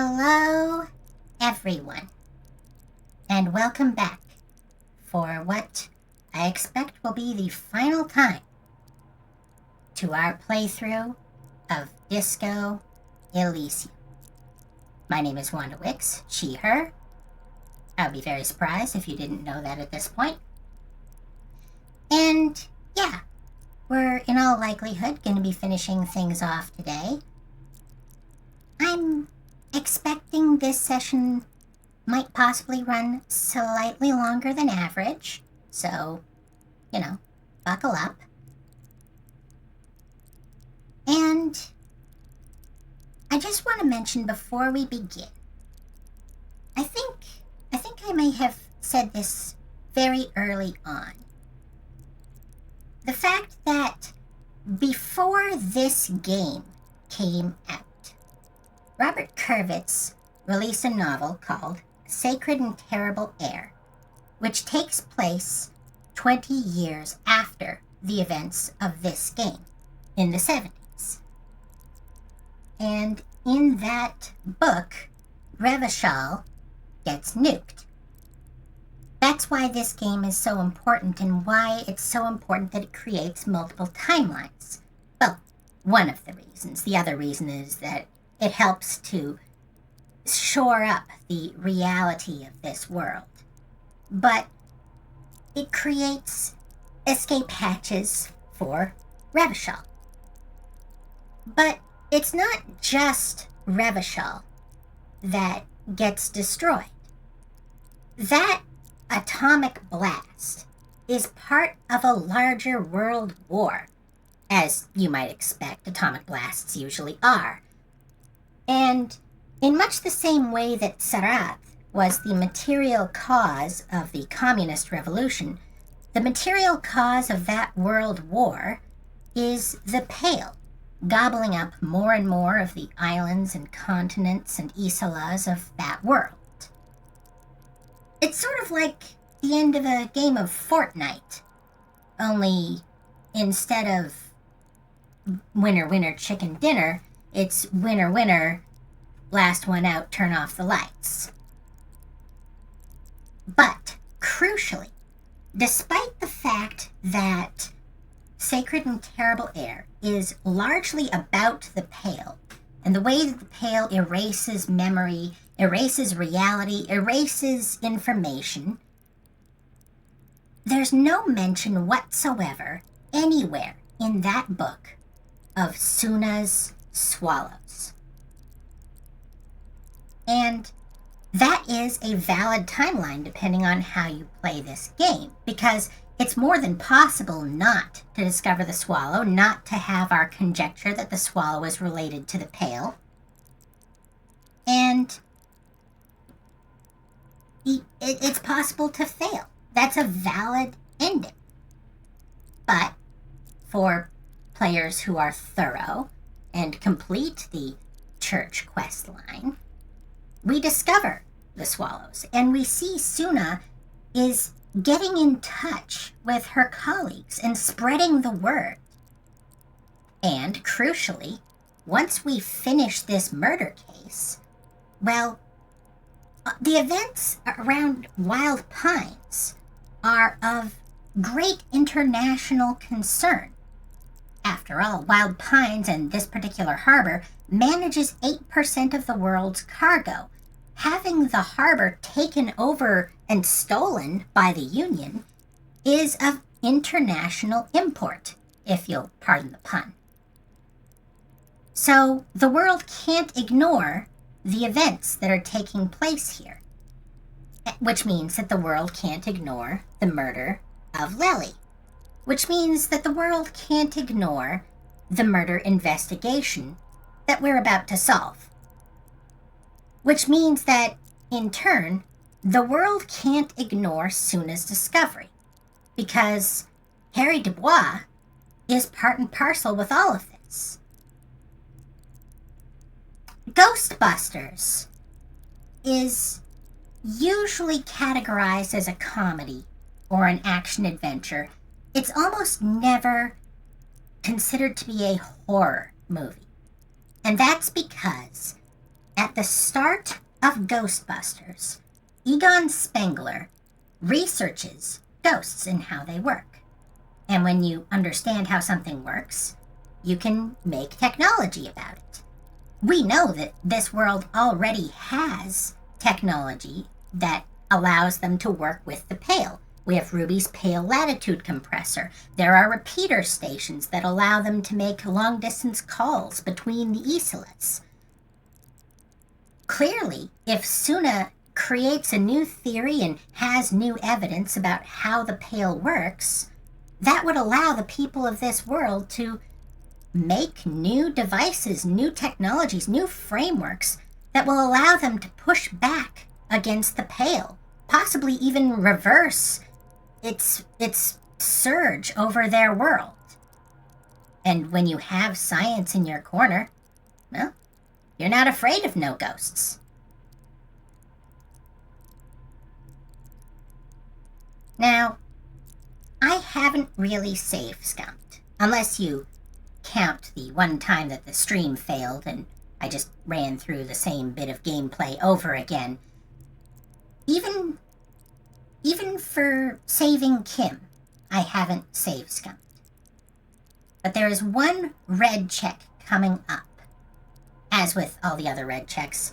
Hello, everyone, and welcome back for what I expect will be the final time to our playthrough of Disco Elysium. My name is Wanda Wix, she, her. I would be very surprised if you didn't know that at this point. And yeah, we're in all likelihood going to be finishing things off today. I'm expecting this session might possibly run slightly longer than average, so, buckle up. And I just want to mention before we begin, I think I may have said this very early on. The fact that before this game came out, Robert Kurvitz released a novel called Sacred and Terrible Air, which takes place 20 years after the events of this game in the 70s. And in that book, Revachol gets nuked. That's why this game is so important and why it's so important that it creates multiple timelines. Well, one of the reasons. The other reason is that it helps to shore up the reality of this world. But it creates escape hatches for Revachol. But it's not just Revachol that gets destroyed. That atomic blast is part of a larger world war, as you might expect atomic blasts usually are. And in much the same way that Sarath was the material cause of the communist revolution, the material cause of that world war is the Pale, gobbling up more and more of the islands and continents and isolas of that world. It's sort of like the end of a game of Fortnite, only instead of winner, winner, chicken dinner, it's winner, winner, last one out, turn off the lights. But, crucially, despite the fact that Sacred and Terrible Air is largely about the Pale, and the way that the Pale erases memory, erases reality, erases information, there's no mention whatsoever anywhere in that book of Suna's swallows. And that is a valid timeline depending on how you play this game, because it's more than possible not to discover the swallow, not to have our conjecture that the swallow is related to the Pale. And it's possible to fail. That's a valid ending. But for players who are thorough and complete the church quest line, we discover the swallows, and we see Suna is getting in touch with her colleagues and spreading the word. And crucially, once we finish this murder case, well, the events around Wild Pines are of great international concern. After all, Wild Pines and this particular harbor manages 8% of the world's cargo. Having the harbor taken over and stolen by the Union is of international import, if you'll pardon the pun. So the world can't ignore the events that are taking place here, which means that the world can't ignore the murder of Lely, which means that the world can't ignore the murder investigation that we're about to solve. Which means that, in turn, the world can't ignore Suna's discovery, because Harry Dubois is part and parcel with all of this. Ghostbusters is usually categorized as a comedy or an action-adventure. It's almost never considered to be a horror movie. And that's because At the start of Ghostbusters, Egon Spengler researches ghosts and how they work. And when you understand how something works, you can make technology about it. We know that this world already has technology that allows them to work with the Pale. We have Ruby's Pale Latitude Compressor. There are repeater stations that allow them to make long-distance calls between the islas. Clearly, if Suna creates a new theory and has new evidence about how the Pale works, that would allow the people of this world to make new devices, new technologies, new frameworks that will allow them to push back against the Pale, possibly even reverse its surge over their world. And when you have science in your corner, well, you're not afraid of no ghosts. Now, I haven't really safe scumped, unless you count the one time that the stream failed and I just ran through the same bit of gameplay over again. Even for saving Kim, I haven't safe scumped. But there is one red check coming up. As with all the other red checks,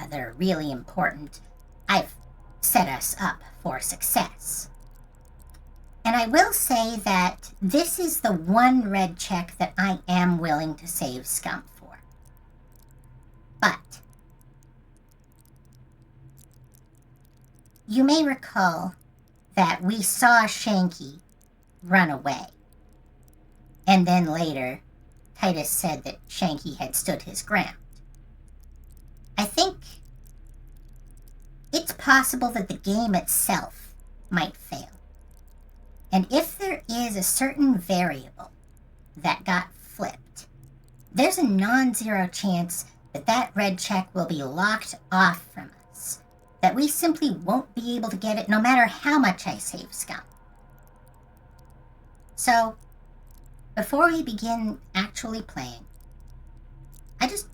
they're really important. I've set us up for success. And I will say that this is the one red check that I am willing to save scum for. But you may recall that we saw Shanky run away. And then later, Titus said that Shanky had stood his ground. I think it's possible that the game itself might fail. And if there is a certain variable that got flipped, there's a non-zero chance that that red check will be locked off from us, that we simply won't be able to get it no matter how much I save scum. So, before we begin actually playing, I just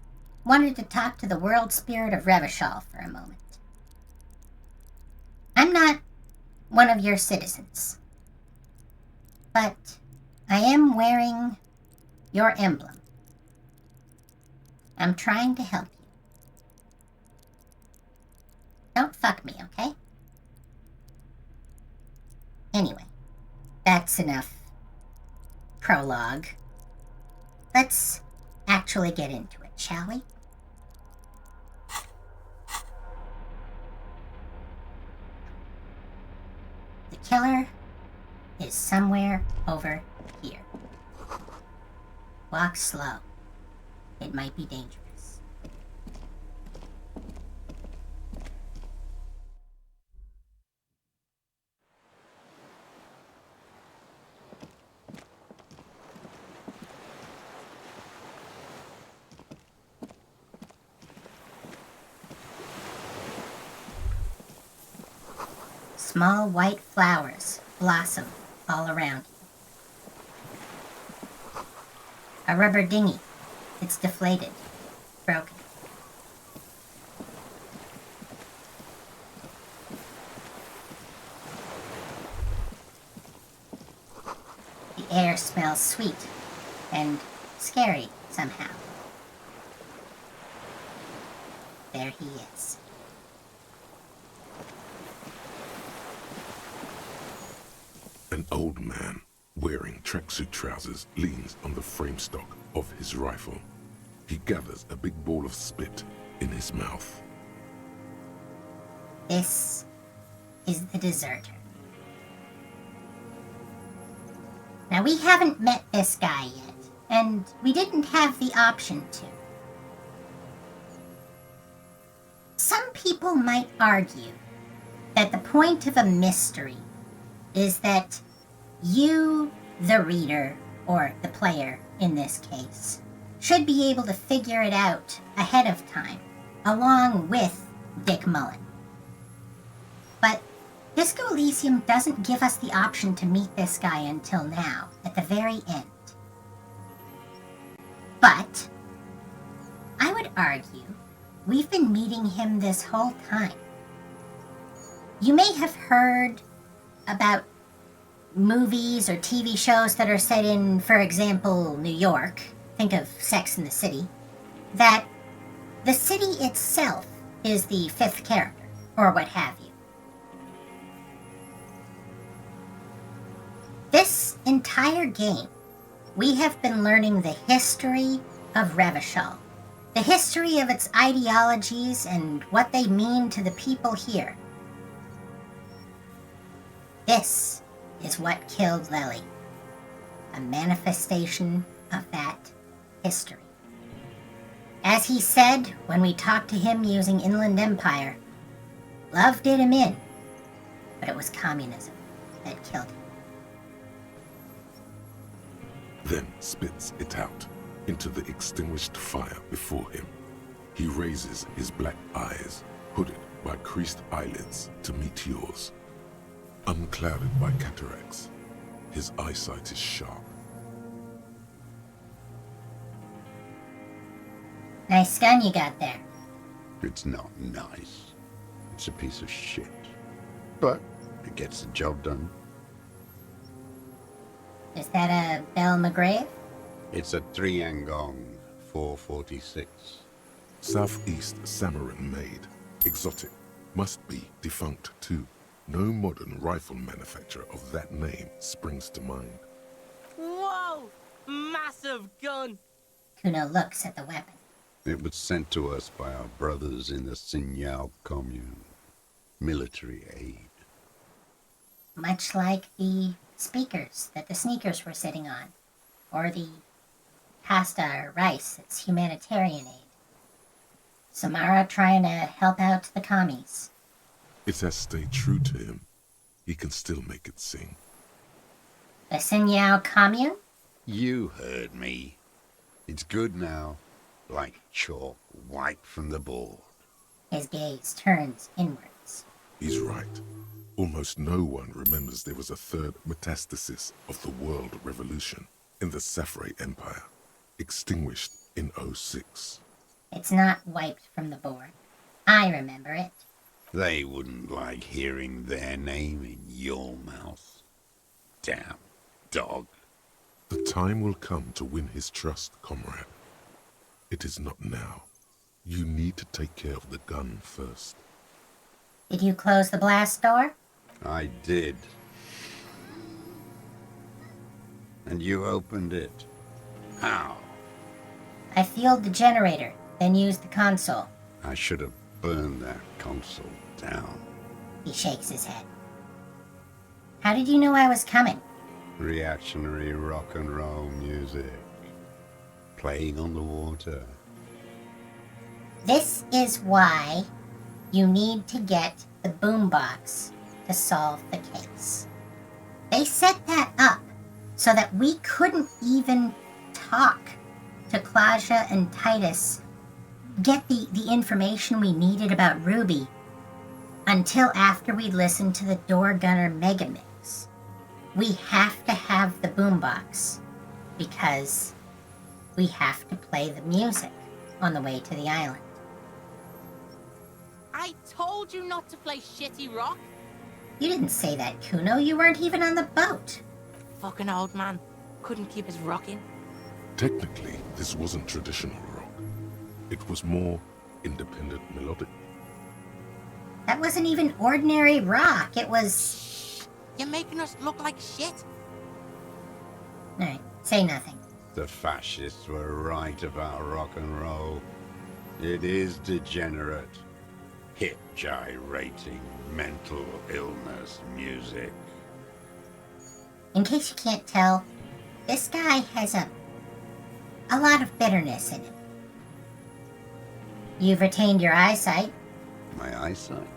wanted to talk to the world spirit of Revachol for a moment. I'm not one of your citizens, but I am wearing your emblem. I'm trying to help you. Don't fuck me, okay? Anyway, that's enough prologue. Let's actually get into it, shall we? The killer is somewhere over here. Walk slow. It might be dangerous. Small white flowers blossom all around you. A rubber dinghy. It's deflated, broken. The air smells sweet and scary somehow. There he is. An old man wearing tracksuit trousers leans on the frame stock of his rifle. He gathers a big ball of spit in his mouth. This is the deserter. Now, we haven't met this guy yet, and we didn't have the option to. Some people might argue that the point of a mystery is that you, the reader, or the player in this case, should be able to figure it out ahead of time, along with Dick Mullen. But Disco Elysium doesn't give us the option to meet this guy until now, at the very end. But I would argue we've been meeting him this whole time. You may have heard about movies or TV shows that are set in, for example, New York. Think of Sex and the City. That the city itself is the fifth character, or what have you. This entire game, we have been learning the history of Revachol, the history of its ideologies and what they mean to the people here. This is what killed Lily, a manifestation of that history. As he said when we talked to him using Inland Empire, love did him in, but it was communism that killed him. Then spits it out into the extinguished fire before him. He raises his black eyes, hooded by creased eyelids, to meet yours. Unclouded by cataracts, his eyesight is sharp. Nice gun you got there. It's not nice. It's a piece of shit. But it gets the job done. Is that a Belle McGrave? It's a 3-Angong 446. Southeast Samarin made. Exotic. Must be defunct too. No modern rifle manufacturer of that name springs to mind. Whoa! Massive gun! Kuno looks at the weapon. It was sent to us by our brothers in the Signal commune. Military aid. Much like the speakers that the sneakers were sitting on, or the pasta or rice that's humanitarian aid. Samara trying to help out the commies. It has stayed true to him. He can still make it sing. The Signal commune? You heard me. It's good now. Like chalk wiped from the board. His gaze turns inwards. He's right. Almost no one remembers there was a third metastasis of the world revolution in the Safre Empire, extinguished in '06. It's not wiped from the board. I remember it. They wouldn't like hearing their name in your mouth. Damn dog. The time will come to win his trust, comrade. It is not now. You need to take care of the gun first. Did you close the blast door? I did. And you opened it. How? I fueled the generator, then used the console. I should have burned that console down. He shakes his head. How did you know I was coming? Reactionary rock and roll music. Playing on the water. This is why you need to get the boombox to solve the case. They set that up so that we couldn't even talk to Klaja and Titus, get the information we needed about Ruby until after we listened to the Door Gunner Megamix. We have to have the boombox because we have to play the music on the way to the island. I told you not to play shitty rock. You didn't say that, Kuno. You weren't even on the boat. Fucking old man. Couldn't keep his rock in. Technically, this wasn't traditional rock. It was more independent melodic. That wasn't even ordinary rock. It was... You're making us look like shit. Alright, say nothing. The fascists were right about rock and roll. It is degenerate. Hip gyrating, mental illness music. In case you can't tell, this guy has a lot of bitterness in him. You've retained your eyesight. My eyesight?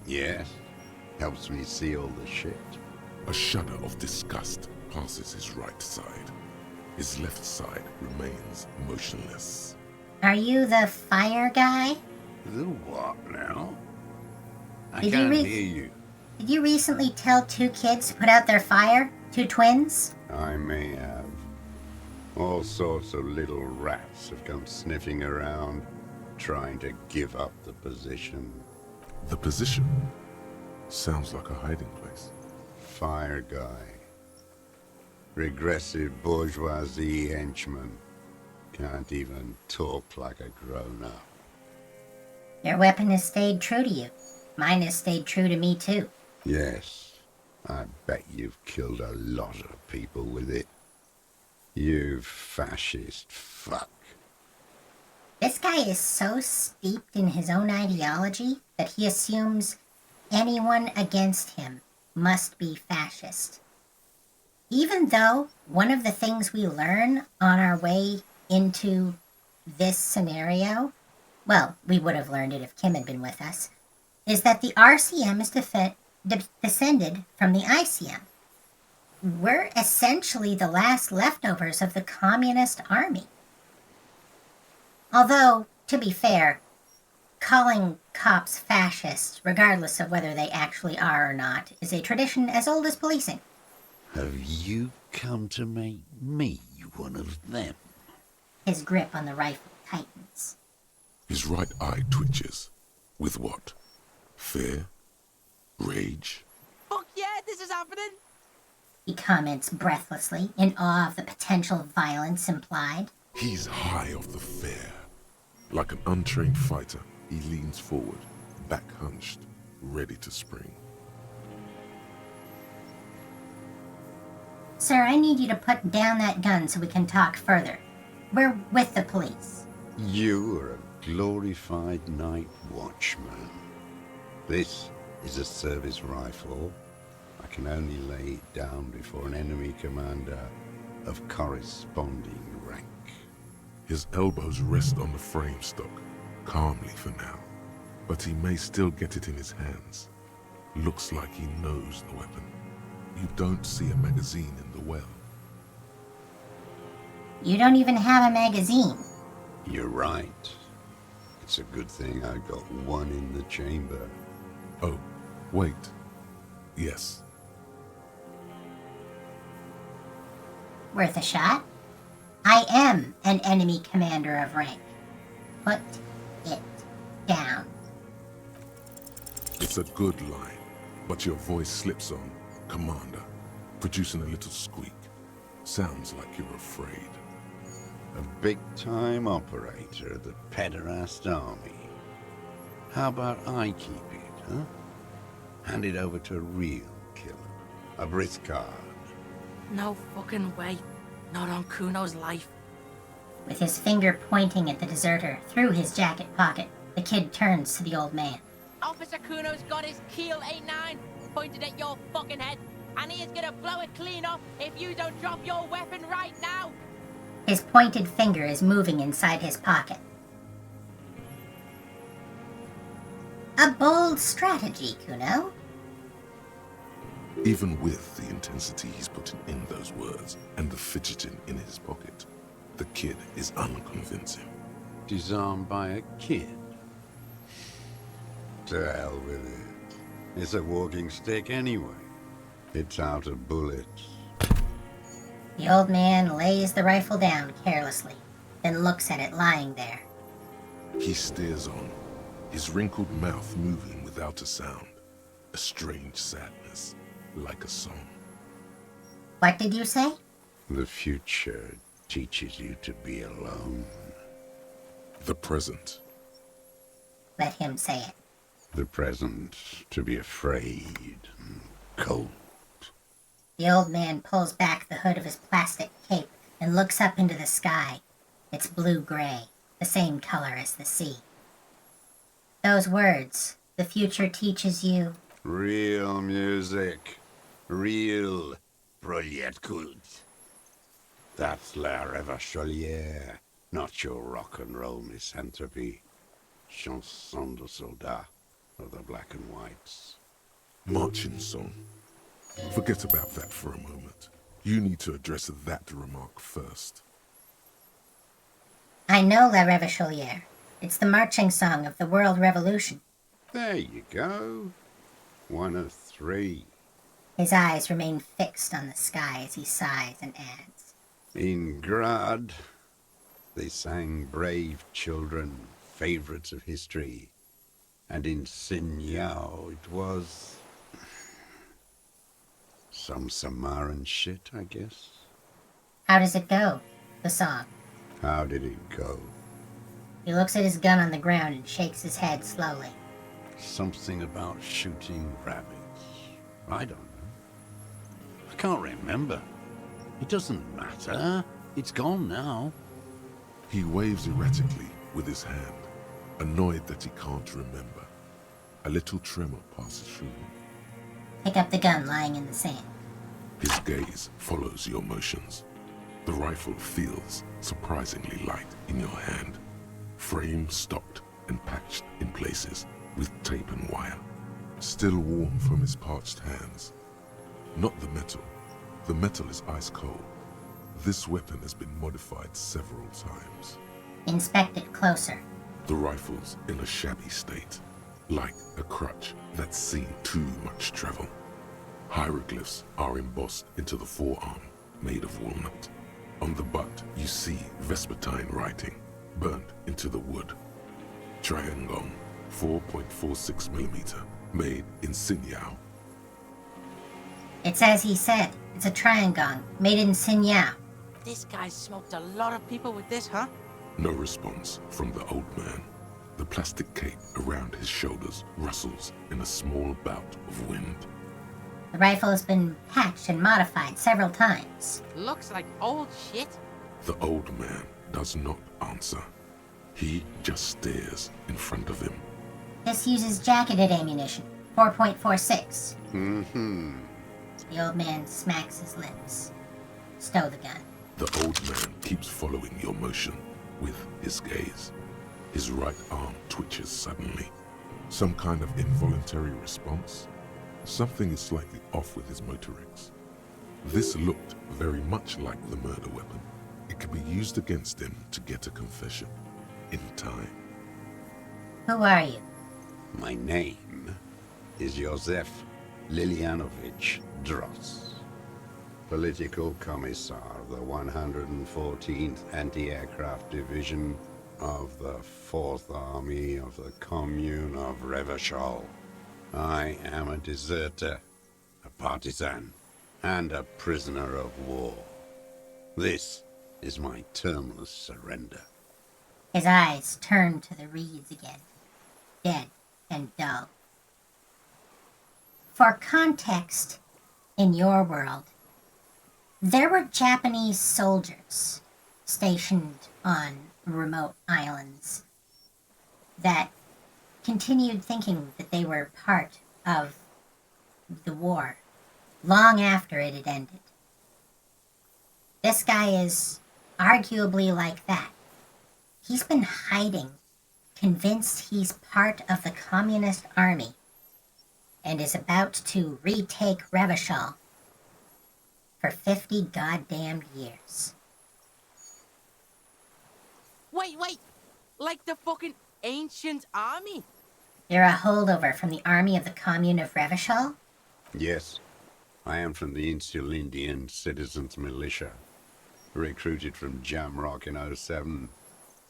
Yes. Helps me see all the shit. A shudder of disgust passes his right side. His left side remains motionless. Are you the fire guy? The what now? I Did you can't read- hear you. Did you recently tell 2 kids to put out their fire? 2 twins? I may have. All sorts of little rats have come sniffing around, trying to give up the position. The position sounds like a hiding place. Fire guy. Regressive bourgeoisie henchman. Can't even talk like a grown-up. Your weapon has stayed true to you. Mine has stayed true to me, too. Yes, I bet you've killed a lot of people with it. You fascist fuck. This guy is so steeped in his own ideology that he assumes anyone against him must be fascist. Even though one of the things we learn on our way into this scenario, well, we would have learned it if Kim had been with us, is that the RCM is descended from the ICM. We're essentially the last leftovers of the communist army. Although, to be fair, calling cops fascists, regardless of whether they actually are or not, is a tradition as old as policing. Have you come to make me one of them? His grip on the rifle tightens. His right eye twitches. With what? Fear? Rage? Fuck yeah, this is happening! He comments breathlessly, in awe of the potential violence implied. He's high off the fear. Like an untrained fighter, he leans forward, back hunched, ready to spring. Sir, I need you to put down that gun so we can talk further. We're with the police. You are a glorified night watchman. This is a service rifle. I can only lay it down before an enemy commander of corresponding rank. His elbows rest on the frame stock, calmly for now. But he may still get it in his hands. Looks like he knows the weapon. You don't see a magazine in the well. You don't even have a magazine. You're right. It's a good thing I got one in the chamber. Oh, wait. Yes. Worth a shot? I am an enemy commander of rank. Put it down. It's a good line, but your voice slips on, Commander, producing a little squeak. Sounds like you're afraid. A big-time operator of the pederast army. How about I keep it, huh? Hand it over to a real killer. A Briscard. No fucking way. Not on Kuno's life. With his finger pointing at the deserter through his jacket pocket, the kid turns to the old man. Officer Kuno's got his Keel 89 pointed at your fucking head, and he is gonna blow it clean off if you don't drop your weapon right now! His pointed finger is moving inside his pocket. A bold strategy, Kuno. Even with the intensity he's putting in those words and the fidgeting in his pocket, the kid is unconvincing. Disarmed by a kid. To hell with it. It's a walking stick anyway. It's out of bullets. The old man lays the rifle down carelessly, then looks at it lying there. He stares on, his wrinkled mouth moving without a sound. A strange sadness, like a song. What did you say? The future teaches you to be alone. The present. Let him say it. The present to be afraid and cold. The old man pulls back the hood of his plastic cape and looks up into the sky. It's blue-gray, the same color as the sea. Those words, the future teaches you. Real music. Real Proletkult. That's La Revacholière, not your rock and roll misanthropy. Chanson de soldat of the black and whites. Marching song. Forget about that for a moment. You need to address that remark first. I know La Revacholière. It's the marching song of the World Revolution. There you go. One of three. His eyes remain fixed on the sky as he sighs and adds. In Grad, they sang brave children, favorites of history. And in Sinyao, it was some Samaran shit, I guess. How does it go, the song? How did it go? He looks at his gun on the ground and shakes his head slowly. Something about shooting rabbits. I don't know. I can't remember. It doesn't matter. It's gone now. He waves erratically with his hand, annoyed that he can't remember. A little tremor passes through him. Pick up the gun lying in the sand. His gaze follows your motions. The rifle feels surprisingly light in your hand. Frame stocked and patched in places with tape and wire. Still warm from his parched hands. Not the metal. The metal is ice cold. This weapon has been modified several times. Inspect it closer. The rifle's in a shabby state, like a crutch that's seen too much travel. Hieroglyphs are embossed into the forearm, made of walnut. On the butt, you see Vespertine writing, burnt into the wood. Triangong, 4.46mm, made in Sinyao. It's as he said. It's a Triangong, made in Sinyao. This guy smoked a lot of people with this, huh? No response from the old man. The plastic cape around his shoulders rustles in a small bout of wind. The rifle has been patched and modified several times. Looks like old shit. The old man does not answer. He just stares in front of him. This uses jacketed ammunition, 4.46. Mm-hmm. The old man smacks his lips. Stow the gun. The old man keeps following your motion with his gaze. His right arm twitches suddenly. Some kind of involuntary response? Something is slightly off with his motorics. This looked very much like the murder weapon. It could be used against him to get a confession. In time. Who are you? My name is Josef Lilianovich Dross, Political Commissar of the 114th Anti-Aircraft Division of the 4th Army of the Commune of Revachol. I am a deserter, a partisan, and a prisoner of war. This is my termless surrender. His eyes turn to the reeds again, dead and dull. For context, in your world, there were Japanese soldiers stationed on remote islands that continued thinking that they were part of the war long after it had ended. This guy is arguably like that. He's been hiding, convinced he's part of the communist army, and is about to retake Revachol for 50 goddamn years. Wait! Like the fucking ancient army? You're a holdover from the army of the commune of Revachol? Yes, I am from the Insulindian Citizens Militia, recruited from Jamrock in '07,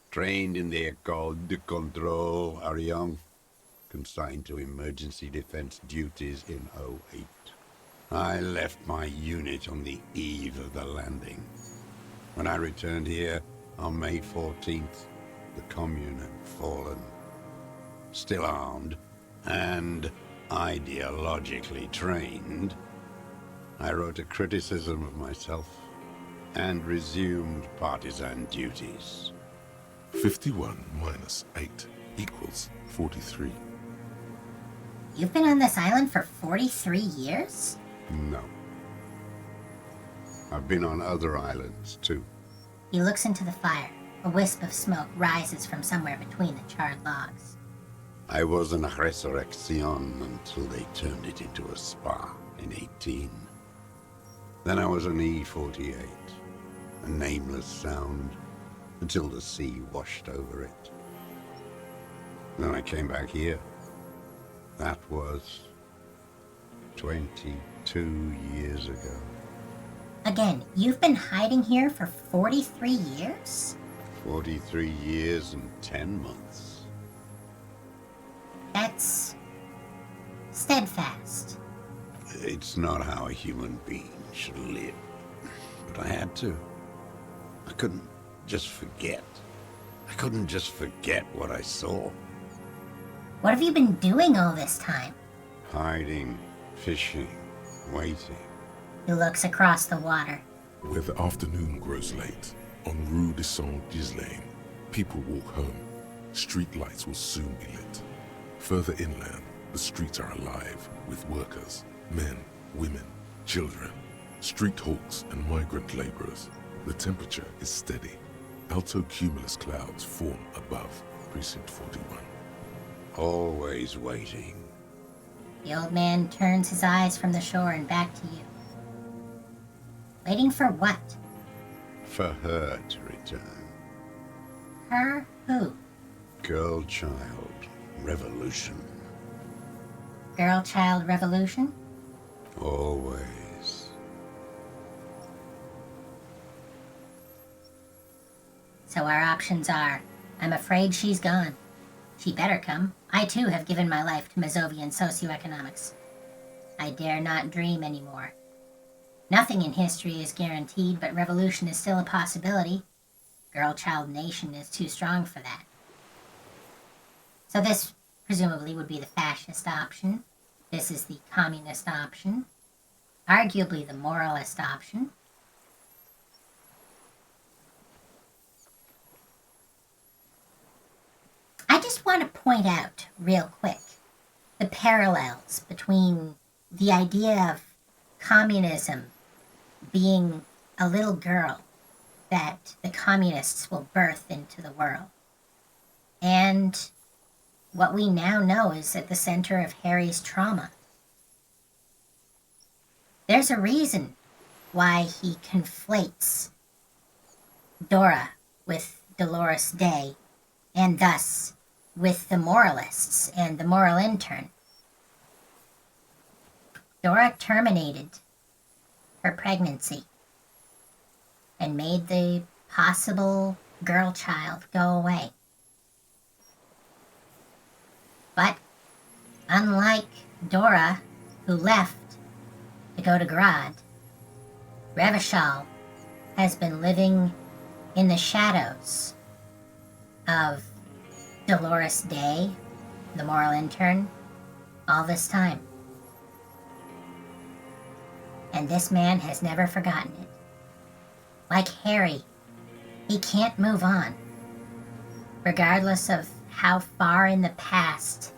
trained in the École de Contrôle Arion, consigned to emergency defense duties in '08. I left my unit on the eve of the landing. When I returned here on May 14th, the commune had fallen. Still armed and ideologically trained, I wrote a criticism of myself and resumed partisan duties. 51 minus 8 equals 43. You've been on this island for 43 years? No. I've been on other islands, too. He looks into the fire. A wisp of smoke rises from somewhere between the charred logs. I was an resurrection until they turned it into a spa in '18. Then I was an E-48, a nameless sound, until the sea washed over it. Then I came back here. That was 22 years ago. Again, you've been hiding here for 43 years? 43 years and 10 months. That's steadfast. It's not how a human being should live. But I had to. I couldn't just forget. I couldn't just forget what I saw. What have you been doing all this time? Hiding, fishing, waiting. He looks across the water. Where the afternoon grows late, on Rue de Saint-Ghislain, people walk home. Street lights will soon be lit. Further inland, the streets are alive with workers, men, women, children, street hawks and migrant laborers. The temperature is steady. Alto cumulus clouds form above Precinct 41. Always waiting. The old man turns his eyes from the shore and back to you. Waiting for what? For her to return. Her who? Girl, child, revolution. Girl-child revolution? Always. So our options are, I'm afraid she's gone. She better come. I too have given my life to Mazovian socioeconomics. I dare not dream anymore. Nothing in history is guaranteed, but revolution is still a possibility. Girl-child nation is too strong for that. So this presumably would be the fascist option. This is the communist option. Arguably the moralist option. I just want to point out, real quick, the parallels between the idea of communism being a little girl that the communists will birth into the world, and what we now know is at the center of Harry's trauma. There's a reason why he conflates Dora with Dolores Day, and thus with the moralists and the moral intern. Dora terminated her pregnancy and made the possible girl child go away. But unlike Dora, who left to go to Grad, Revachol has been living in the shadows of Dolores Day, the moral intern, all this time. And this man has never forgotten it. Like Harry, he can't move on, regardless of how far in the past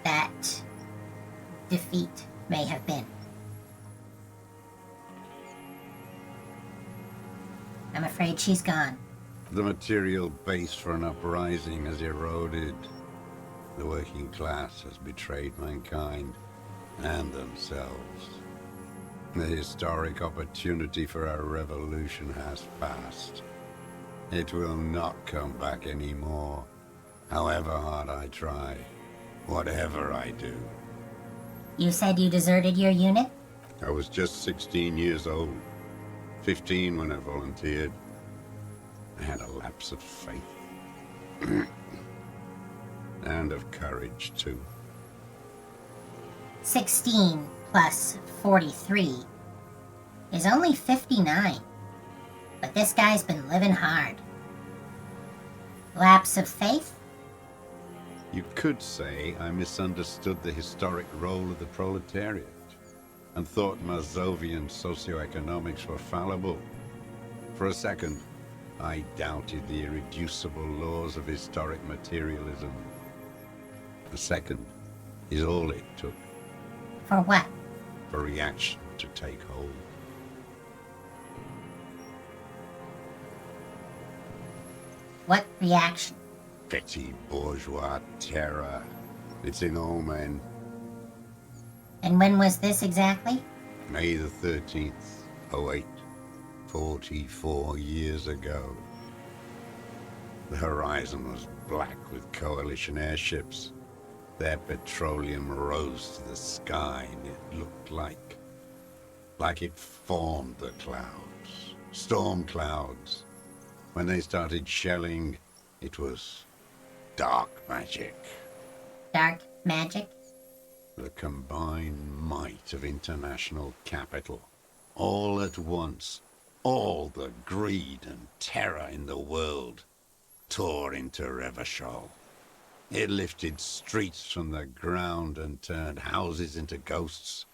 that defeat may have been. I'm afraid she's gone. The material base for an uprising has eroded. The working class has betrayed mankind and themselves. The historic opportunity for our revolution has passed. It will not come back anymore, however hard I try, whatever I do. You said you deserted your unit? I was just 16 years old, 15 when I volunteered. I had a lapse of faith. And of courage, too. 16 plus 43 is only 59. But this guy's been living hard. Lapse of faith? You could say I misunderstood the historic role of the proletariat and thought Mazovian socioeconomics were fallible. For a second, I doubted the irreducible laws of historic materialism. A second is all it took. For what? For reaction to take hold. What reaction? Petty bourgeois terror. It's in all men. And when was this exactly? May the 13th, 08. 44 years ago. The horizon was black with coalition airships. Their petroleum rose to the sky, and it looked like like it formed the clouds, storm clouds. When they started shelling, it was dark magic. Dark magic? The combined might of international capital. All at once, all the greed and terror in the world tore into Revachol. It lifted streets from the ground and turned houses into ghosts.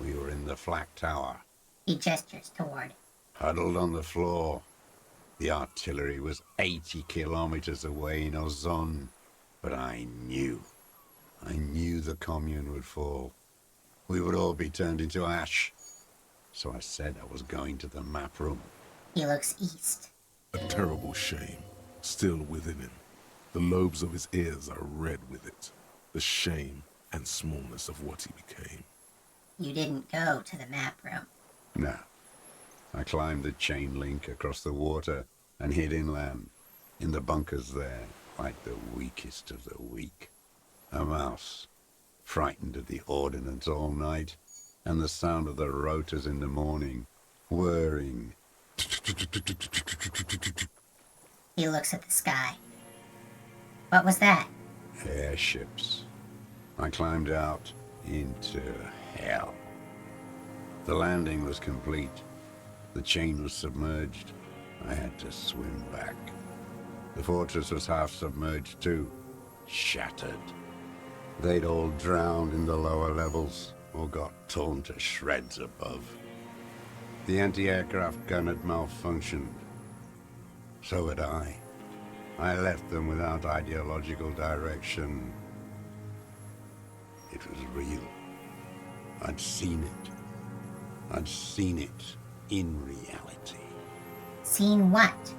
We were in the flak tower. He gestures toward. Huddled on the floor. The artillery was 80 kilometers away in Ozon. But I knew the commune would fall. We would all be turned into ash. So I said I was going to the map room. He looks east. A terrible shame, still within him. The lobes of his ears are red with it. The shame and smallness of what he became. You didn't go to the map room. No. I climbed the chain link across the water and hid inland, in the bunkers there, like the weakest of the weak. A mouse, frightened at the ordnance all night, and the sound of the rotors in the morning, whirring. He looks at the sky. What was that? Airships. I climbed out into hell. The landing was complete. The chain was submerged. I had to swim back. The fortress was half submerged too, shattered. They'd all drowned in the lower levels, or got torn to shreds above. The anti-aircraft gun had malfunctioned. So had I. I left them without ideological direction. It was real. I'd seen it. I'd seen it in reality. Seen what?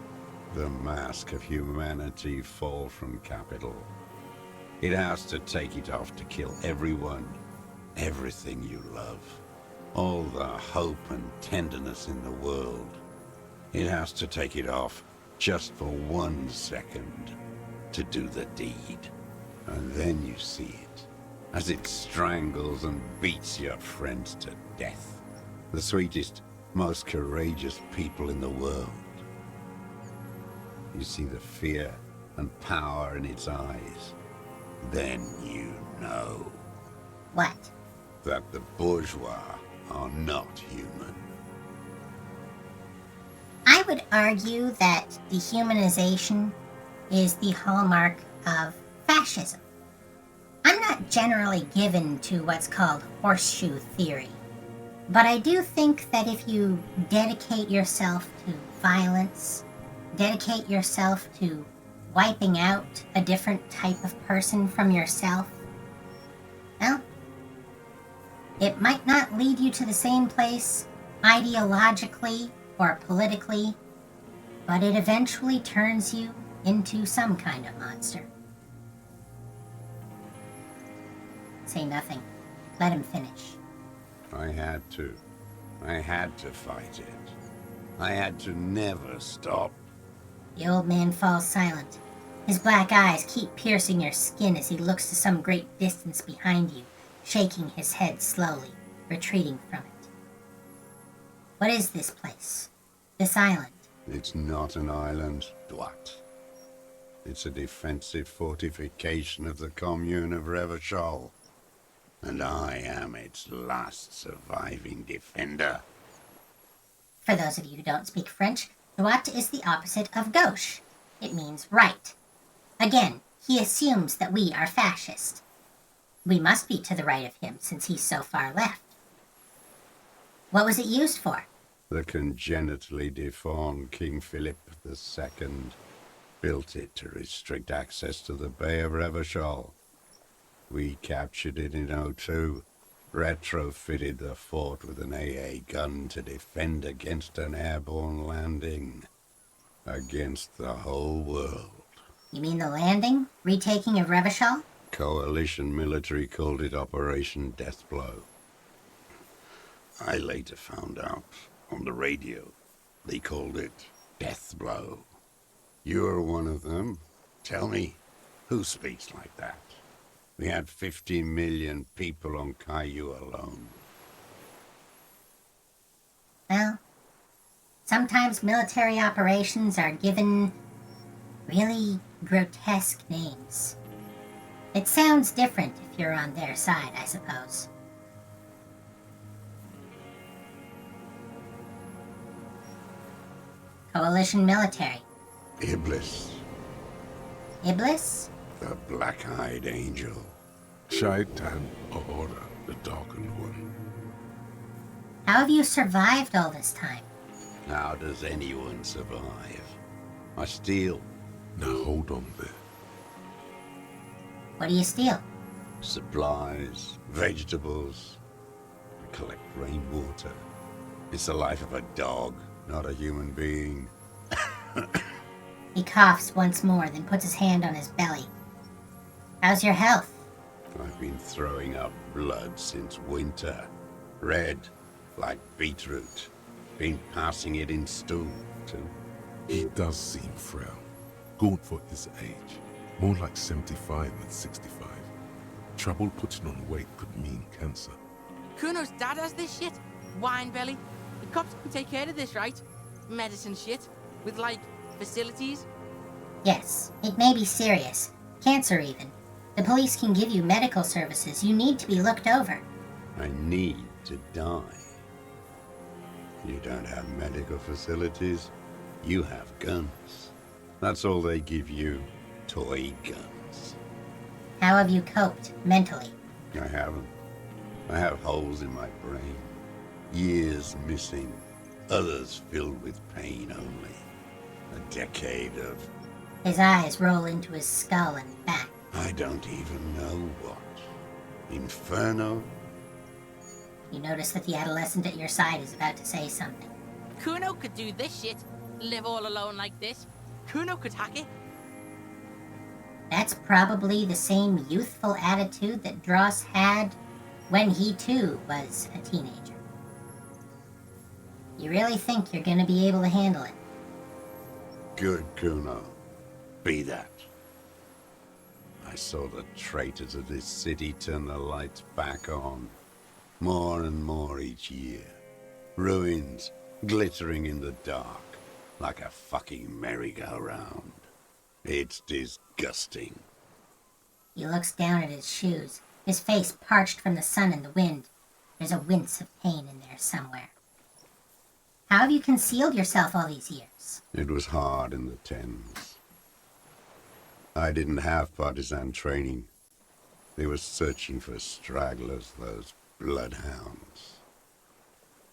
The mask of humanity fall from capital. It has to take it off to kill everyone, everything you love. All the hope and tenderness in the world. It has to take it off just for 1 second to do the deed. And then you see it, as it strangles and beats your friends to death. The sweetest, most courageous people in the world. You see the fear and power in its eyes. Then you know. What? That the bourgeois are not human. I would argue that dehumanization is the hallmark of fascism. I'm not generally given to what's called horseshoe theory, but I do think that if you dedicate yourself to violence, dedicate yourself to wiping out a different type of person from yourself, well, it might not lead you to the same place ideologically or politically, but it eventually turns you into some kind of monster. Say nothing. Let him finish. I had to. I had to fight it. I had to never stop. The old man falls silent. His black eyes keep piercing your skin as he looks to some great distance behind you, shaking his head slowly, retreating from it. What is this place? This island? It's not an island, Dwat. It's a defensive fortification of the commune of Revachol. And I am its last surviving defender. For those of you who don't speak French, droite is the opposite of gauche. It means right. Again, he assumes that we are fascist. We must be to the right of him since he's so far left. What was it used for? The congenitally deformed King Philip II built it to restrict access to the Bay of Revachol. We captured it in '02, retrofitted the fort with an AA gun to defend against an airborne landing. Against the whole world. You mean the landing? Retaking of Revachol? Coalition military called it Operation Deathblow. I later found out on the radio they called it Deathblow. You're one of them. Tell me, who speaks like that? We had 50 million people on Caillou alone. Sometimes military operations are given really grotesque names. It sounds different if you're on their side, I suppose. Coalition military. Iblis, Iblis? the black-eyed angel. Shaitan Ahura, the Darkened One. How have you survived all this time? How does anyone survive? I steal Now hold on there. What do you steal? supplies, vegetables. I collect rainwater. It's the life of a dog, not a human being. He coughs once more, then puts his hand on his belly. How's your health? I've been throwing up blood since winter. Red, like beetroot. Been passing it in stool, too. He does seem frail. Gaunt for his age. More like 75 than 65. Trouble putting on weight could mean cancer. Kuno's dad has this shit. Wine belly. The cops can take care of this, right? Medicine shit. With, like, facilities. Yes, it may be serious. Cancer, even. The police can give you medical services. You need to be looked over. I need to die. You don't have medical facilities. You have guns. That's all they give you. Toy guns. How have you coped mentally? I haven't. I have holes in my brain. Years missing. Others filled with pain only. A decade of... His eyes roll into his skull and back. I don't even know what. Inferno? You notice that the adolescent at your side is about to say something. Kuno could do this shit. Live all alone like this. Kuno could hack it. That's probably the same youthful attitude that Dross had when he too was a teenager. You really think you're gonna be able to handle it? Good, Kuno. Be that. I saw the traitors of this city turn the lights back on. More and more each year. Ruins glittering in the dark, like a fucking merry-go-round. It's disgusting. He looks down at his shoes, his face parched from the sun and the wind. There's a wince of pain in there somewhere. How have you concealed yourself all these years? It was hard in the Thames. I didn't have partisan training. They were searching for stragglers, those bloodhounds.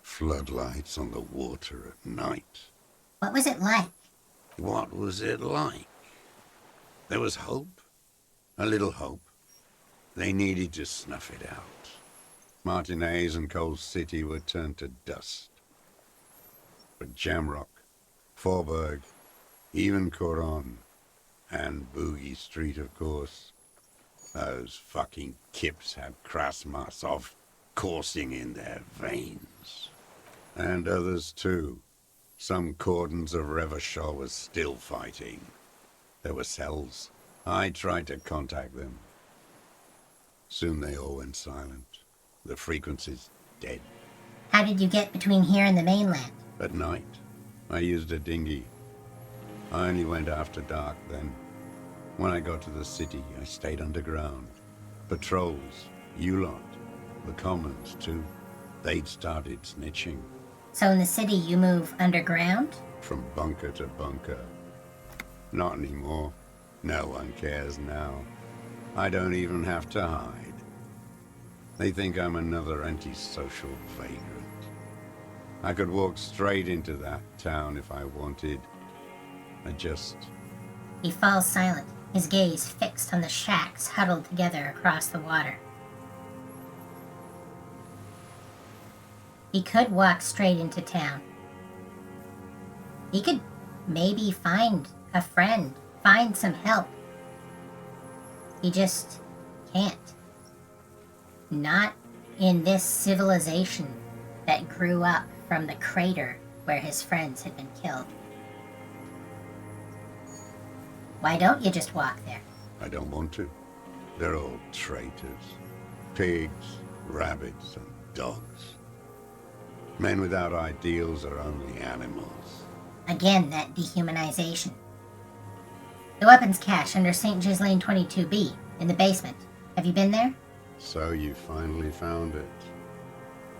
Floodlights on the water at night. What was it like? What was it like? There was hope. A little hope. They needed to snuff it out. Martinez and Coal City were turned to dust. But Jamrock, Forburg, even Coron, and Boogie Street, of course. Those fucking kips had Krasmasov coursing in their veins. And others too. Some cordons of Revachol was still fighting. There were cells. I tried to contact them. Soon they all went silent. The frequencies dead. How did you get between here and the mainland? At night, I used a dinghy. I only went after dark then. When I got to the city, I stayed underground. Patrols, you lot, the commons too. They'd started snitching. So in the city you move underground? From bunker to bunker. Not anymore. No one cares now. I don't even have to hide. They think I'm another antisocial vagrant. I could walk straight into that town if I wanted. He falls silent, his gaze fixed on the shacks huddled together across the water. He could walk straight into town. He could maybe find a friend, find some help. He just can't. Not in this civilization that grew up from the crater where his friends had been killed. Why don't you just walk there? I don't want to. They're all traitors. Pigs, rabbits, and dogs. Men without ideals are only animals. Again, that dehumanization. The weapons cache under St. Ghislaine 22B, in the basement. Have you been there? So you finally found it.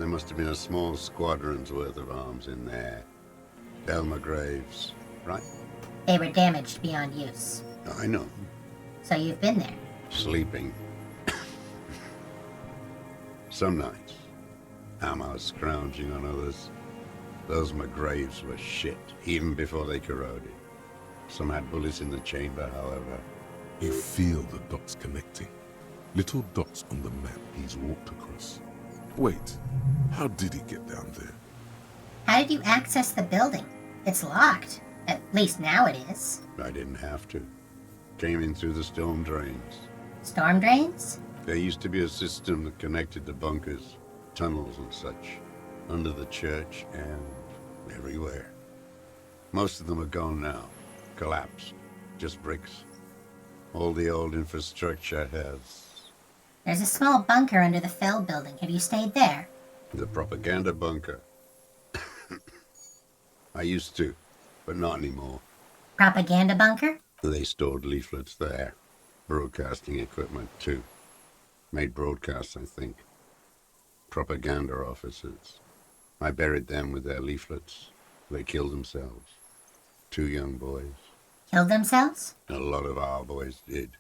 There must have been a small squadron's worth of arms in there. Delma Graves, right? They were damaged beyond use. I know. So you've been there. Sleeping. Some nights. Ammo scrounging on others. Those McGraves were shit, even before they corroded. Some had bullets in the chamber, however. You feel the dots connecting. Little dots on the map he's walked across. Wait, how did he get down there? How did you access the building? It's locked. At least now it is. I didn't have to. Came in through the storm drains. Storm drains? There used to be a system that connected the bunkers, tunnels and such, under the church and everywhere. Most of them are gone now. Collapsed. Just bricks. All the old infrastructure has... There's a small bunker under the Fell building. Have you stayed there? The propaganda bunker. I used to, but not anymore. Propaganda bunker? They stored leaflets there. Broadcasting equipment, too. Made broadcasts, I think. Propaganda officers. I buried them with their leaflets. They killed themselves. 2 young boys. Killed themselves? A lot of our boys did.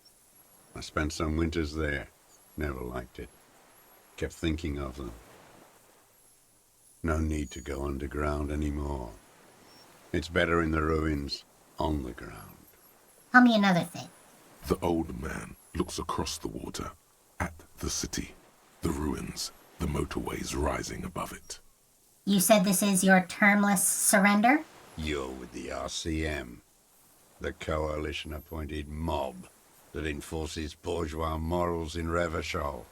I spent some winters there. Never liked it. Kept thinking of them. No need to go underground anymore. It's better in the ruins, on the ground. Tell me another thing. The old man looks across the water, at the city, the ruins, the motorways rising above it. You said this is your termless surrender? You're with the RCM, the coalition-appointed mob that enforces bourgeois morals in Revachol.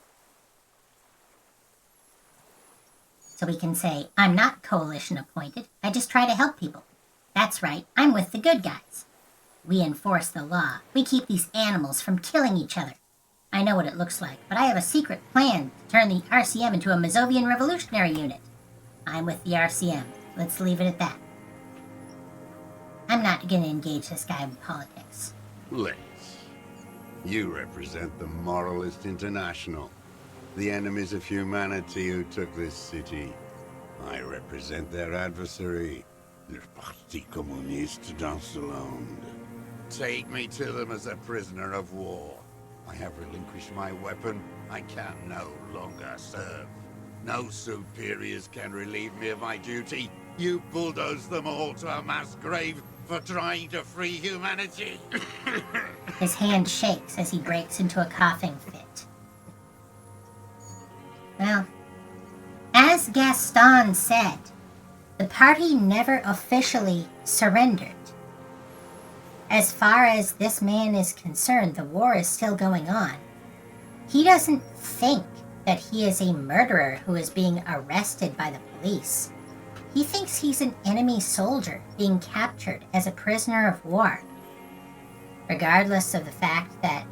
So we can say, I'm not coalition appointed. I just try to help people. That's right, I'm with the good guys. We enforce the law. We keep these animals from killing each other. I know what it looks like, but I have a secret plan to turn the RCM into a Mazovian revolutionary unit. I'm with the RCM. Let's leave it at that. I'm not going to engage this guy in politics. Let's. You represent the Moralist International, the enemies of humanity who took this city. I represent their adversary, le Parti Communiste dans le Monde. Take me to them as a prisoner of war. I have relinquished my weapon. I can no longer serve. No superiors can relieve me of my duty. You bulldoze them all to a mass grave for trying to free humanity. His hand shakes as he breaks into a coughing fit. Well, as Gaston said, the party never officially surrendered. As far as this man is concerned, the war is still going on. He doesn't think that he is a murderer who is being arrested by the police. He thinks he's an enemy soldier being captured as a prisoner of war, regardless of the fact that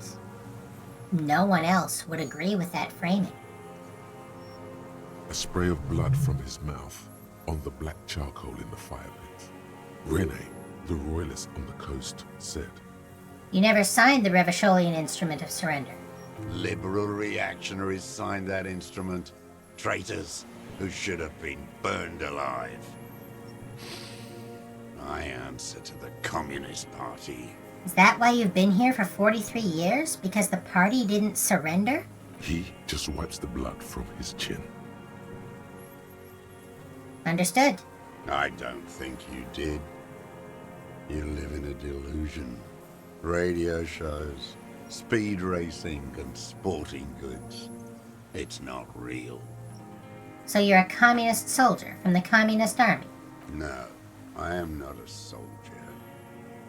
no one else would agree with that framing. A spray of blood from his mouth on the black charcoal in the fire pit. Rene, the royalist on the coast, said, You never signed the Revacholian Instrument of Surrender. Liberal reactionaries signed that instrument. Traitors who should have been burned alive. I answer to the Communist Party. Is that why you've been here for 43 years? Because the party didn't surrender? He just wipes the blood from his chin. Understood. I don't think you did. You live in a delusion. Radio shows, speed racing, and sporting goods. It's not real. So you're a communist soldier from the Communist Army? No, I am not a soldier.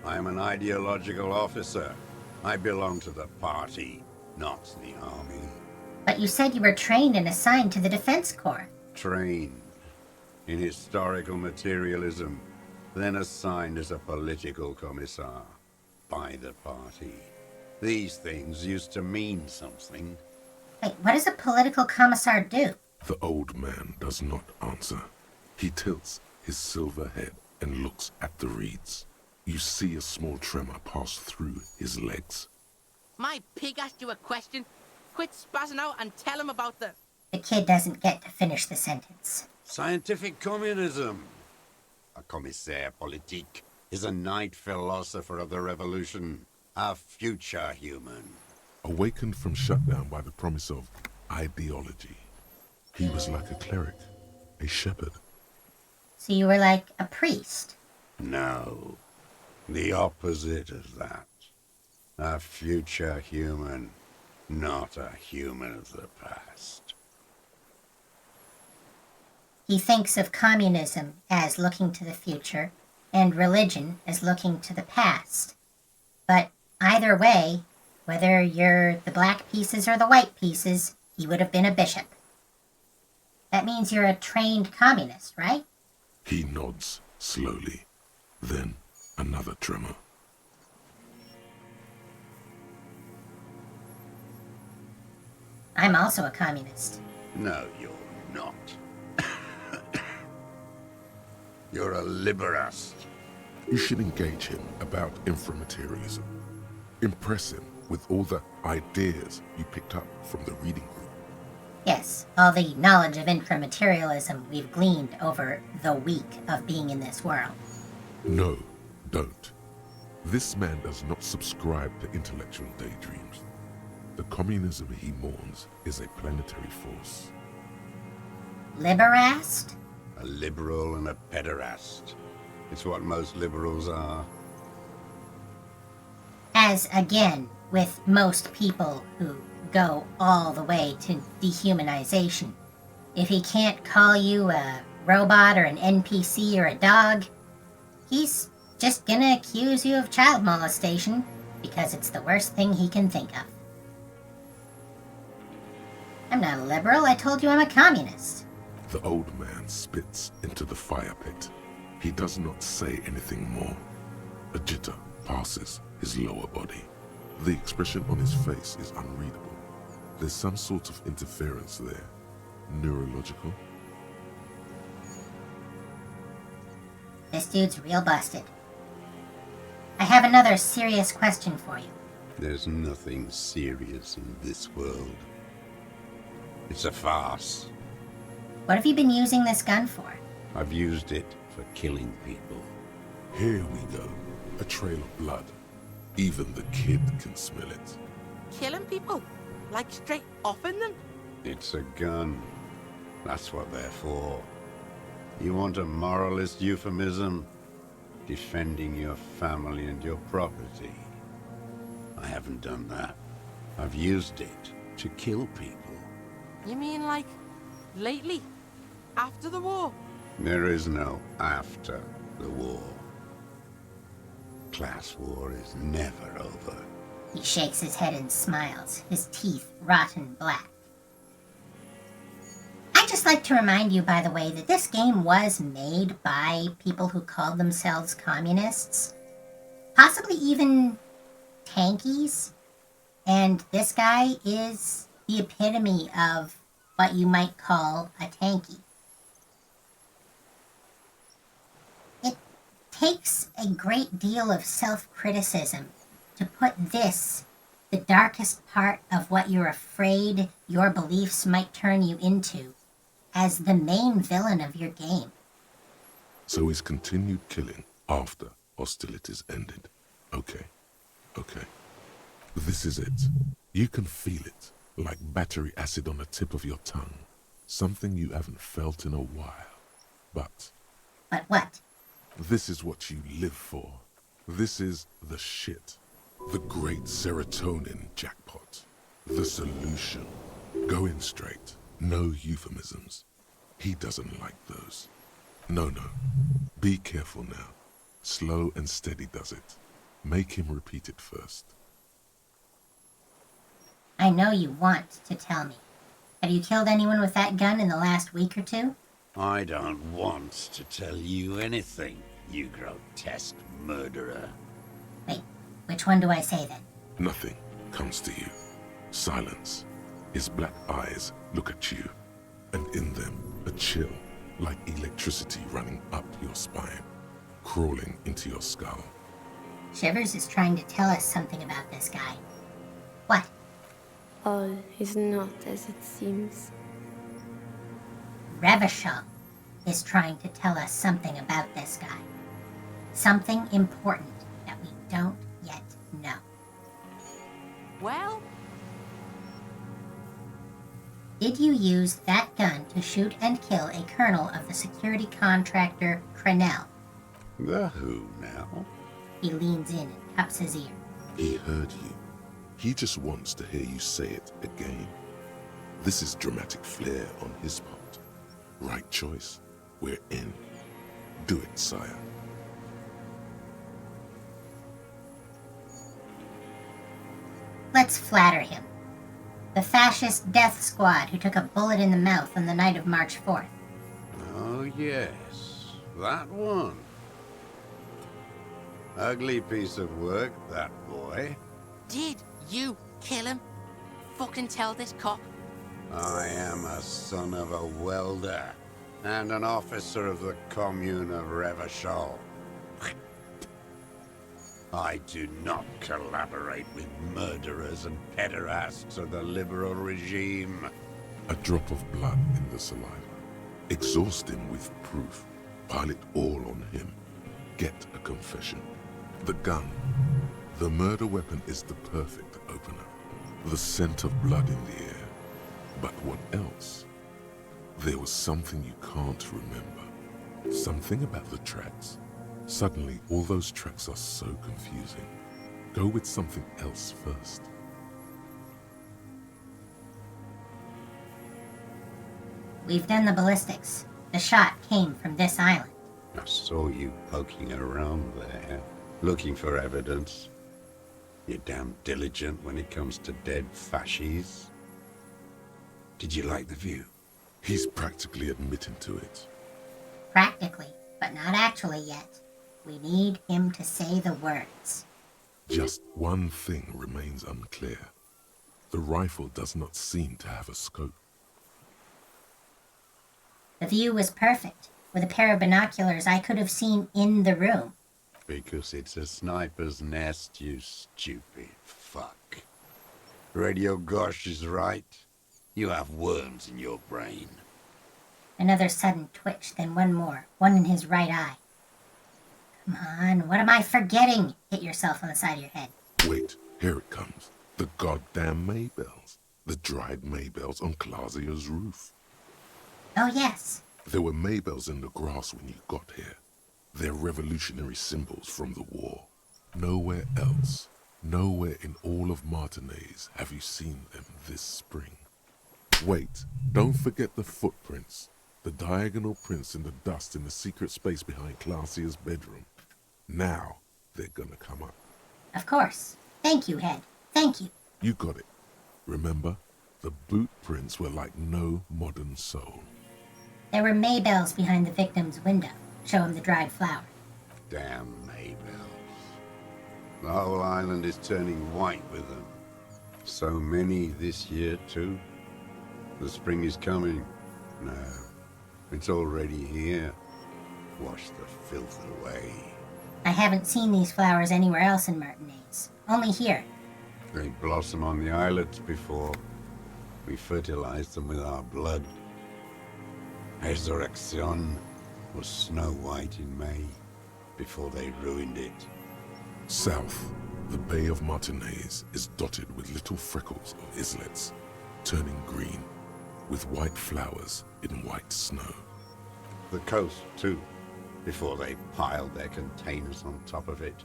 I am an ideological officer. I belong to the party, not the army. But you said you were trained and assigned to the Defense Corps. Trained in historical materialism, then assigned as a political commissar by the party. These things used to mean something. Wait, what does a political commissar do? The old man does not answer. He tilts his silver head and looks at the reeds. You see a small tremor pass through his legs. My pig asked you a question. Quit spazzing out and tell him about the... The kid doesn't get to finish the sentence. Scientific communism. A commissaire politique is a knight philosopher of the revolution. A future human. Awakened from shutdown by the promise of ideology, he was like a cleric, a shepherd. So you were like a priest? No. The opposite of that. A future human, not a human of the past. He thinks of communism as looking to the future, and religion as looking to the past. But either way, whether you're the black pieces or the white pieces, he would have been a bishop. That means you're a trained communist, right? He nods slowly, then another tremor. I'm also a communist. No, you're not. You're a liberast. You should engage him about inframaterialism. Impress him with all the ideas you picked up from the reading group. Yes, all the knowledge of inframaterialism we've gleaned over the week of being in this world. No, don't. This man does not subscribe to intellectual daydreams. The communism he mourns is a planetary force. Liberast? A liberal and a pederast. It's what most liberals are. As, again, with most people who go all the way to dehumanization, if he can't call you a robot or an NPC or a dog, he's just gonna accuse you of child molestation because it's the worst thing he can think of. I'm not a liberal, I told you I'm a communist. The old man spits into the fire pit. He does not say anything more. A jitter passes his lower body. The expression on his face is unreadable. There's some sort of interference there. Neurological. This dude's real busted. I have another serious question for you. There's nothing serious in this world. It's a farce. What have you been using this gun for? I've used it for killing people. Here we go. A trail of blood. Even the kid can smell it. Killing people? Like straight offing them? It's a gun. That's what they're for. You want a moralist euphemism? Defending your family and your property. I haven't done that. I've used it to kill people. You mean like lately? After the war? There is no after the war. Class war is never over. He shakes his head and smiles, his teeth rotten black. I'd just like to remind you, by the way, that this game was made by people who called themselves communists. Possibly even tankies. And this guy is the epitome of what you might call a tanky. It takes a great deal of self-criticism to put this, the darkest part of what you're afraid your beliefs might turn you into, as the main villain of your game. So he's continued killing after hostilities ended. Okay. This is it. You can feel it, like battery acid on the tip of your tongue. Something you haven't felt in a while. But But what? this is what you live for. This is the shit. The great serotonin jackpot. The solution. Going straight. No euphemisms. He doesn't like those. No. Be careful now. Slow and steady does it. Make him repeat it first. I know you want to tell me. Have you killed anyone with that gun in the last week or two? I don't want to tell you anything, you grotesque murderer. Wait, which one do I say then? Nothing comes to you. Silence. His black eyes look at you, and in them a chill, like electricity running up your spine, crawling into your skull. Shivers is trying to tell us something about this guy. What? All is not as it seems. Revachol is trying to tell us something about this guy. Something important that we don't yet know. Well, Did you use that gun to shoot and kill a colonel of the security contractor Crenell? The who now? He leans in and cups his ear. He heard you. He just wants to hear you say it again. This is dramatic flair on his part. Right choice. We're in. Do it, sire. Let's flatter him. The fascist death squad who took a bullet in the mouth on the night of March 4th. Oh, yes. That one. Ugly piece of work, that boy. did you kill him? Fucking tell this cop. I am a son of a welder and an officer of the commune of Revachol. I do not collaborate with murderers and pederasts of the liberal regime. A drop of blood in the saliva. Exhaust him with proof. Pile it all on him. Get a confession. The gun. The murder weapon is the perfect opener. The scent of blood in the air. But what else? There was something you can't remember. Something about the tracks. Suddenly, all those tracks are so confusing. Go with something else first. We've done the ballistics. The shot came from this island. I saw you poking around there, looking for evidence. You're damn diligent when it comes to dead fascies. Did you like the view? He's practically admitting to it. Practically, but not actually yet. We need him to say the words. Just one thing remains unclear. The rifle does not seem to have a scope. The view was perfect. With a pair of binoculars, I could have seen in the room. Because it's a sniper's nest, you stupid fuck. Radio Gosh is right. You have worms in your brain. Another sudden twitch, then one more. One in his right eye. Come on, what am I forgetting? Hit yourself on the side of your head. Wait, here it comes. The goddamn Maybells. The dried Maybells on Clausia's roof. Oh, yes. There were Maybells in the grass when you got here. They're revolutionary symbols from the war. Nowhere else, nowhere in all of Martinaise have you seen them this spring. Wait, don't forget the footprints. The diagonal prints in the dust in the secret space behind Clausia's bedroom. Now they're gonna come up. Of course. Thank you, Head. Thank you. You got it. Remember, the boot prints were like no modern soul. There were Maybells behind the victim's window. Show him the dried flower. Damn Maybells. The whole island is turning white with them. So many this year, too. The spring is coming. No, it's already here. Wash the filth away. I haven't seen these flowers anywhere else in Martinaise. Only here. They blossom on the islets before. We fertilize them with our blood. Resurrection was snow white in May, before they ruined it. South, the Bay of Martinaise is dotted with little freckles or islets, turning green, with white flowers in white snow. The coast, too, before they piled their containers on top of it,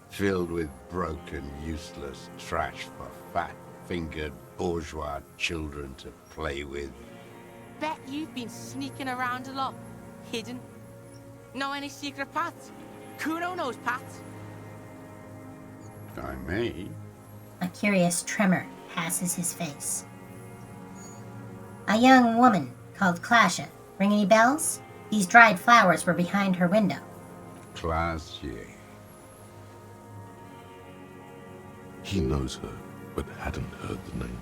filled with broken, useless trash for fat-fingered bourgeois children to play with. Bet you've been sneaking around a lot. Hidden. Know any secret paths? Kuno knows paths. I may. A curious tremor passes his face. A young woman called Clasha. Ring any bells? These dried flowers were behind her window. Classier. He knows her, but hadn't heard the name.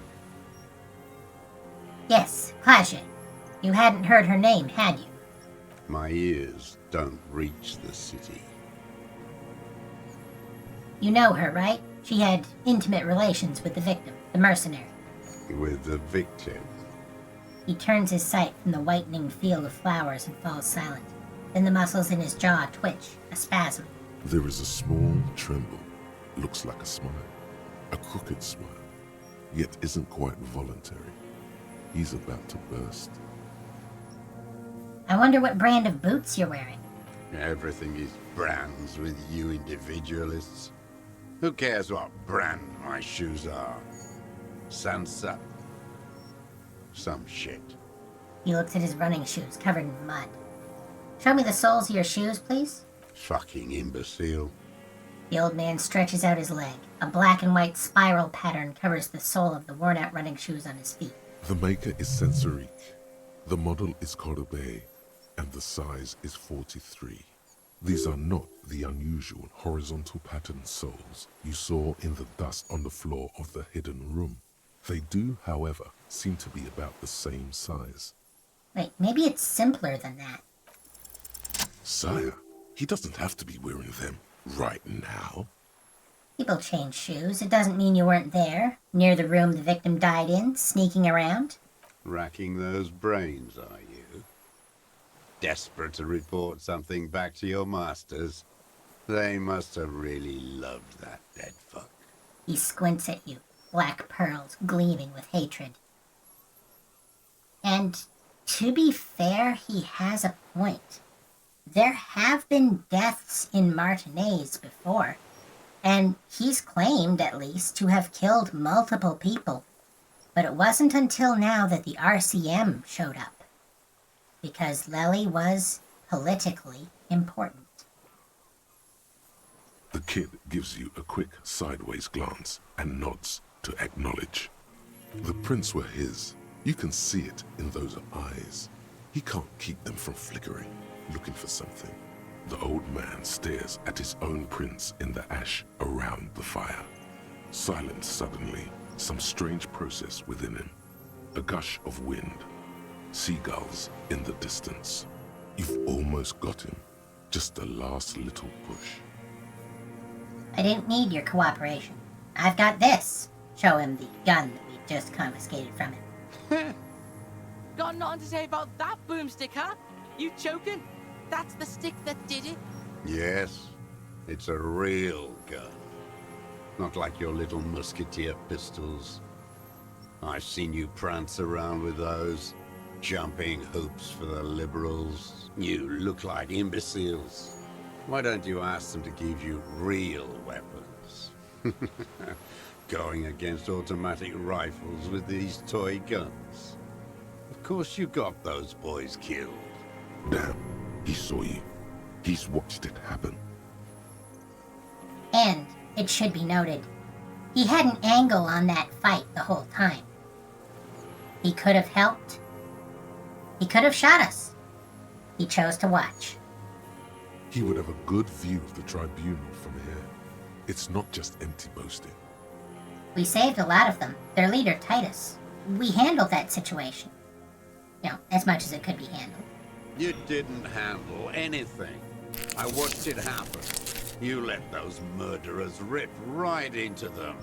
Yes, Clasha. You hadn't heard her name, had you? My ears don't reach the city. You know her, right? She had intimate relations with the victim, the mercenary. With the victim? He turns his sight from the whitening field of flowers and falls silent. Then the muscles in his jaw twitch, a spasm. There is a small tremble. Looks like a smile. A crooked smile. Yet isn't quite voluntary. He's about to burst. I wonder what brand of boots you're wearing. Everything is brands with you individualists. Who cares what brand my shoes are? Sansa? Some shit. He looks at his running shoes covered in mud. Show me the soles of your shoes, please. Fucking imbecile. The old man stretches out his leg. A black and white spiral pattern covers the sole of the worn-out running shoes on his feet. The maker is Sensorique. The model is Cordobe, and the size is 43. These are not the unusual horizontal pattern soles you saw in the dust on the floor of the hidden room. They do, however, seem to be about the same size. Wait, maybe it's simpler than that. Sire, he doesn't have to be wearing them right now. People change shoes. It doesn't mean you weren't there, near the room the victim died in, sneaking around. Racking those brains, are you? Desperate to report something back to your masters? They must have really loved that dead fuck. He squints at you, black pearls gleaming with hatred. And to be fair, he has a point. There have been deaths in Martinez before, and he's claimed, at least, to have killed multiple people. But it wasn't until now that the RCM showed up, because Lely was politically important. The kid gives you a quick sideways glance and nods to acknowledge. The prints were his. You can see it in those eyes. He can't keep them from flickering, looking for something. The old man stares at his own prints in the ash around the fire. Silent suddenly, some strange process within him. A gush of wind. Seagulls in the distance. You've almost got him. Just the last little push. I didn't need your cooperation. I've got this. Show him the gun that we just confiscated from him. Got nothing to say about that boomstick, huh? You joking? That's the stick that did it? Yes, it's a real gun. Not like your little musketeer pistols. I've seen you prance around with those, jumping hoops for the liberals. You look like imbeciles. Why don't you ask them to give you real weapons? Going against automatic rifles with these toy guns. Of course you got those boys killed. Damn, he saw you. He's watched it happen. And, it should be noted, he had an angle on that fight the whole time. He could have helped. He could have shot us. He chose to watch. He would have a good view of the tribunal from here. It's not just empty boasting. We saved a lot of them. Their leader, Titus. We handled that situation. You know, as much as it could be handled. You didn't handle anything. I watched it happen. You let those murderers rip right into them.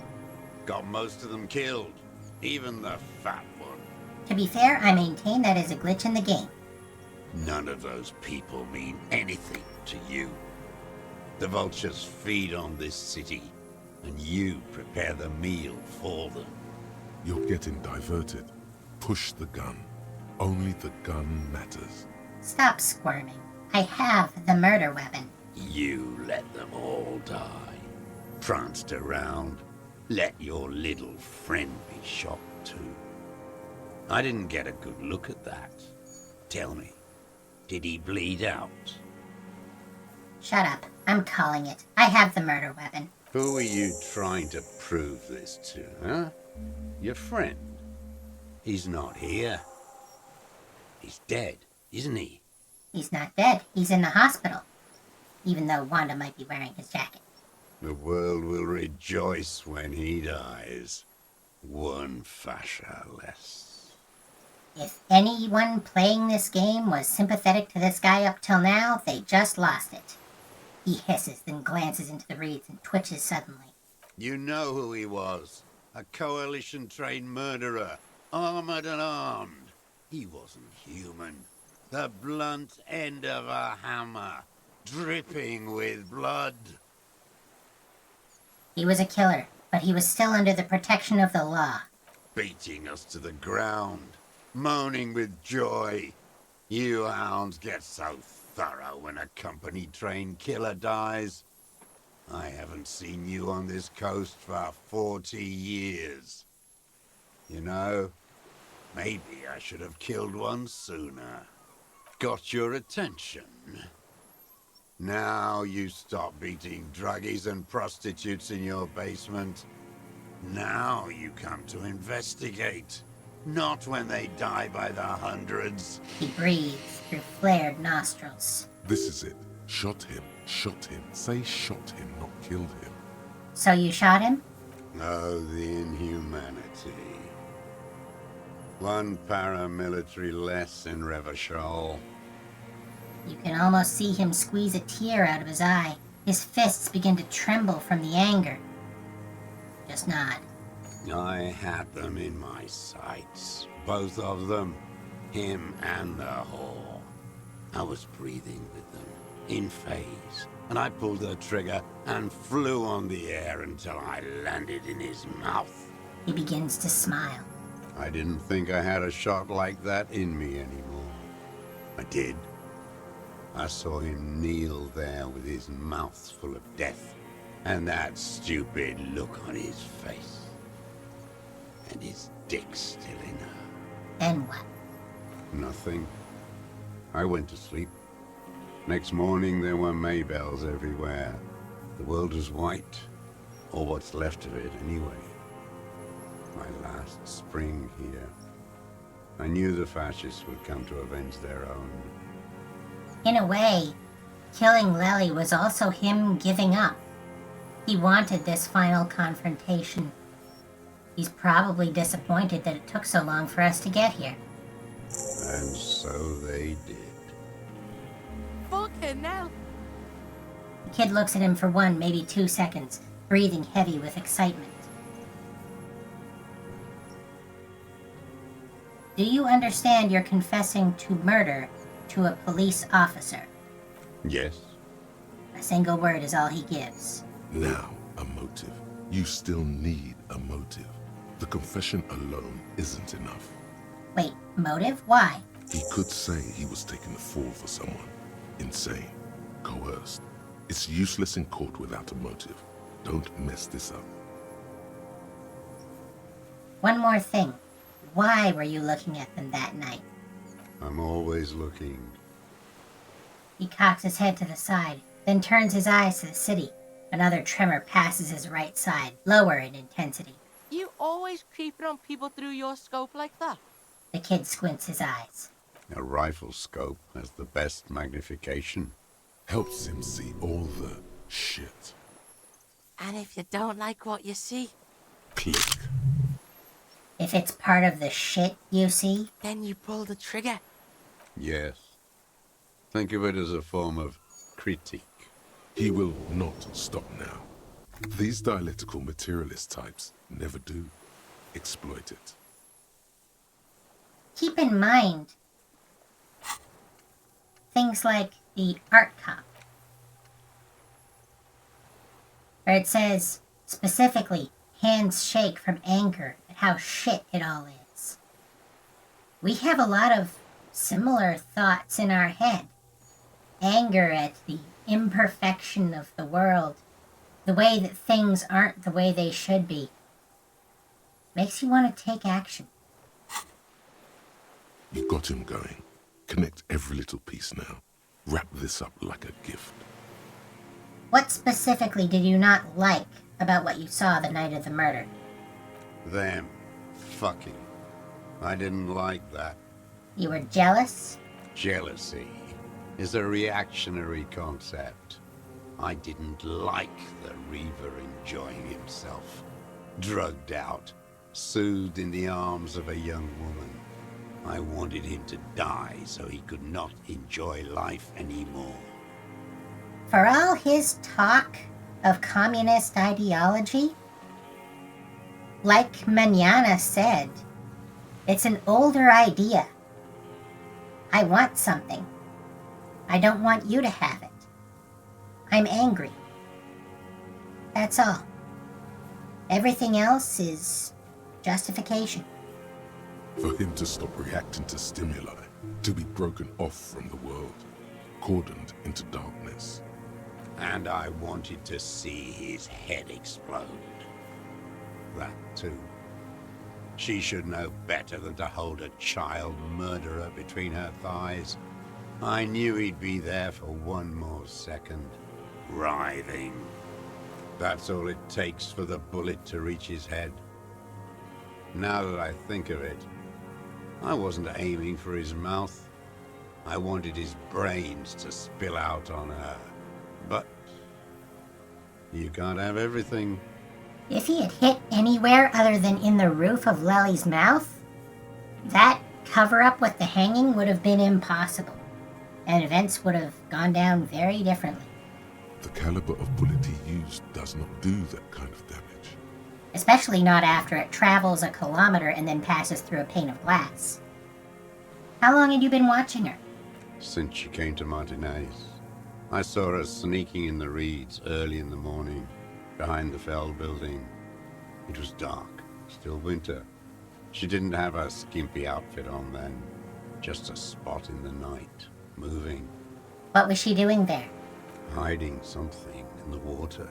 Got most of them killed. Even the fat one. To be fair, I maintain that is a glitch in the game. None of those people mean anything to you. The vultures feed on this city, and you prepare the meal for them. You're getting diverted. Push the gun. Only the gun matters. Stop squirming. I have the murder weapon. You let them all die. Pranced around. Let your little friend be shot too. I didn't get a good look at that. Tell me, did he bleed out? Shut up. I'm calling it. I have the murder weapon. Who are you trying to prove this to, huh? Your friend? He's not here. He's dead, isn't he? He's not dead. He's in the hospital. Even though Wanda might be wearing his jacket. The world will rejoice when he dies. One fascia less. If anyone playing this game was sympathetic to this guy up till now, they just lost it. He hisses, then glances into the reeds and twitches suddenly. You know who he was. A coalition-trained murderer. Armored and armed. He wasn't human. The blunt end of a hammer. Dripping with blood. He was a killer, but he was still under the protection of the law. Beating us to the ground. Moaning with joy. You hounds get so thorough when a company-trained killer dies. I haven't seen you on this coast for 40 years. You know, maybe I should have killed one sooner. Got your attention. Now you stop beating druggies and prostitutes in your basement. Now you come to investigate. Not when they die by the hundreds. He breathes through flared nostrils. This is it. Shot him. Shot him. Say shot him, not killed him. So you shot him? Oh, the inhumanity. One paramilitary less in Revachol. You can almost see him squeeze a tear out of his eye. His fists begin to tremble from the anger. Just nod. I had them in my sights. Both of them. Him and the whore. I was breathing with them, in phase, and I pulled the trigger and flew on the air until I landed in his mouth. He begins to smile. I didn't think I had a shot like that in me anymore. I did. I saw him kneel there with his mouth full of death, and that stupid look on his face. And his dick still in her. Then what? Nothing. I went to sleep. Next morning there were Maybells everywhere. The world was white, or what's left of it anyway. My last spring here. I knew the fascists would come to avenge their own. In a way, killing Lely was also him giving up. He wanted this final confrontation. He's probably disappointed that it took so long for us to get here. And so they did. Fucking hell. The kid looks at him for 1, maybe 2 seconds, breathing heavy with excitement. Do you understand you're confessing to murder to a police officer? Yes. A single word is all he gives. Now, a motive. You still need a motive. The confession alone isn't enough. Wait, motive? Why? He could say he was taking the fall for someone. Insane. Coerced. It's useless in court without a motive. Don't mess this up. One more thing. Why were you looking at them that night? I'm always looking. He cocks his head to the side, then turns his eyes to the city. Another tremor passes his right side, lower in intensity. You always creeping on people through your scope like that? The kid squints his eyes. A rifle scope has the best magnification. Helps him see all the shit. And if you don't like what you see, Click. If it's part of the shit you see, then you pull the trigger. Yes. Think of it as a form of critique. He will not stop now. These dialectical materialist types never do. Exploit it. keep in mind things like the art cop, where it says specifically, hands shake from anger at how shit it all is. We have a lot of similar thoughts in our head. Anger at the imperfection of the world, the way that things aren't the way they should be, makes you want to take action. You got him going. Connect every little piece now. Wrap this up like a gift. What specifically did you not like about what you saw the night of the murder? Them. Fucking. I didn't like that. You were jealous? Jealousy is a reactionary concept. I didn't like the Reaver enjoying himself. Drugged out, soothed in the arms of a young woman. I wanted him to die so he could not enjoy life anymore. For all his talk of communist ideology, like Manana said, it's an older idea. I want something. I don't want you to have it. I'm angry. That's all. Everything else is justification. For him to stop reacting to stimuli, to be broken off from the world, cordoned into darkness. And I wanted to see his head explode. That too. She should know better than to hold a child murderer between her thighs. I knew he'd be there for one more second, writhing. That's all it takes for the bullet to reach his head. Now that I think of it, I wasn't aiming for his mouth. I wanted his brains to spill out on her. But you can't have everything. If he had hit anywhere other than in the roof of Lely's mouth, that cover-up with the hanging would have been impossible, and events would have gone down very differently. The caliber of bullet he used does not do that kind of damage. Especially not after it travels a kilometer and then passes through a pane of glass. How long had you been watching her? Since she came to Martinez. I saw her sneaking in the reeds early in the morning, behind the Fell building. It was dark, still winter. She didn't have her skimpy outfit on then, just a spot in the night, moving. What was she doing there? Hiding something in the water.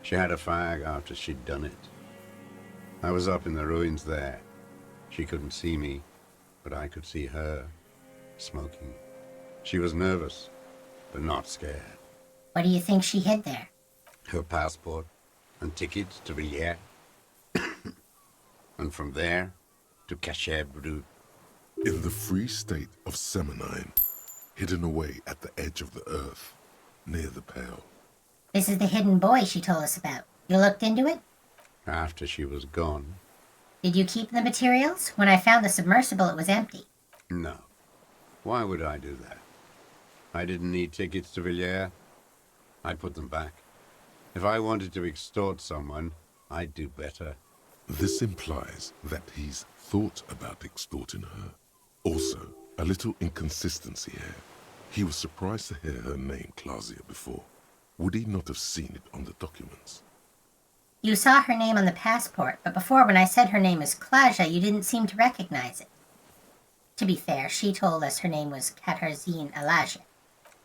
She had a fag after she'd done it. I was up in the ruins there. She couldn't see me, but I could see her, smoking. She was nervous, but not scared. What do you think she hid there? Her passport and tickets to Villiers. And from there to Cachet Brut. In the free state of Seminine, hidden away at the edge of the earth, near the Pale. This is the hidden boy she told us about. You looked into it? After she was gone. Did you keep the materials? When I found the submersible, it was empty. No. Why would I do that? I didn't need tickets to Villiers. I'd put them back. If I wanted to extort someone, I'd do better. This implies that he's thought about extorting her. Also, a little inconsistency here. He was surprised to hear her name Clausia before. Would he not have seen it on the documents? You saw her name on the passport, but before when I said her name is Claudia, you didn't seem to recognize it. To be fair, she told us her name was Katarzyna Elasia.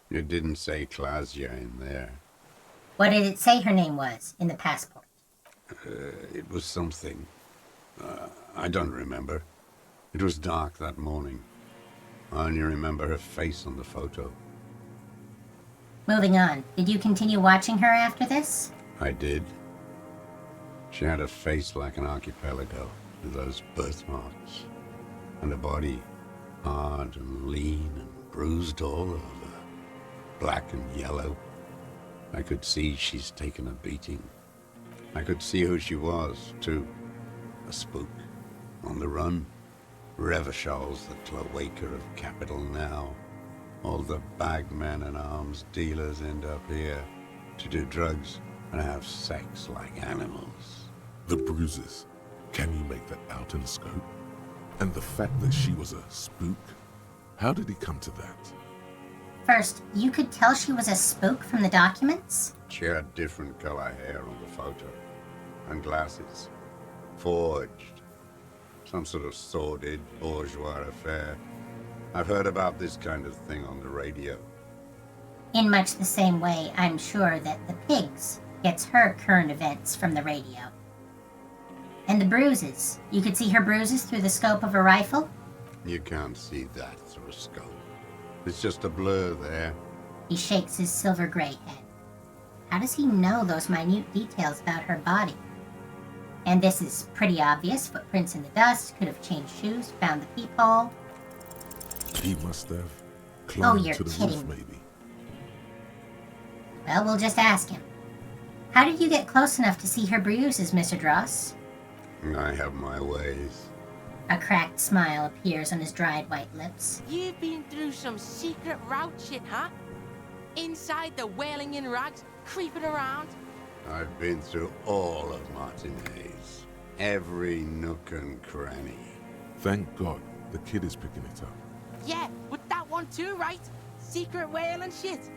It didn't say Clausia in there. What did it say her name was in the passport? It was something. I don't remember. It was dark that morning. I only remember her face on the photo. Moving on, did you continue watching her after this? I did. She had a face like an archipelago, with those birthmarks, and a body hard and lean and bruised all over, black and yellow. I could see she's taken a beating. I could see who she was, too. A spook, on the run. Revachol's the cloaca of capital now. All the bagmen and arms dealers end up here to do drugs and have sex like animals. The bruises. Can you make that out in a scope? And the fact that she was a spook? How did he come to that? First, you could tell she was a spook from the documents? She had different color hair on the photo. And glasses. Forged. Some sort of sordid bourgeois affair. I've heard about this kind of thing on the radio. In much the same way, I'm sure that the Pigs gets her current events from the radio. And the bruises. You could see her bruises through the scope of a rifle? You can't see that through a scope. It's just a blur there. He shakes his silver gray head. How does he know those minute details about her body? And this is pretty obvious. Footprints in the dust, could have changed shoes, found the peephole. He must have climbed you're to the kidding roof, me. maybe. Well, we'll just ask him. How did you get close enough to see her bruises, Mr. Dross? I have my ways. A cracked smile appears on his dried white lips. You've been through some secret route shit, huh? Inside the wailing in rags, creeping around. I've been through all of Martinez. Every nook and cranny. Thank God the kid is picking it up. Yeah, but that one too, right? Secret whaling shit.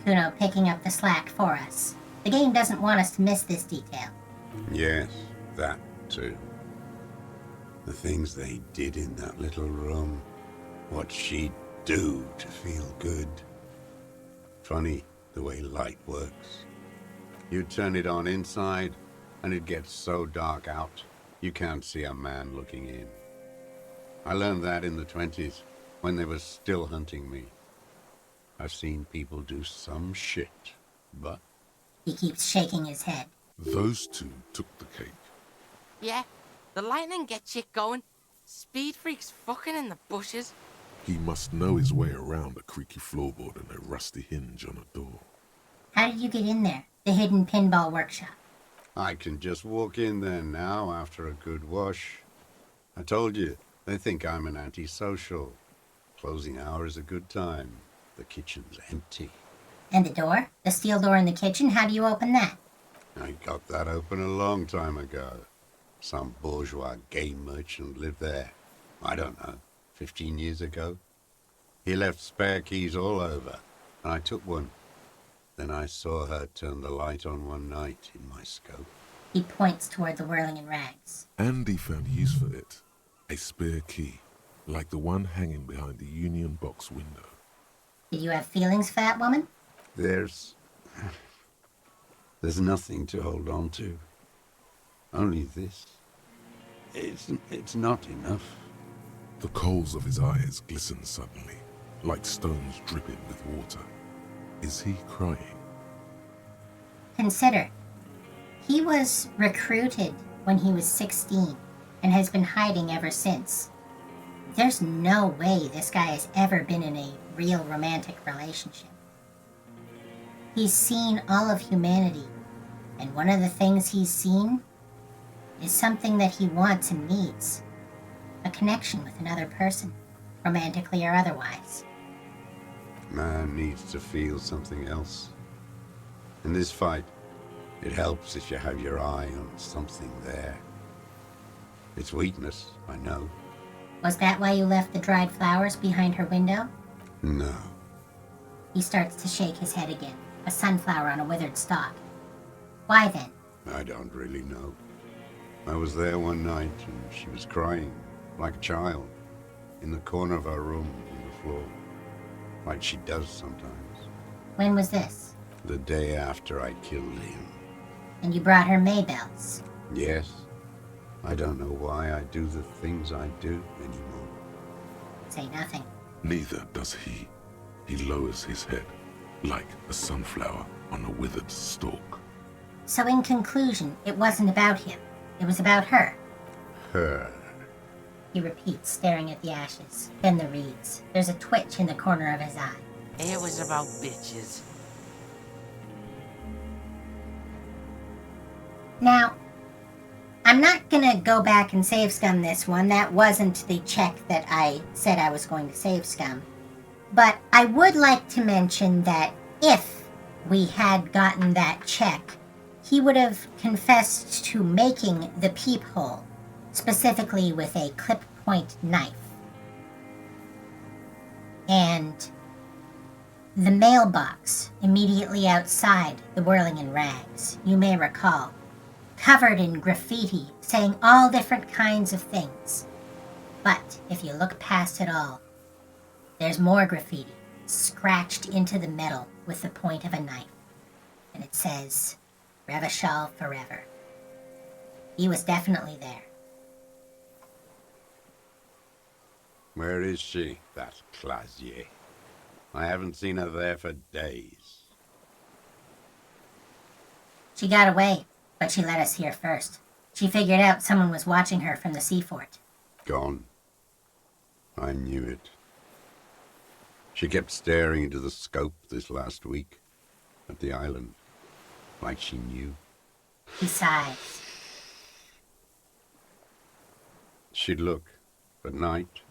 Kuno picking up the slack for us. The game doesn't want us to miss this detail. Yes, that too. The things they did in that little room. What she'd do to feel good. Funny the way light works. You turn it on inside, and it gets so dark out, you can't see a man looking in. I learned that in the 20s, when they were still hunting me. I've seen people do some shit, but... He keeps shaking his head. Those two took the cake. Yeah, the lightning gets shit going. Speed freaks fucking in the bushes. He must know his way around a creaky floorboard and a rusty hinge on a door. How did you get in there? The hidden pinball workshop. I can just walk in there now after a good wash. I told you, they think I'm an antisocial. Closing hour is a good time. The kitchen's empty. And the door? The steel door in the kitchen? How do you open that? I got that open a long time ago. Some bourgeois game merchant lived there. I don't know, 15 years ago. He left spare keys all over, and I took one. Then I saw her turn the light on one night in my scope. He points toward the whirling in rags. Andy found use for it. A spare key, like the one hanging behind the Union Box window. Did you have feelings for that woman? There's nothing to hold on to. Only this. It's not enough. The coals of his eyes glisten suddenly, like stones dripping with water. Is he crying? Consider, he was recruited when he was 16 and has been hiding ever since. There's no way this guy has ever been in a real romantic relationship. He's seen all of humanity, and one of the things he's seen is something that he wants and needs. A connection with another person, romantically or otherwise. Man needs to feel something else. In this fight, it helps if you have your eye on something there. It's weakness, I know. Was that why you left the dried flowers behind her window? No. He starts to shake his head again, a sunflower on a withered stalk. Why then? I don't really know. I was there one night and she was crying, like a child, in the corner of her room on the floor, like she does sometimes. When was this? The day after I killed him. And you brought her Maybells. Yes. I don't know why I do the things I do anymore. Say nothing. Neither does he. He lowers his head, like a sunflower on a withered stalk. So in conclusion, it wasn't about him. It was about her. Her. He repeats, staring at the ashes, then the reeds. There's a twitch in the corner of his eye. It was about bitches. Now, I'm not gonna go back and save scum this one. That wasn't the check that I said I was going to save scum. But I would like to mention that if we had gotten that check, he would have confessed to making the peephole, specifically with a clip-point knife. And the mailbox immediately outside the Whirling in Rags, you may recall, covered in graffiti saying all different kinds of things. But if you look past it all, there's more graffiti scratched into the metal with the point of a knife. And it says, Revachol forever. He was definitely there. Where is she, that Clasier? I haven't seen her there for days. She got away, but she let us here first. She figured out someone was watching her from the seafort. Gone. I knew it. She kept staring into the scope this last week, at the island, like she knew. He sighs. She'd look At night,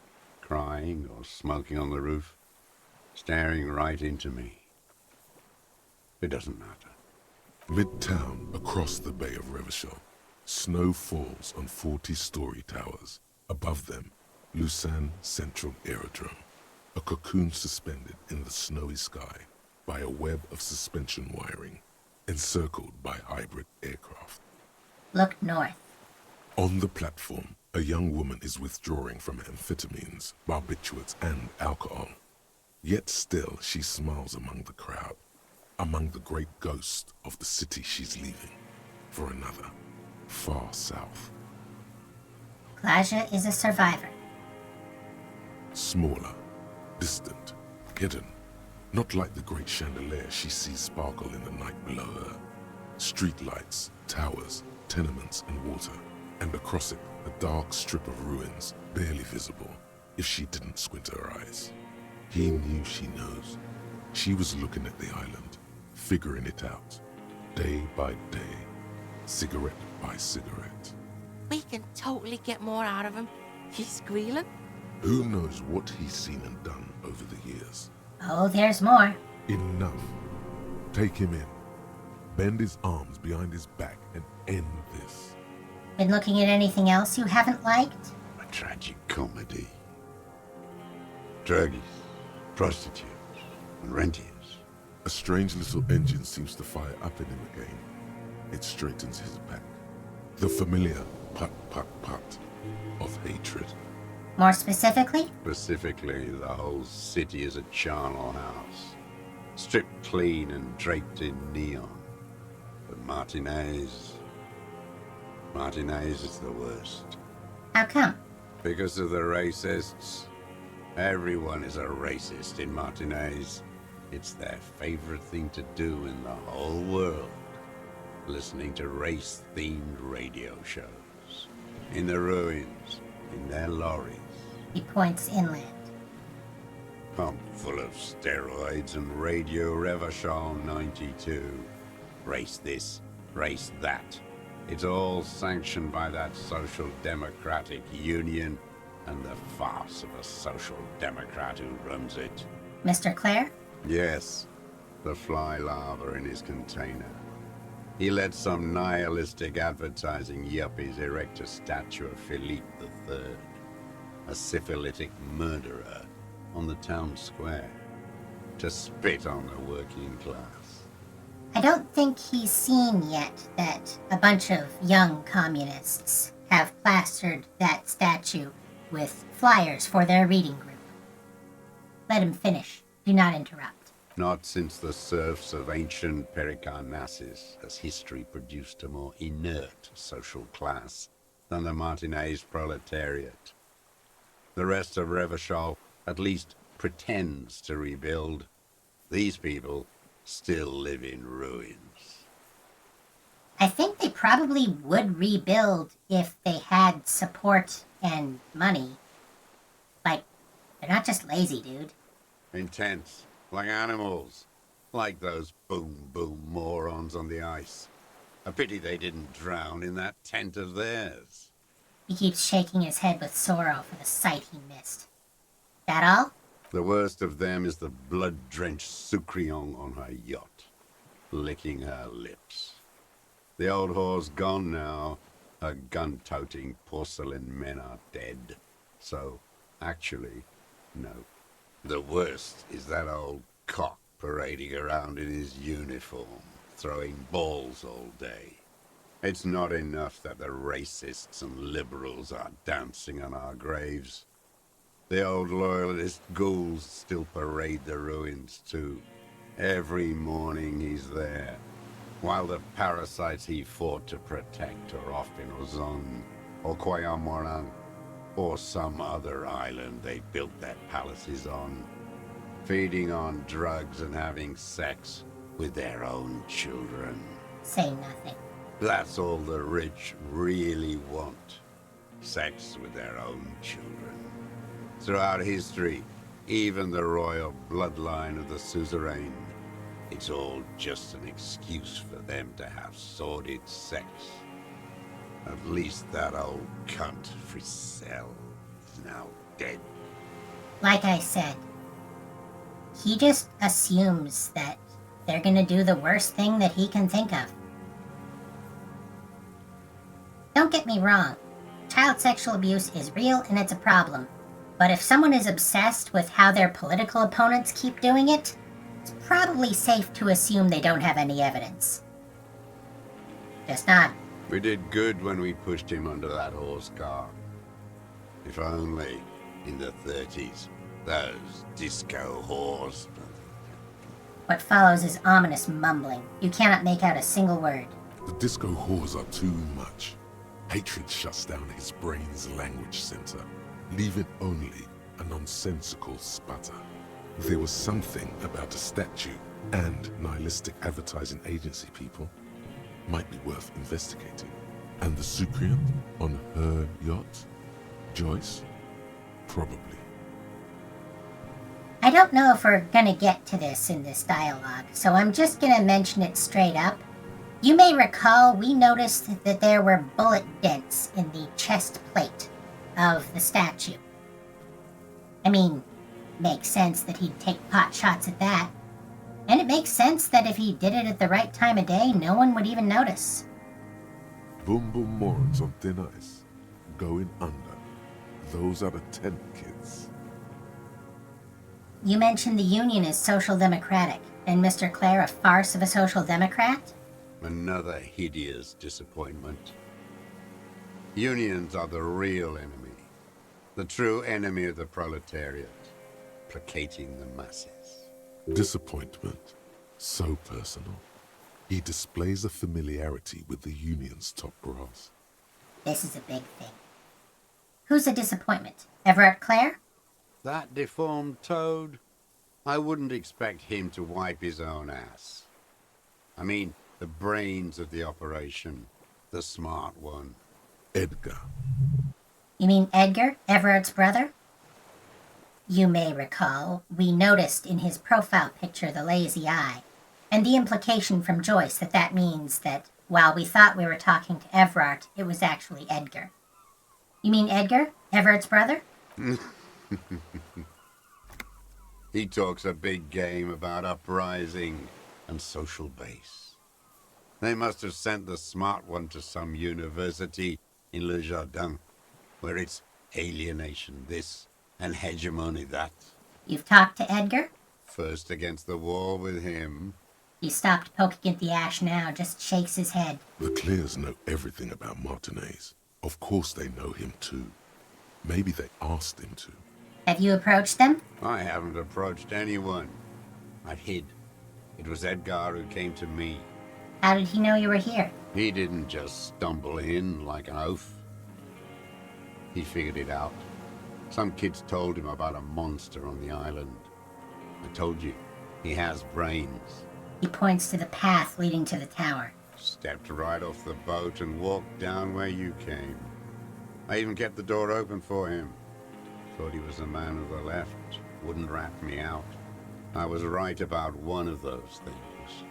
crying or smoking on the roof, staring right into me. It doesn't matter. Midtown, across the Bay of Revachol, snow falls on 40-story towers. Above them, Lausanne Central Aerodrome, a cocoon suspended in the snowy sky by a web of suspension wiring, encircled by hybrid aircraft. Look north. On the platform, a young woman is withdrawing from amphetamines, barbiturates, and alcohol. Yet still she smiles among the crowd, among the great ghosts of the city she's leaving, for another, far south. Klaja is a survivor. Smaller, distant, hidden, not like the great chandelier she sees sparkle in the night below her. Streetlights, towers, tenements, and water, and across it, a dark strip of ruins, barely visible, if she didn't squint her eyes. He knew she knows. She was looking at the island, figuring it out, day by day, cigarette by cigarette. We can totally get more out of him. He's squealing. Who knows what he's seen and done over the years? Oh, there's more. Enough. Take him in. Bend his arms behind his back and end this. Been looking at anything else you haven't liked? A tragic comedy. Druggies, prostitutes, and rentiers. A strange little engine seems to fire up in him again. It straightens his back. The familiar put-put-put of hatred. More specifically? Specifically, the whole city is a charnel house. Stripped clean and draped in neon. But Martinez is the worst. How come? Because of the racists. Everyone is a racist in Martinez. It's their favorite thing to do in the whole world. Listening to race-themed radio shows. In the ruins, in their lorries. He points inland. Pumped full of steroids and Radio Revachol 92. Race this, race that. It's all sanctioned by that Social Democratic Union and the farce of a Social Democrat who runs it. Mr. Clare? Yes, the fly larva in his container. He let some nihilistic advertising yuppies erect a statue of Philippe III, a syphilitic murderer, on the town square, to spit on the working class. I don't think he's seen yet that a bunch of young communists have plastered that statue with flyers for their reading group. Let him finish. Do not interrupt. Not since the serfs of ancient Pericarnassus has history produced a more inert social class than the Martinez proletariat. The rest of Revachol at least pretends to rebuild. These people still live in ruins. I think they probably would rebuild if they had support and money. Like, they're not just lazy, dude. Intense, like animals. Like those boom-boom morons on the ice. A pity they didn't drown in that tent of theirs. He keeps shaking his head with sorrow for the sight he missed. That all? The worst of them is the blood-drenched Sucrion on her yacht, licking her lips. The old whore's gone now. Her gun-toting porcelain men are dead. So, actually, no. The worst is that old cock parading around in his uniform, throwing balls all day. It's not enough that the racists and liberals are dancing on our graves. The old loyalist ghouls still parade the ruins too. Every morning he's there, while the parasites he fought to protect are off in Ozon, or Quayamoran, or some other island they built their palaces on, feeding on drugs and having sex with their own children. Say nothing. That's all the rich really want. Sex with their own children. Throughout history, even the royal bloodline of the suzerain, it's all just an excuse for them to have sordid sex. At least that old cunt Frisell is now dead. Like I said, he just assumes that they're gonna do the worst thing that he can think of. Don't get me wrong, child sexual abuse is real and it's a problem. But if someone is obsessed with how their political opponents keep doing it, it's probably safe to assume they don't have any evidence. Just not. We did good when we pushed him under that horse car. If only, in the 30s, those disco whores. What follows is ominous mumbling. You cannot make out a single word. The disco whores are too much. Hatred shuts down his brain's language center, leaving only a nonsensical sputter. There was something about a statue and nihilistic advertising agency people might be worth investigating. And the Sucrian on her yacht? Joyce? Probably. I don't know if we're gonna get to this in this dialogue, so I'm just gonna mention it straight up. You may recall we noticed that there were bullet dents in the chest plate of the statue. I mean, makes sense that he'd take pot shots at that. And it makes sense that if he did it at the right time of day, no one would even notice. Boom boom morons on thin ice. Going under. Those are the tent kids. You mentioned the Union is social democratic, and Mr. Clare a farce of a social democrat? Another hideous disappointment. Unions are the real enemy. The true enemy of the proletariat. Placating the masses. Disappointment. So personal. He displays a familiarity with the Union's top brass. This is a big thing. Who's a disappointment? Everett Clare? That deformed toad? I wouldn't expect him to wipe his own ass. I mean, the brains of the operation. The smart one. Edgar. You mean Edgar, Everett's brother? You may recall, we noticed in his profile picture the lazy eye, and the implication from Joyce that means that while we thought we were talking to Everett, it was actually Edgar. You mean Edgar, Everett's brother? He talks a big game about uprising and social base. They must have sent the smart one to some university in Le Jardin, where it's alienation this and hegemony that. You've talked to Edgar? First against the wall with him. He stopped poking at the ash now, just shakes his head. The Clears know everything about Martinez. Of course they know him too. Maybe they asked him to. Have you approached them? I haven't approached anyone. I've hid. It was Edgar who came to me. How did he know you were here? He didn't just stumble in like an oaf. He figured it out. Some kids told him about a monster on the island. I told you, he has brains. He points to the path leading to the tower. Stepped right off the boat and walked down where you came. I even kept the door open for him. Thought he was a man of the left, wouldn't rat me out. I was right about one of those things.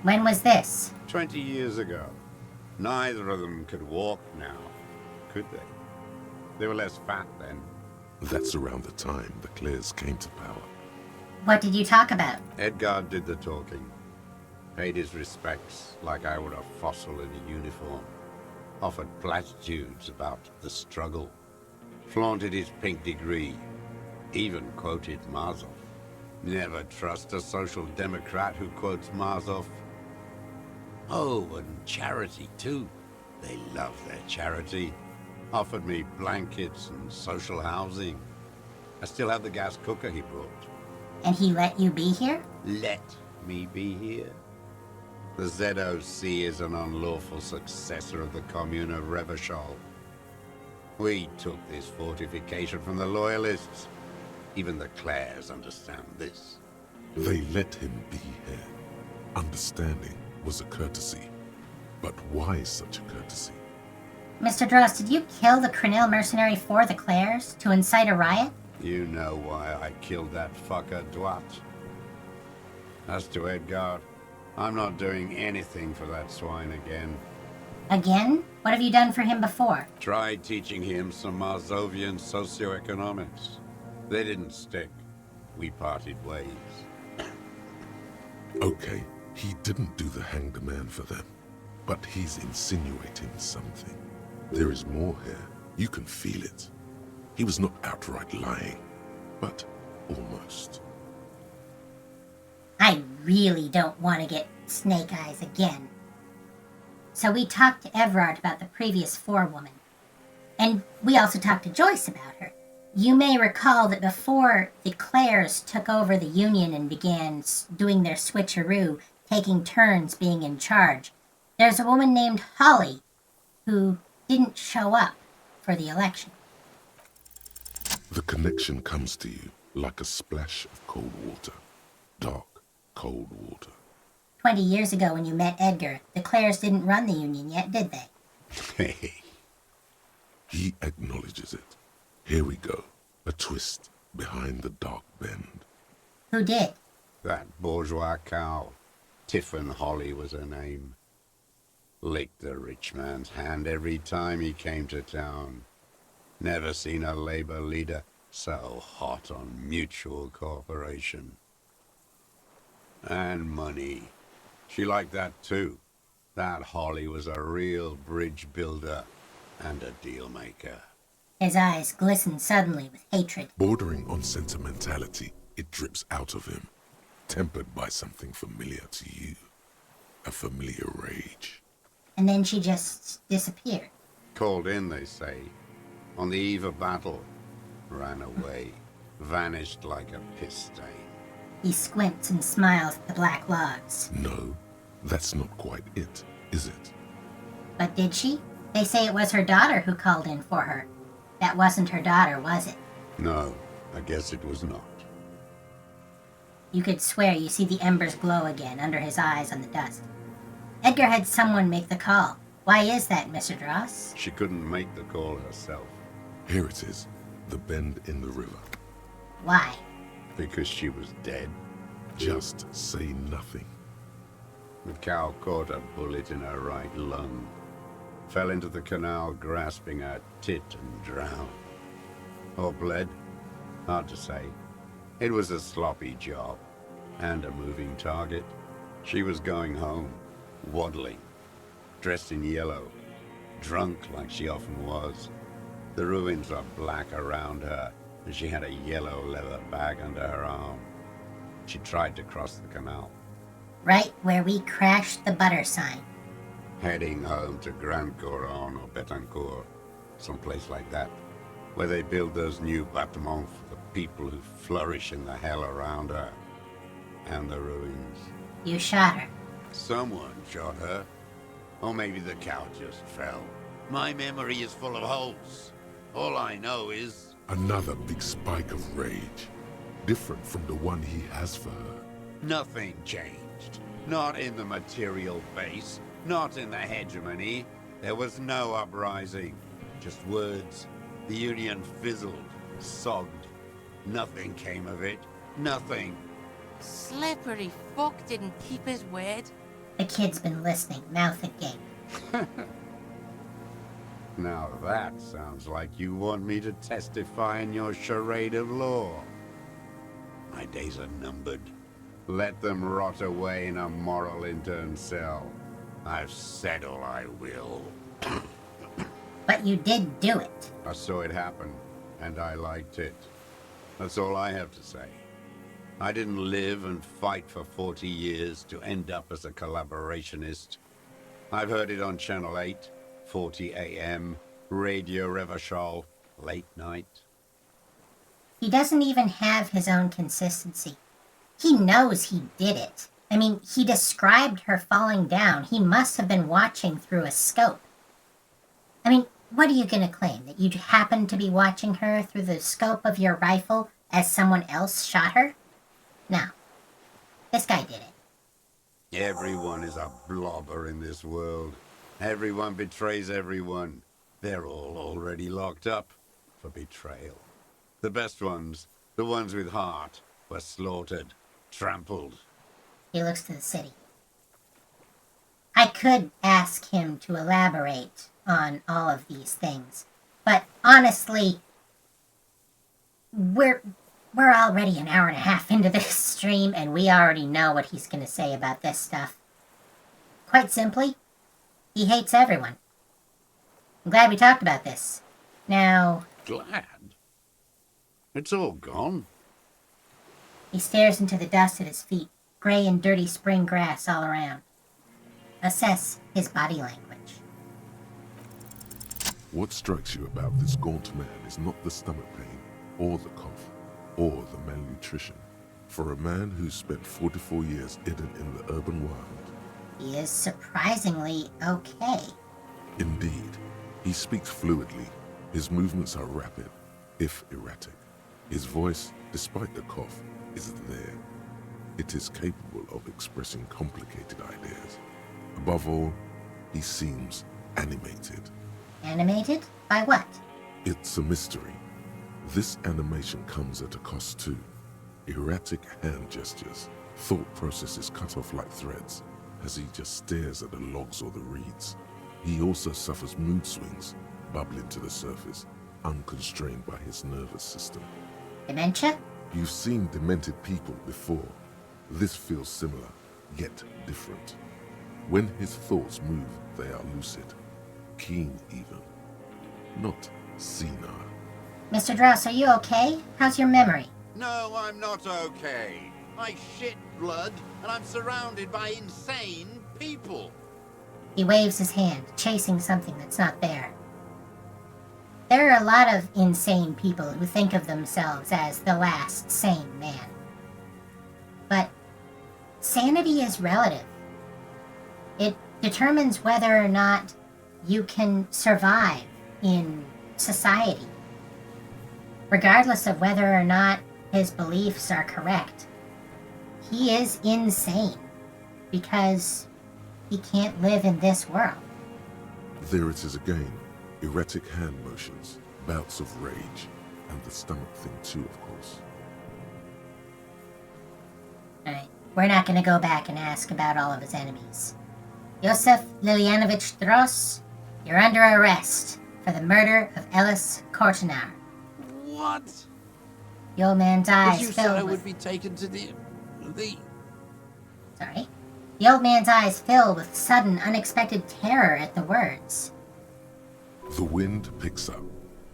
When was this? 20 years ago. Neither of them could walk now, could they? They were less fat then. That's around the time the Clears came to power. What did you talk about? Edgar did the talking. Paid his respects like I were a fossil in a uniform. Offered platitudes about the struggle. Flaunted his pink degree. Even quoted Marzoff. Never trust a social democrat who quotes Marzoff. Oh, and charity too. They love their charity. Offered me blankets and social housing. I still have the gas cooker he brought. And he let you be here? Let me be here. The ZOC is an unlawful successor of the Commune of Revachol. We took this fortification from the Loyalists. Even the Clares understand this. They let him be here. Understanding was a courtesy. But why such a courtesy? Mr. Dross, did you kill the Crenel mercenary for the Clares to incite a riot? You know why I killed that fucker, Dwat. As to Edgar, I'm not doing anything for that swine again. Again? What have you done for him before? Tried teaching him some Marzovian socioeconomics. They didn't stick. We parted ways. Okay, he didn't do the hang the man for them, but he's insinuating something. There is more here. You can feel it. He was not outright lying, but almost. I really don't want to get snake eyes again. So we talked to Everard about the previous forewoman. And we also talked to Joyce about her. You may recall that before the Clares took over the Union and began doing their switcheroo, taking turns being in charge, there's a woman named Holly who didn't show up for the election. The connection comes to you like a splash of cold water. Dark, cold water. 20 years ago when you met Edgar, the Clares didn't run the Union yet, did they? Hey. He acknowledges it. Here we go. A twist behind the dark bend. Who did? That bourgeois cow. Tiffin Holly was her name. Licked the rich man's hand every time he came to town. Never seen a labor leader so hot on mutual cooperation. And money. She liked that too. That Holly was a real bridge builder and a deal maker. His eyes glistened suddenly with hatred. Bordering on sentimentality, it drips out of him, tempered by something familiar to you. A familiar rage. And then she just disappeared. Called in, they say. On the eve of battle. Ran away. Vanished like a piss stain. He squints and smiles at the black logs. No, that's not quite it, is it? But did she? They say it was her daughter who called in for her. That wasn't her daughter, was it? No, I guess it was not. You could swear you see the embers glow again under his eyes on the dust. Edgar had someone make the call. Why is that, Mr. Dross? She couldn't make the call herself. Here it is, the bend in the river. Why? Because she was dead. Just say nothing. The cow caught a bullet in her right lung. Fell into the canal grasping her tit and drowned. Or bled? Hard to say. It was a sloppy job. And a moving target. She was going home. Waddling. Dressed in yellow. Drunk like she often was. The ruins were black around her, and she had a yellow leather bag under her arm. She tried to cross the canal. Right where we crashed the butter sign. Heading home to Grand Couronne or Betancourt, someplace like that, where they build those new bâtiments for the people who flourish in the hell around her. And the ruins. You shot her. Someone shot her. Or maybe the cow just fell. My memory is full of holes. All I know is... Another big spike of rage. Different from the one he has for her. Nothing changed. Not in the material base. Not in the hegemony. There was no uprising. Just words. The Union fizzled. Sogged. Nothing came of it. Nothing. Slippery fuck didn't keep his word. The kid's been listening, mouth agape. Now that sounds like you want me to testify in your charade of law. My days are numbered. Let them rot away in a moral intern cell. I've said all I will. But you did do it. I saw it happen, and I liked it. That's all I have to say. I didn't live and fight for 40 years to end up as a collaborationist. I've heard it on Channel 8, 40 AM, Radio Revachol, late night. He doesn't even have his own consistency. He knows he did it. I mean, he described her falling down. He must have been watching through a scope. I mean, what are you going to claim? That you happened to be watching her through the scope of your rifle as someone else shot her? No. This guy did it. Everyone is a blobber in this world. Everyone betrays everyone. They're all already locked up for betrayal. The best ones, the ones with heart, were slaughtered, trampled. He looks to the city. I could ask him to elaborate on all of these things, but honestly, we're already an hour and a half into this stream, and we already know what he's going to say about this stuff. Quite simply, he hates everyone. I'm glad we talked about this. Now... Glad? It's all gone. He stares into the dust at his feet, gray and dirty spring grass all around. Assess his body language. What strikes you about this gaunt man is not the stomach pain, or the cough, or the malnutrition. For a man who's spent 44 years hidden in the urban wild, He is surprisingly okay. indeed, he speaks fluidly. His movements are rapid, if erratic. His voice, despite the cough, is there. It is capable of expressing complicated ideas. Above all, he seems animated. Animated? By what? It's a mystery. This animation comes at a cost too. Erratic hand gestures, thought processes cut off like threads, as he just stares at the logs or the reeds. He also suffers mood swings, bubbling to the surface, unconstrained by his nervous system. Dementia? You've seen demented people before. This feels similar, yet different. When his thoughts move, they are lucid, keen even, not senile. Mr. Drouse, are you okay? How's your memory? No, I'm not okay. I shit blood, and I'm surrounded by insane people. He waves his hand, chasing something that's not there. There are a lot of insane people who think of themselves as the last sane man. But sanity is relative. It determines whether or not you can survive in society. Regardless of whether or not his beliefs are correct, he is insane because he can't live in this world. There it is again, erratic hand motions, bouts of rage, and the stomach thing too, of course. Alright, we're not going to go back and ask about all of his enemies. Josef Lilianovich Dross, you're under arrest for the murder of Ellis Kortenar. What? The old man's But eyes you said I filled would with... be taken to the... Sorry? The old man's eyes fill with sudden, unexpected terror at the words. The wind picks up.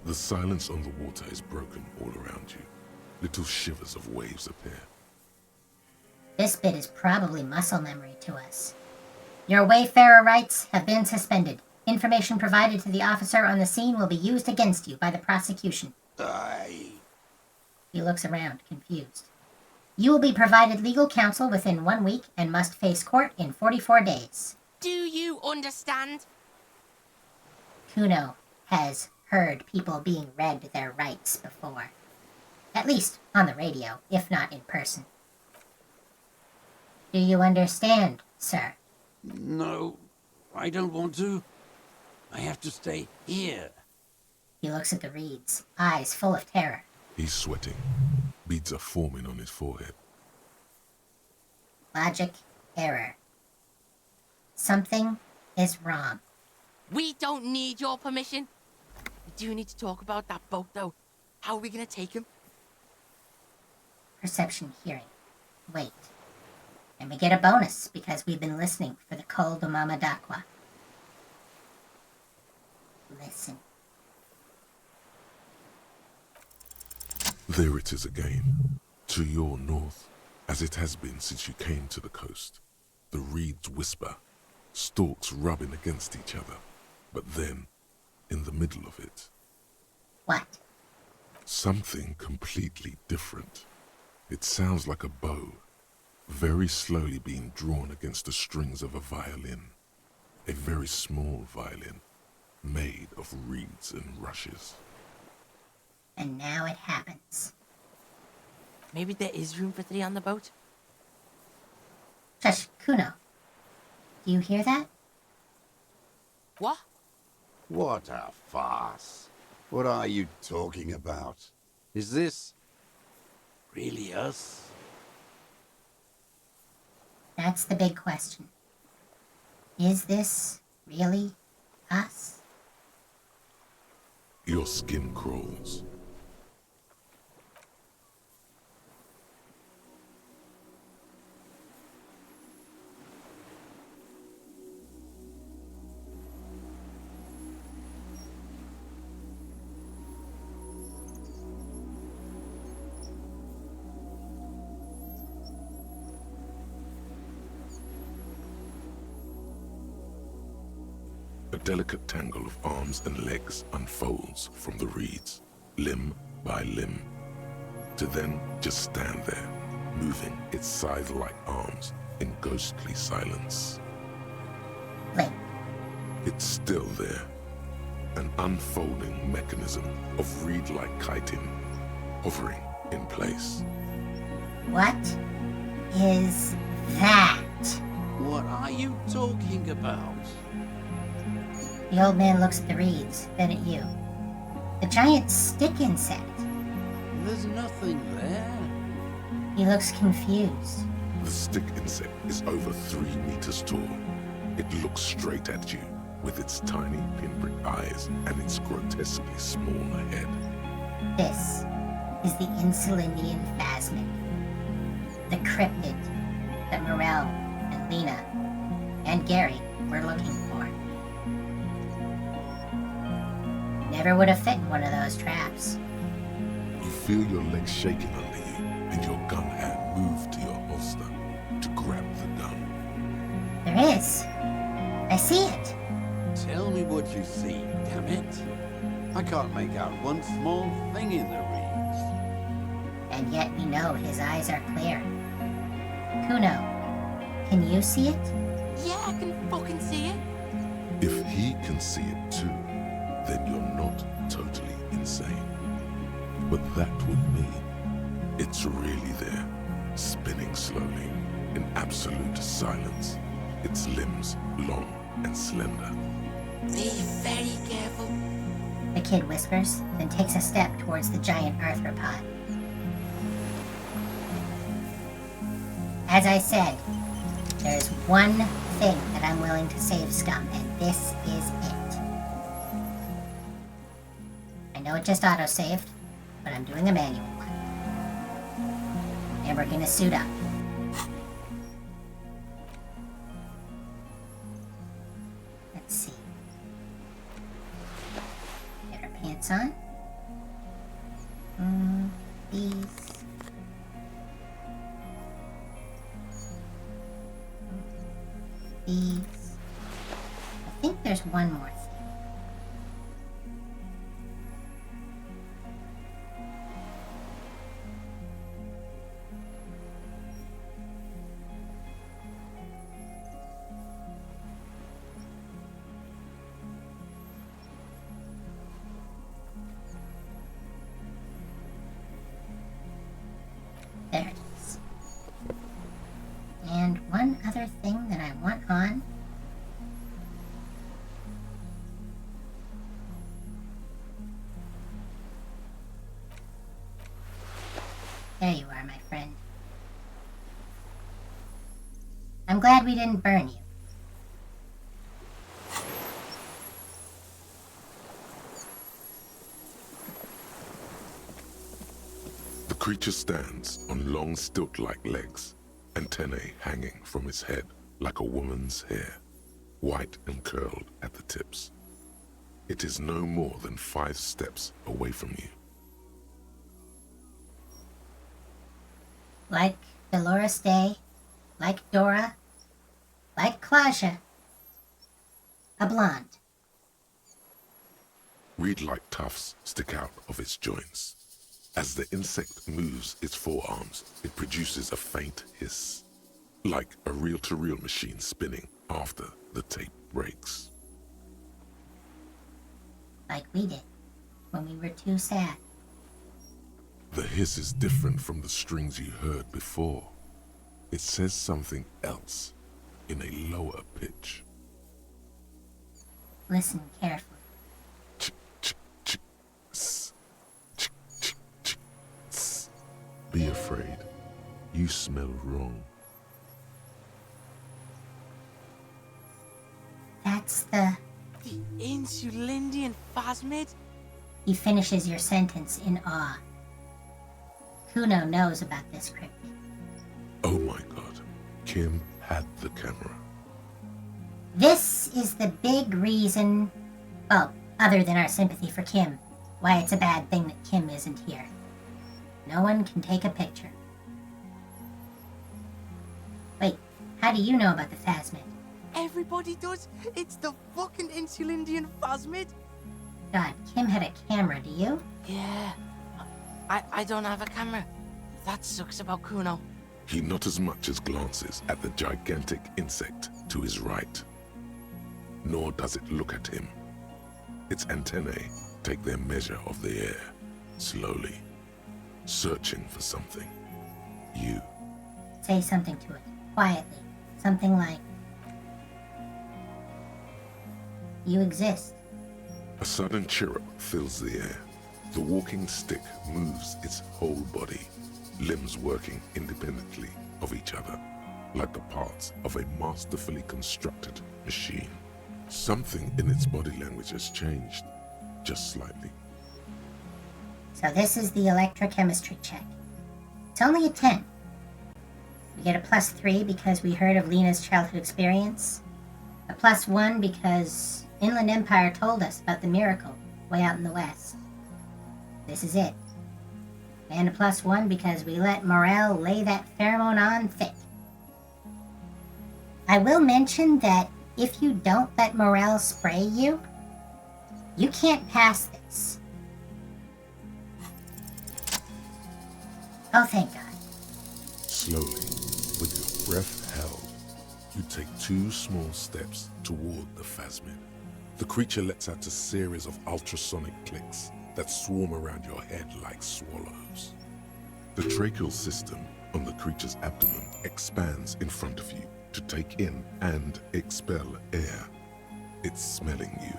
The silence on the water is broken all around you. Little shivers of waves appear. This bit is probably muscle memory to us. Your wayfarer rights have been suspended. Information provided to the officer on the scene will be used against you by the prosecution. He looks around, confused. You will be provided legal counsel within 1 week and must face court in 44 days. Do you understand? Kuno has heard people being read their rights before. At least on the radio, if not in person. Do you understand, sir? No, I don't want to. I have to stay here. He looks at the reeds, eyes full of terror. He's sweating. Beads are forming on his forehead. Logic error. Something is wrong. We don't need your permission. We do need to talk about that boat, though. How are we gonna take him? Perception hearing. Wait. And we get a bonus because we've been listening for the Col de Mama d'Aqua. Listen. There it is again, to your north, as it has been since you came to the coast. The reeds whisper, stalks rubbing against each other. But then, in the middle of it, What? something completely different. It sounds like a bow, very slowly being drawn against the strings of a violin. A very small violin, made of reeds and rushes. And now it happens. Maybe there is room for 3 on the boat? Shush, Kuno. Do you hear that? What? What a farce. What are you talking about? Is this really us? That's the big question. Is this really us? Your skin crawls. A delicate tangle of arms and legs unfolds from the reeds, limb by limb, to then just stand there, moving its scythe-like arms in ghostly silence. Blink. It's still there, an unfolding mechanism of reed-like chitin, hovering in place. What is that? What are you talking about? The old man looks at the reeds, then at you. The giant stick insect. There's nothing there. He looks confused. The stick insect is over 3 meters tall. It looks straight at you with its tiny pinprick eyes and its grotesquely small head. This is the Insulindian phasmid. The cryptid that Morel and Lena and Gary were looking for. Never would have fit in one of those traps. You feel your legs shaking under you and your gun hand move to your holster to grab the gun. There is. I see it. Tell me what you see, damn it. I can't make out one small thing in the reeds. And yet we know his eyes are clear. Kuno, can you see it? Yeah, I can fucking see it. If he can see it too, then you're not totally insane. But that would mean it's really there, spinning slowly, in absolute silence, its limbs long and slender. Be very careful. The kid whispers, then takes a step towards the giant arthropod. As I said, there's one thing that I'm willing to save, Scum, and this is it. I know it just auto-saved, but I'm doing a manual one. And we're gonna suit up. Let's see. Get our pants on. These. These. I think there's one more thing. There it is. And one other thing that I want on. There you are, my friend. I'm glad we didn't burn you. The creature stands on long stilt-like legs, antennae hanging from its head like a woman's hair, white and curled at the tips. It is no more than 5 steps away from you. Like Dolores Day, like Dora, like Klaja. A blonde. Reed-like tufts stick out of its joints. As the insect moves its forearms, it produces a faint hiss, like a reel-to-reel machine spinning after the tape breaks. Like we did when we were too sad. The hiss is different from the strings you heard before. It says something else in a lower pitch. Listen carefully. Ch, ch, ch, s, ch, ch, ch, s. Be afraid. You smell wrong. That's the... The Insulindian phasmid? He finishes your sentence in awe. Kuno knows about this cryptid. Oh my god. Kim had the camera. This is the big reason, well, other than our sympathy for Kim, why it's a bad thing that Kim isn't here. No one can take a picture. Wait, how do you know about the phasmid? Everybody does. It's the fucking Insulindian phasmid. God, Kim had a camera, do you? Yeah. I don't have a camera. That sucks about Kuno. He not as much as glances at the gigantic insect to his right. Nor does it look at him. Its antennae take their measure of the air, slowly, searching for something. You. Say something to it, quietly. Something like, you exist. A sudden chirrup fills the air. The walking stick moves its whole body, limbs working independently of each other, like the parts of a masterfully constructed machine. Something in its body language has changed, just slightly. So this is the electrochemistry check. It's only a 10. We get a +3 because we heard of Lena's childhood experience. A +1 because Inland Empire told us about the miracle way out in the west. This is it. And a +1 because we let Morel lay that pheromone on thick. I will mention that if you don't let Morel spray you, you can't pass this. Oh, thank God. Slowly, with your breath held, you take 2 small steps toward the phasmid. The creature lets out a series of ultrasonic clicks that swarm around your head like swallows. The tracheal system on the creature's abdomen expands in front of you to take in and expel air. It's smelling you.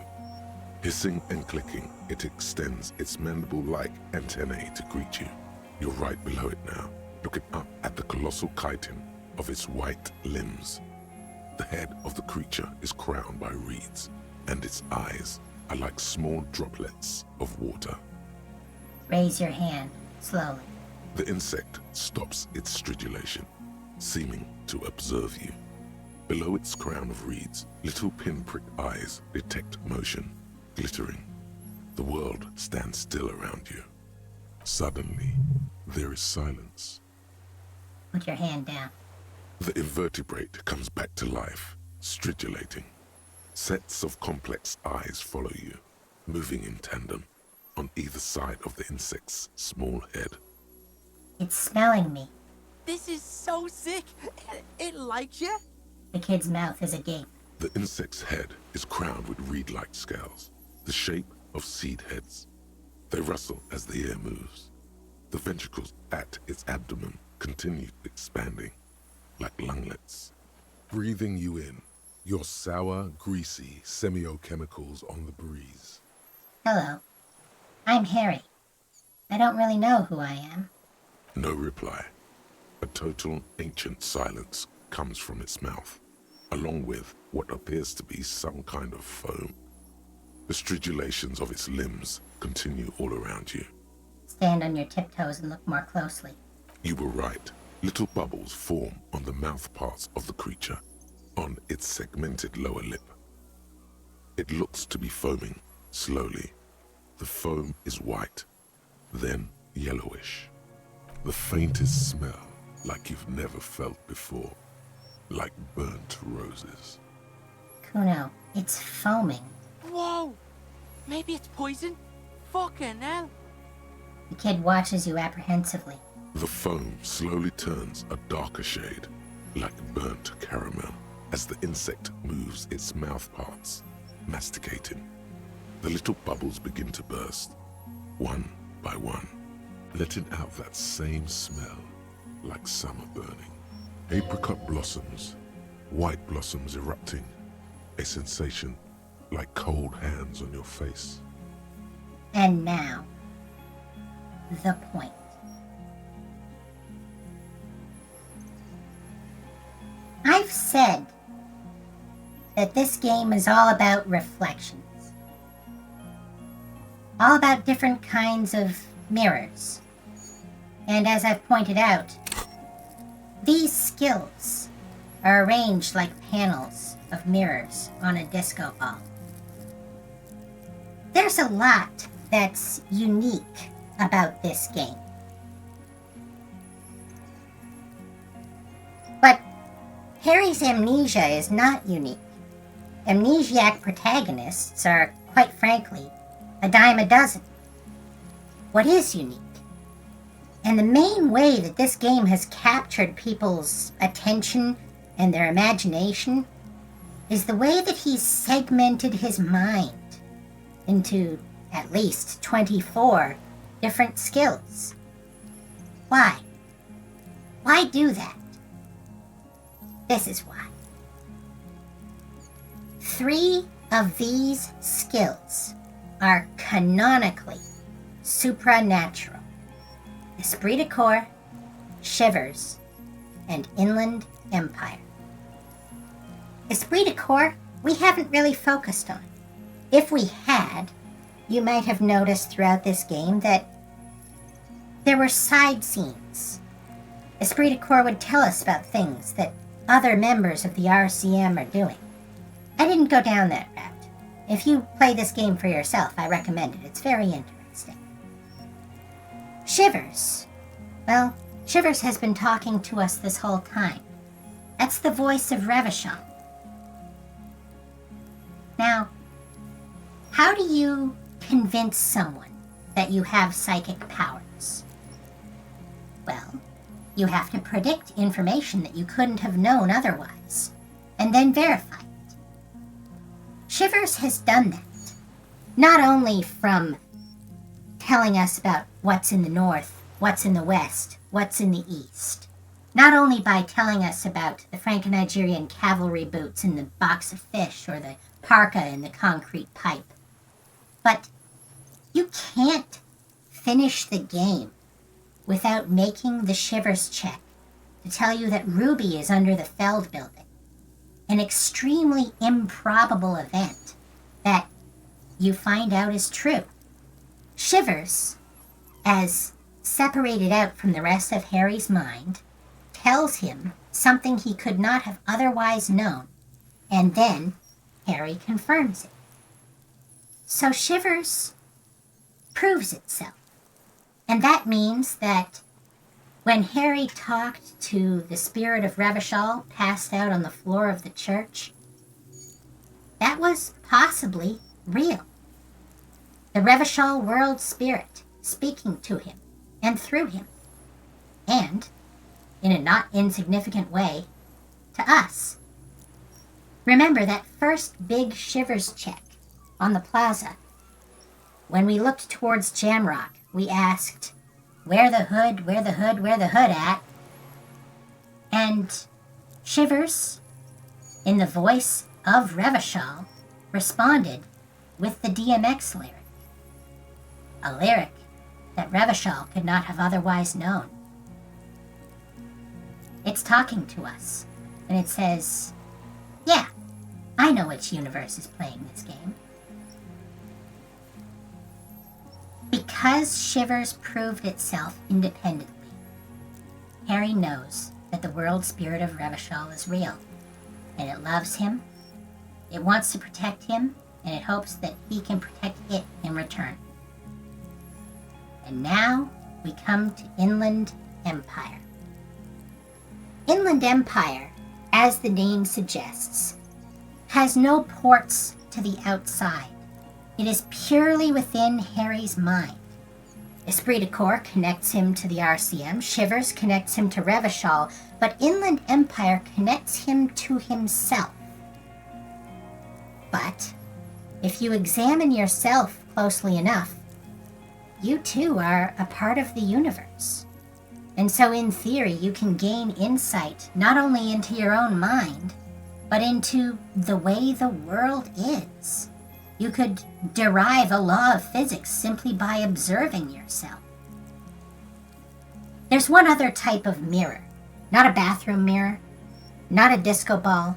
Hissing and clicking, it extends its mandible-like antennae to greet you. You're right below it now, looking up at the colossal chitin of its white limbs. The head of the creature is crowned by reeds, and its eyes are like small droplets of water. Raise your hand, slowly. The insect stops its stridulation, seeming to observe you. Below its crown of reeds, little pinprick eyes detect motion, glittering. The world stands still around you. Suddenly, there is silence. Put your hand down. The invertebrate comes back to life, stridulating. Sets of complex eyes follow you, moving in tandem on either side of the insect's small head. It's smelling me. This is so sick. It likes you. The kid's mouth is agape. The insect's head is crowned with reed-like scales, the shape of seed heads. They rustle as the air moves. The ventricles at its abdomen continue expanding, like lunglets, breathing you in. Your sour, greasy semiochemicals on the breeze. Hello. I'm Harry. I don't really know who I am. No reply. A total ancient silence comes from its mouth, along with what appears to be some kind of foam. The stridulations of its limbs continue all around you. Stand on your tiptoes and look more closely. You were right. Little bubbles form on the mouth parts of the creature, on its segmented lower lip. It looks to be foaming, slowly. The foam is white, then yellowish. The faintest smell like you've never felt before, like burnt roses. Kuno, it's foaming. Whoa! Maybe it's poison? Fucking hell! The kid watches you apprehensively. The foam slowly turns a darker shade, like burnt caramel, as the insect moves its mouth parts, masticating. The little bubbles begin to burst, one by one, letting out that same smell, like summer burning. Apricot blossoms, white blossoms erupting, a sensation like cold hands on your face. And now, the point. I've said that this game is all about reflections. All about different kinds of mirrors. And as I've pointed out, these skills are arranged like panels of mirrors on a disco ball. There's a lot that's unique about this game. But Harry's amnesia is not unique. Amnesiac protagonists are, quite frankly, a dime a dozen. What is unique, and the main way that this game has captured people's attention and their imagination, is the way that he's segmented his mind into at least 24 different skills. Why? Why do that? This is why. 3 of these skills are canonically supranatural. Esprit de Corps, Shivers, and Inland Empire. Esprit de Corps, we haven't really focused on. If we had, you might have noticed throughout this game that there were side scenes. Esprit de Corps would tell us about things that other members of the RCM are doing. I didn't go down that route. If you play this game for yourself, I recommend it. It's very interesting. Shivers. Well, Shivers has been talking to us this whole time. That's the voice of Revachol. Now, how do you convince someone that you have psychic powers? Well, you have to predict information that you couldn't have known otherwise, and then verify it. Shivers has done that, not only from telling us about what's in the north, what's in the west, what's in the east, not only by telling us about the Franco-Nigerian cavalry boots in the box of fish or the parka in the concrete pipe, but you can't finish the game without making the Shivers check to tell you that Ruby is under the Feld building. An extremely improbable event that you find out is true. Shivers, as separated out from the rest of Harry's mind, tells him something he could not have otherwise known, and then Harry confirms it. So Shivers proves itself. And that means that when Harry talked to the spirit of Revachol passed out on the floor of the church, that was possibly real. The Revachol world spirit speaking to him and through him, and, in a not insignificant way, to us. Remember that first big Shivers check on the plaza. When we looked towards Jamrock, we asked, where the hood, where the hood, where the hood at? And Shivers, in the voice of Revachol, responded with the DMX lyric. A lyric that Revachol could not have otherwise known. It's talking to us, and it says, yeah, I know which universe is playing this game. Because Shivers proved itself independently, Harry knows that the world spirit of Revachol is real, and it loves him, it wants to protect him, and it hopes that he can protect it in return. And now we come to Inland Empire. Inland Empire, as the name suggests, has no ports to the outside. It is purely within Harry's mind. Esprit de Corps connects him to the RCM, Shivers connects him to Revachol, but Inland Empire connects him to himself. But if you examine yourself closely enough, you too are a part of the universe. And so in theory, you can gain insight not only into your own mind, but into the way the world is. You could derive a law of physics simply by observing yourself. There's one other type of mirror. Not a bathroom mirror, not a disco ball,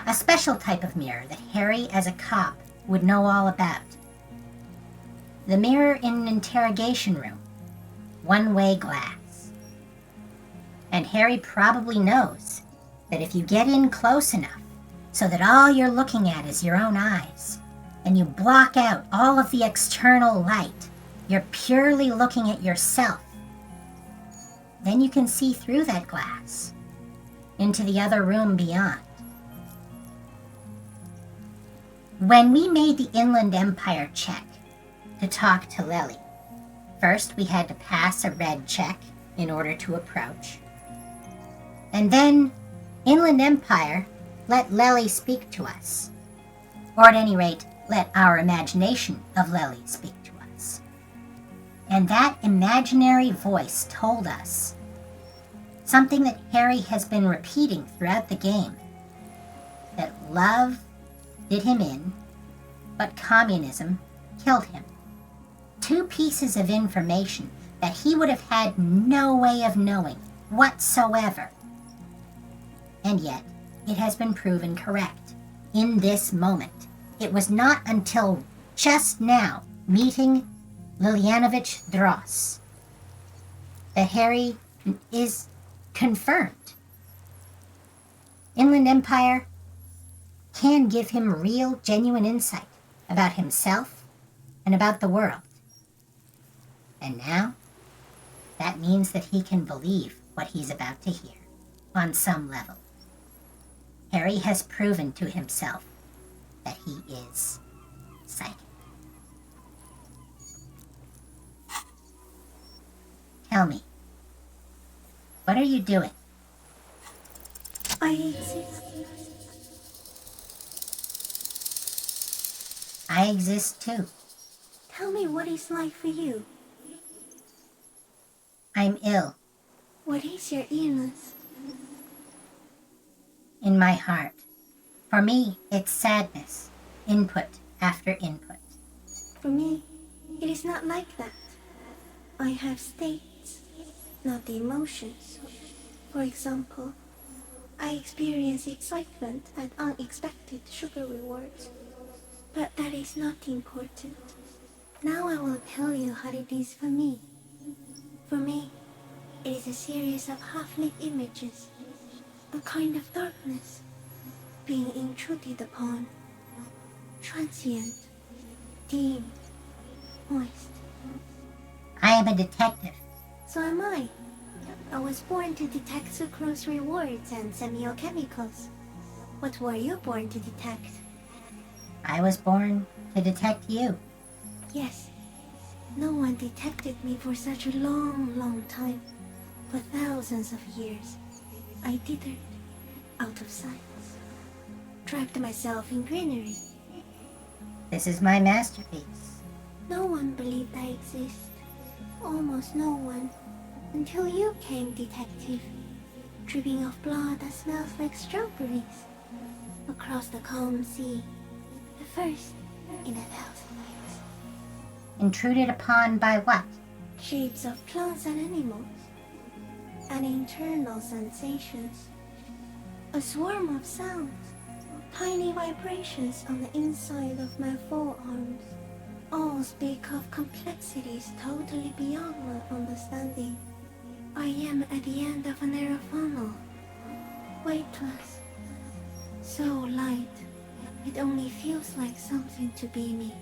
A special type of mirror that Harry, as a cop, would know all about. The mirror in an interrogation room. One-way glass. And Harry probably knows that if you get in close enough so that all you're looking at is your own eyes, and you block out all of the external light, you're purely looking at yourself, then you can see through that glass into the other room beyond. When we made the Inland Empire check to talk to Lely, first we had to pass a red check in order to approach. And then Inland Empire let Lely speak to us. Or at any rate, let our imagination of Lely speak to us. And that imaginary voice told us something that Harry has been repeating throughout the game, that love did him in, but communism killed him. Two pieces of information that he would have had no way of knowing whatsoever. And yet, it has been proven correct. In this moment. It was not until just now, meeting Lilyanovich Dross, that Harry is confirmed. Inland Empire can give him real, genuine insight about himself and about the world. And now, that means that he can believe what he's about to hear, on some level. Harry has proven to himself that he is psychic. Tell me, what are you doing? I exist. I exist too. Tell me what it's like for you. I'm ill. What is your illness? In my heart. For me, it's sadness. Input after input. For me, it is not like that. I have states, not the emotions. For example, I experience excitement at unexpected sugar rewards. But that is not important. Now I will tell you how it is for me. For me, it is a series of half-lit images, a kind of darkness, being intruded upon, transient, dim, moist. I am a detective. So am I. I was born to detect sucrose rewards and semiochemicals. What were you born to detect? I was born to detect you. Yes. No one detected me for such a long, long time. For thousands of years. I dithered, out of sight. Trapped myself in greenery. This is my masterpiece. No one believed I exist. Almost no one. Until you came, detective. Dripping off blood that smells like strawberries. Across the calm sea. The first in 1,000 years. Intruded upon by what? Shapes of plants and animals. And internal sensations. A swarm of sounds. Tiny vibrations on the inside of my forearms. All speak of complexities totally beyond my understanding. I am at the end of a narrow funnel. Weightless. So light, it only feels like something to be me.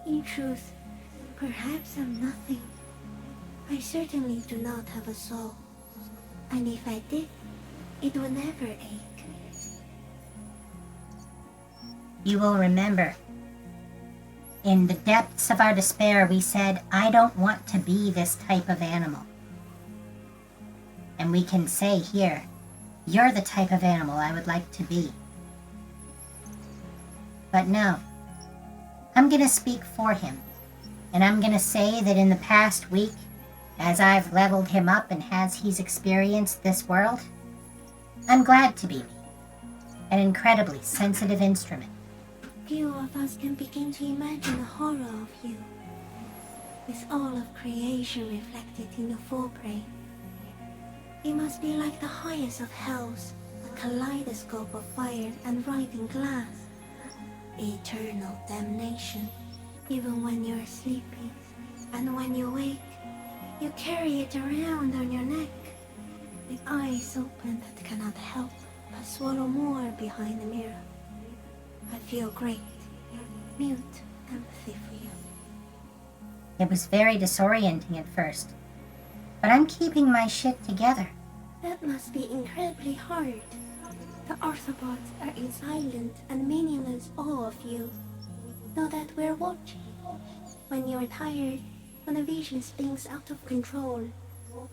In truth, perhaps I'm nothing. I certainly do not have a soul. And if I did, it would never ache. You will remember. In the depths of our despair, we said, I don't want to be this type of animal. And we can say here, you're the type of animal I would like to be. But no, I'm going to speak for him. And I'm going to say that in the past week, as I've leveled him up and as he's experienced this world, I'm glad to be me. An incredibly sensitive instrument. Few of us can begin to imagine the horror of you, with all of creation reflected in your forebrain. It must be like the highest of hells, a kaleidoscope of fire and writhing glass. Eternal damnation, even when you're sleeping. And when you wake, you carry it around on your neck, with eyes open that cannot help but swallow more behind the mirror. I feel great, mute empathy for you. It was very disorienting at first, but I'm keeping my shit together. That must be incredibly hard. The Orthobots are in silent and meaningless awe of you. Know that we're watching. When you're tired, when the vision spins out of control,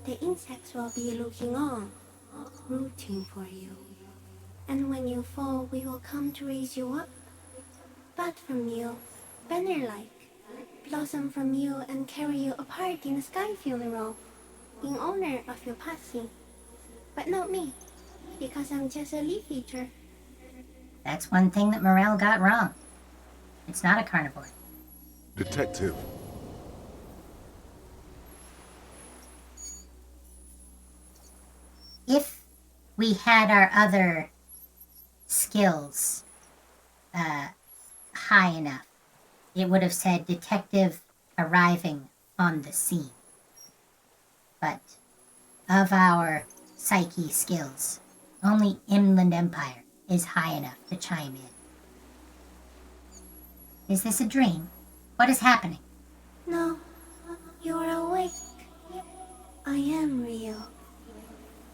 the insects will be looking on, rooting for you. And when you fall, we will come to raise you up. Bud from you, banner-like, blossom from you and carry you apart in a sky funeral, in honor of your passing. But not me, because I'm just a leaf eater. That's one thing that Morel got wrong. It's not a carnivore. Detective, If we had our other skills high enough, it would have said detective arriving on the scene. But of our psyche skills, only Inland Empire is high enough to chime in. Is this a dream? What is happening? No, you're awake. I am real.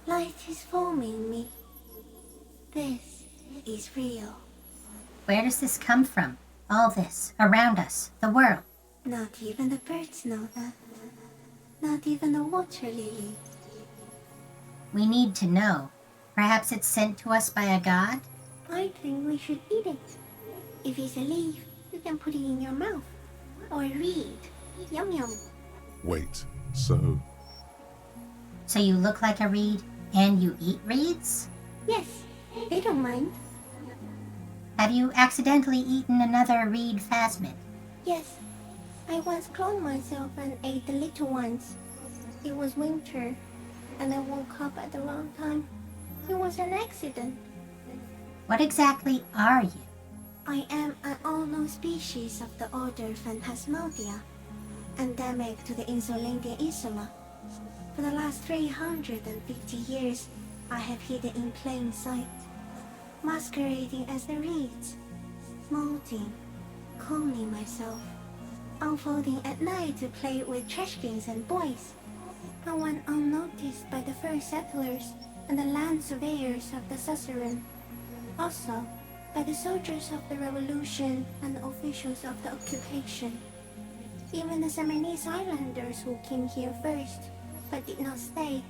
Light is forming me. This is real. Where does this come from? All this, around us, the world. Not even the birds know that. Not even the water lily. We need to know. Perhaps it's sent to us by a god? I think we should eat it. If it's a leaf, you can put it in your mouth. Or read. Yum yum. wait, so So you look like a reed and you eat reeds? Yes, they don't mind. Have you accidentally eaten another reed phasmid? Yes, I once cloned myself and ate the little ones. It was winter, and I woke up at the wrong time. It was an accident. What exactly are you? I am an unknown species of the order Phantasmadia, endemic to the Insulandia Insula. For the last 350 years, I have hidden in plain sight, masquerading as the reeds, molding, cloning myself, unfolding at night to play with trash bins and boys. I went unnoticed by the first settlers and the land surveyors of the suzerain, also by the soldiers of the revolution and the officials of the occupation. Even the Samernese islanders who came here first, but did not stay,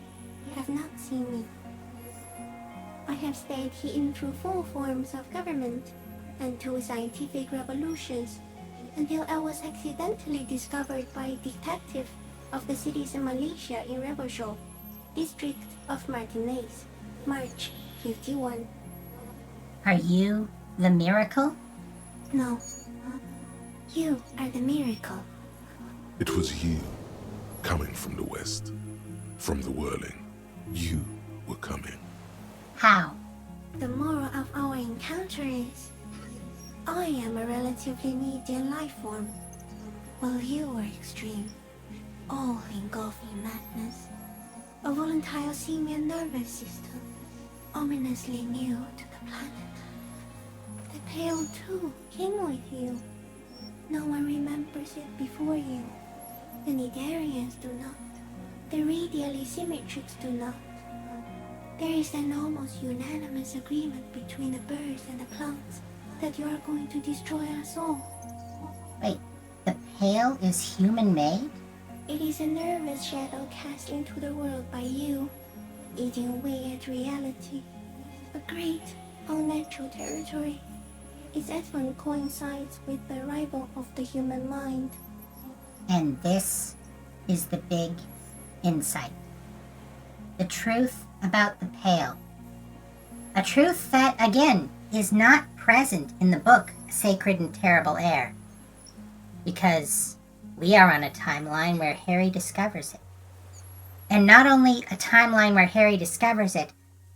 have not seen me. I have stayed hidden through 4 forms of government and 2 scientific revolutions, until I was accidentally discovered by a detective of the citizen militia in Rebelshaw, district of Martinez, March 51. Are you the miracle? No, you are the miracle. it was you coming from the west, from the whirling. You were coming. How? The moral of our encounter is, I am a relatively medium life form, while you are extreme, all-engulfing madness. A volatile simian nervous system, ominously new to the planet. The Pale too came with you. No one remembers it before you. The Nidarians do not. The radially symmetrics do not. There is an almost unanimous agreement between the birds and the plants that you are going to destroy us all. Wait, the Pale is human-made? It is a nervous shadow cast into the world by you, eating away at reality. A great, unnatural territory. Its advent coincides with the arrival of the human mind. And this is the big insight. The truth about the Pale. A truth that, again, is not present in the book Sacred and Terrible Air. Because we are on a timeline where Harry discovers it. And not only a timeline where Harry discovers it,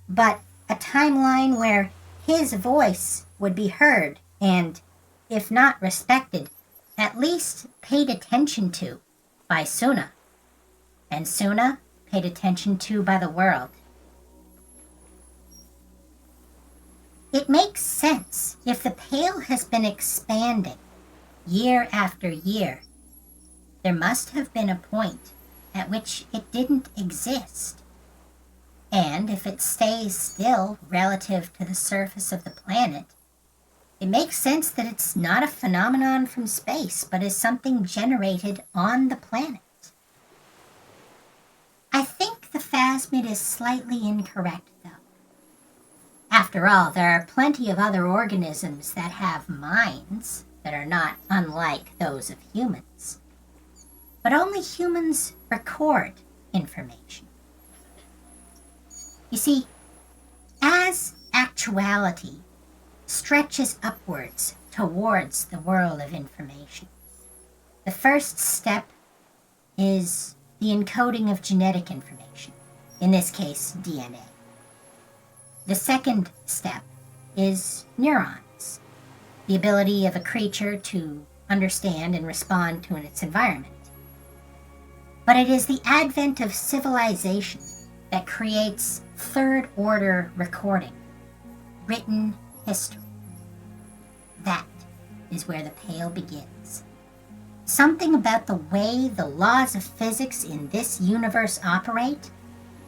but a timeline where his voice would be heard and, if not respected, at least paid attention to by Suna. And Suna paid attention to by the world. It makes sense if the Pale has been expanding year after year. There must have been a point at which it didn't exist. And if it stays still relative to the surface of the planet, it makes sense that it's not a phenomenon from space, but is something generated on the planet. I think the phasmid is slightly incorrect, though. After all, there are plenty of other organisms that have minds that are not unlike those of humans. But only humans record information. You see, as actuality stretches upwards towards the world of information, the first step is the encoding of genetic information, in this case, DNA. The second step is neurons, the ability of a creature to understand and respond to its environment. But it is the advent of civilization that creates third-order recording, written history. That is where the Pale begins. Something about the way the laws of physics in this universe operate,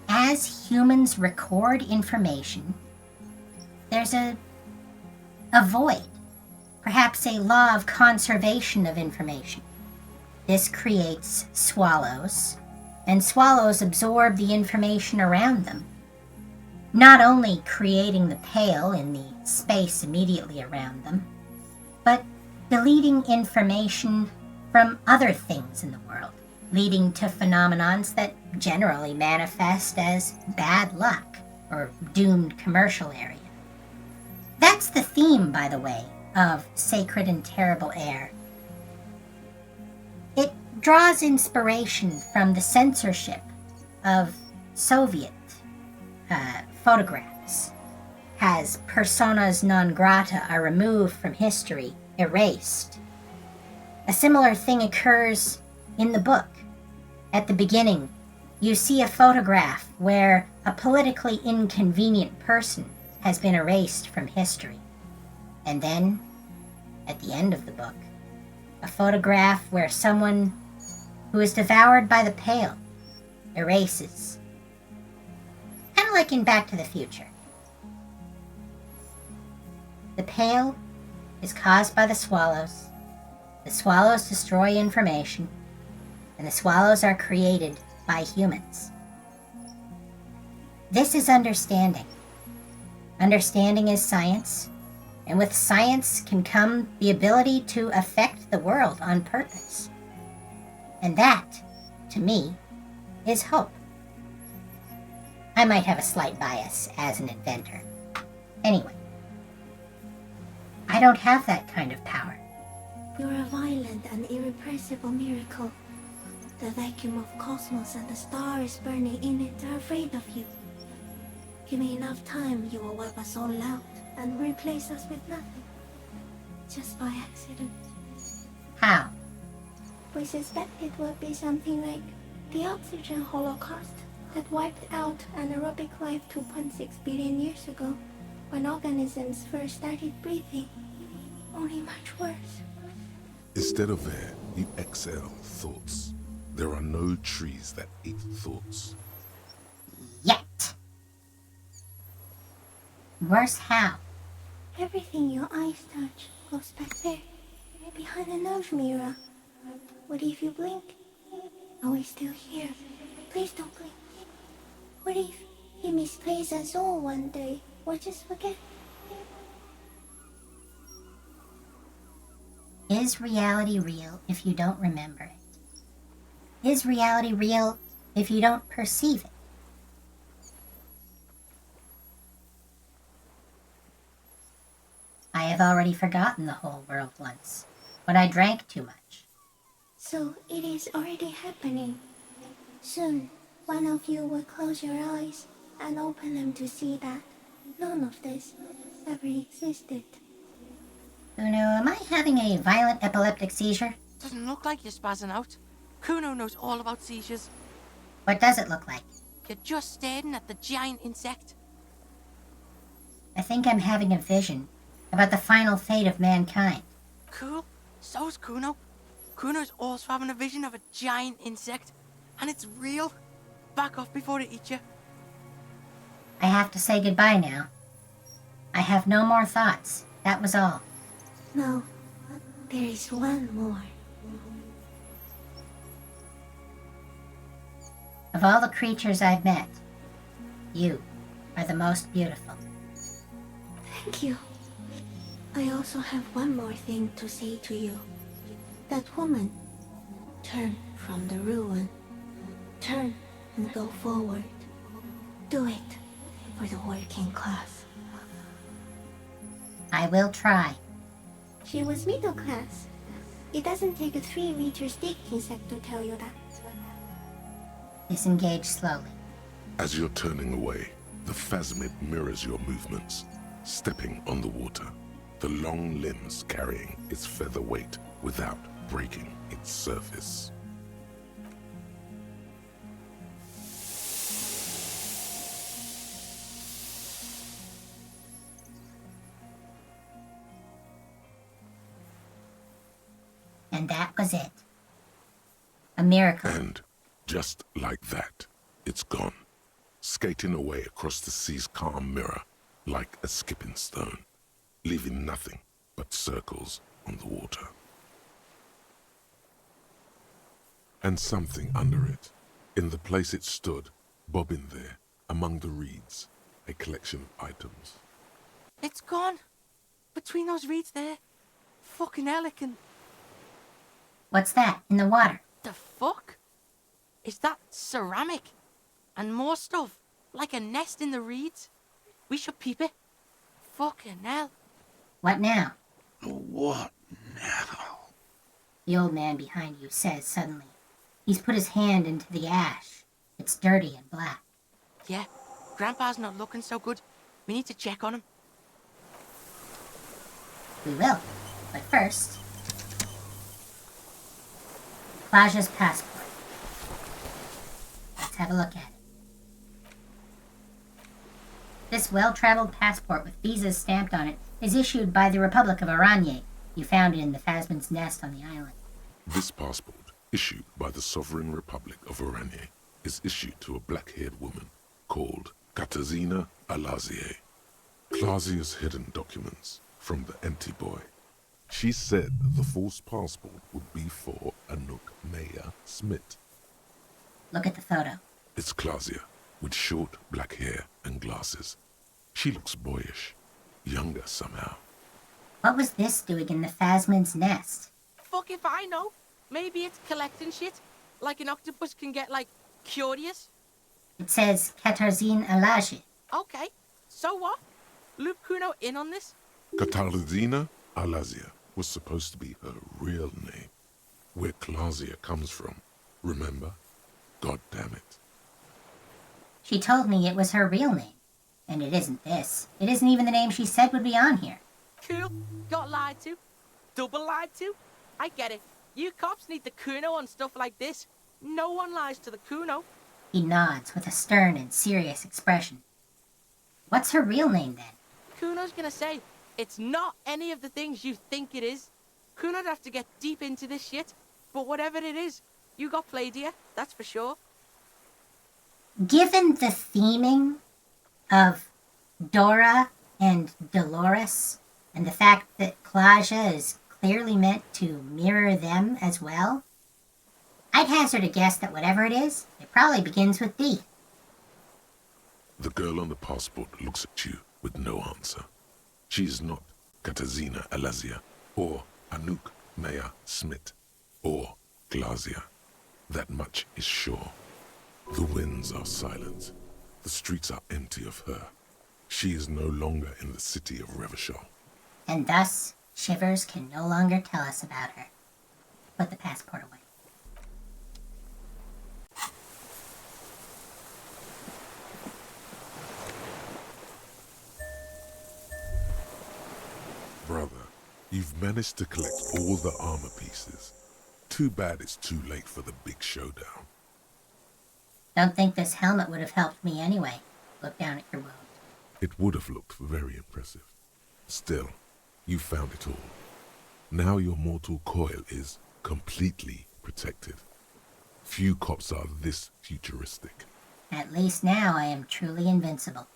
as humans record information, there's a void, perhaps a law of conservation of information. This creates swallows, and swallows absorb the information around them, not only creating the Pale in the space immediately around them, but deleting information from other things in the world, leading to phenomenons that generally manifest as bad luck or doomed commercial area. That's the theme, by the way, of Sacred and Terrible Air. It draws inspiration from the censorship of Soviet photographs, as personas non grata are removed from history, erased. A similar thing occurs in the book. At the beginning, you see a photograph where a politically inconvenient person has been erased from history. And then, at the end of the book, a photograph where someone who is devoured by the Pale erases. Kind of like in Back to the Future. The Pale is caused by the swallows. The swallows destroy information, and the swallows are created by humans. This is understanding. Understanding is science, and with science can come the ability to affect the world on purpose. And that, to me, is hope. I might have a slight bias as an inventor. Anyway, I don't have that kind of power. You're a violent and irrepressible miracle. The vacuum of cosmos and the stars burning in it are afraid of you. Give me enough time, you will wipe us all out and replace us with nothing. Just by accident. How? We suspect it would be something like the oxygen holocaust that wiped out anaerobic life 2.6 billion years ago, when organisms first started breathing. Only much worse. Instead of air, you exhale thoughts. There are no trees that eat thoughts. Yet. Worse how? Everything your eyes touch goes back there, behind the nose mirror. What if you blink? Are we still here? Please don't blink. What if he misplaces us all one day, or just forget? Is reality real if you don't remember it? Is reality real if you don't perceive it? I have already forgotten the whole world once, when I drank too much. So it is already happening. Soon, one of you will close your eyes and open them to see that none of this ever existed. Kuno, am I having a violent epileptic seizure? Doesn't look like you're spazzing out. Kuno knows all about seizures. What does it look like? You're just staring at the giant insect. I think I'm having a vision about the final fate of mankind. Cool. So's Kuno. Kuno's also having a vision of a giant insect. And it's real. Back off before it eats you. I have to say goodbye now. I have no more thoughts. That was all. No, there is one more. Of all the creatures I've met, you are the most beautiful. Thank you. I also have one more thing to say to you. That woman, turn from the ruin. Turn and go forward. Do it for the working class. I will try. She was middle class. It doesn't take a 3-meter stick insect to tell you that. Disengage slowly. As you're turning away, the phasmid mirrors your movements, stepping on the water, the long limbs carrying its feather weight without breaking its surface. And that was it. A miracle. And just like that, it's gone, skating away across the sea's calm mirror like a skipping stone, leaving nothing but circles on the water. And something under it, in the place it stood, bobbing there, among the reeds, a collection of items. It's gone. Between those reeds there. Fucking hell, it can... What's that in the water? The fuck? Is that ceramic? And more stuff, like a nest in the reeds? We should peep it. Fucking hell. What now? What now? The old man behind you says suddenly. He's put his hand into the ash. It's dirty and black. Yeah, Grandpa's not looking so good. We need to check on him. We will. But first... Klaja's passport. Let's have a look at it. This well-traveled passport with visas stamped on it is issued by the Republic of Oranje. You found it in the Phasmid's nest on the island. This passport, issued by the Sovereign Republic of Oranje, is issued to a black-haired woman called Katarzyna Alazie. Klazia's hidden documents from the empty boy. She said the false passport would be for Anouk Maya Smith. Look at the photo. It's Klazia, with short black hair and glasses. She looks boyish, younger somehow. What was this doing in the Phasmid's nest? Fuck if I know. Maybe it's collecting shit. Like an octopus can get, like, curious. It says Katarzyna Alazie. Okay, so what? Loop Kuno in on this? Katarzyna Alazia was supposed to be her real name, where Klazia comes from. Remember? God damn it. She told me it was her real name. And it isn't this. It isn't even the name she said would be on here. Cool. Got lied to. Double lied to. I get it. You cops need the Kuno on stuff like this. No one lies to the Kuno. He nods with a stern and serious expression. What's her real name then? Kuno's gonna say, it's not any of the things you think it is. Kuno'd have to get deep into this shit. But whatever it is, you got played here, that's for sure. Given the theming of Dora and Dolores, and the fact that Klaja is clearly meant to mirror them as well, I'd hazard a guess that whatever it is, it probably begins with D. The girl on the passport looks at you with no answer. She is not Katarzyna Alazia, or Anouk Maya Smith, or Klazia. That much is sure. The winds are silent. The streets are empty of her. She is no longer in the city of Revachol. And thus, Shivers can no longer tell us about her. Put the passport away. Brother, you've managed to collect all the armor pieces. Too bad it's too late for the big showdown. Don't think this helmet would have helped me anyway. Look down at your wound. It would have looked very impressive. Still, you found it all. Now your mortal coil is completely protected. Few cops are this futuristic. At least now I am truly invincible.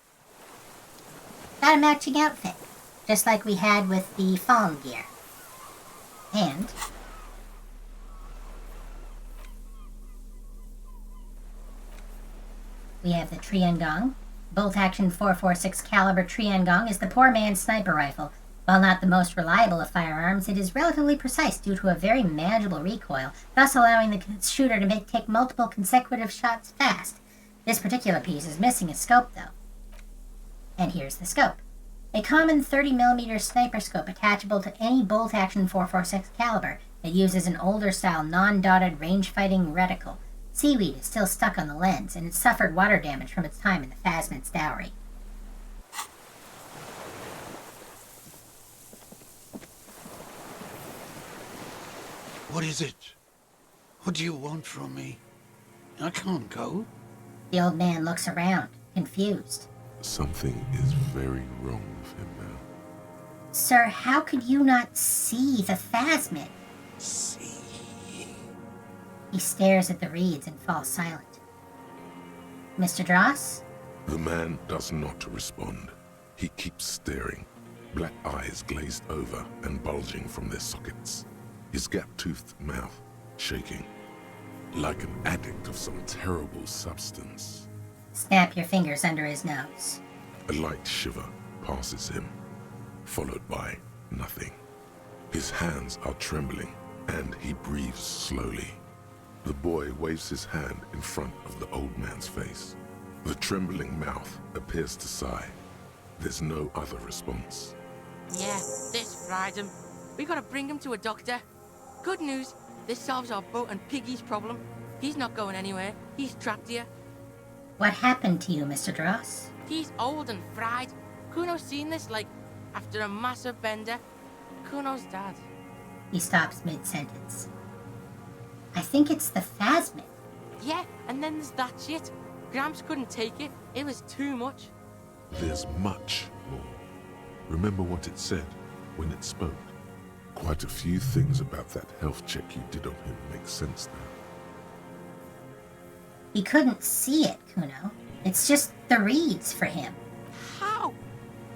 Got a matching outfit, just like we had with the Fallen gear. And we have the Triangong. Bolt-action 4.46 caliber Triangong is the poor man's sniper rifle. While not the most reliable of firearms, it is relatively precise due to a very manageable recoil, thus allowing the shooter to take multiple consecutive shots fast. This particular piece is missing a scope, though. And here's the scope. A common 30mm sniper scope attachable to any bolt-action 4.46 caliber. It uses an older-style non-dotted range-fighting reticle. Seaweed is still stuck on the lens, and it suffered water damage from its time in the Phasmid's dowry. What is it? What do you want from me? I can't go. The old man looks around, confused. Something is very wrong with him now. Sir, how could you not see the Phasmid? See? He stares at the reeds and falls silent. Mr. Dross? The man does not respond. He keeps staring, black eyes glazed over and bulging from their sockets. His gap-toothed mouth shaking, like an addict of some terrible substance. Snap your fingers under his nose. A light shiver passes him, followed by nothing. His hands are trembling, and he breathes slowly. The boy waves his hand in front of the old man's face. The trembling mouth appears to sigh. There's no other response. Yeah, this fried him. We gotta bring him to a doctor. Good news, this solves our boat and Piggy's problem. He's not going anywhere. He's trapped here. What happened to you, Mr. Dross? He's old and fried. Kuno's seen this, like, after a massive bender. Kuno's dad. He stops mid-sentence. I think it's the Phasmid. Yeah, and then there's that shit. Gramps couldn't take it. It was too much. There's much more. Remember what it said when it spoke? Quite a few things about that health check you did on him make sense now. He couldn't see it, Kuno. It's just the reeds for him. How?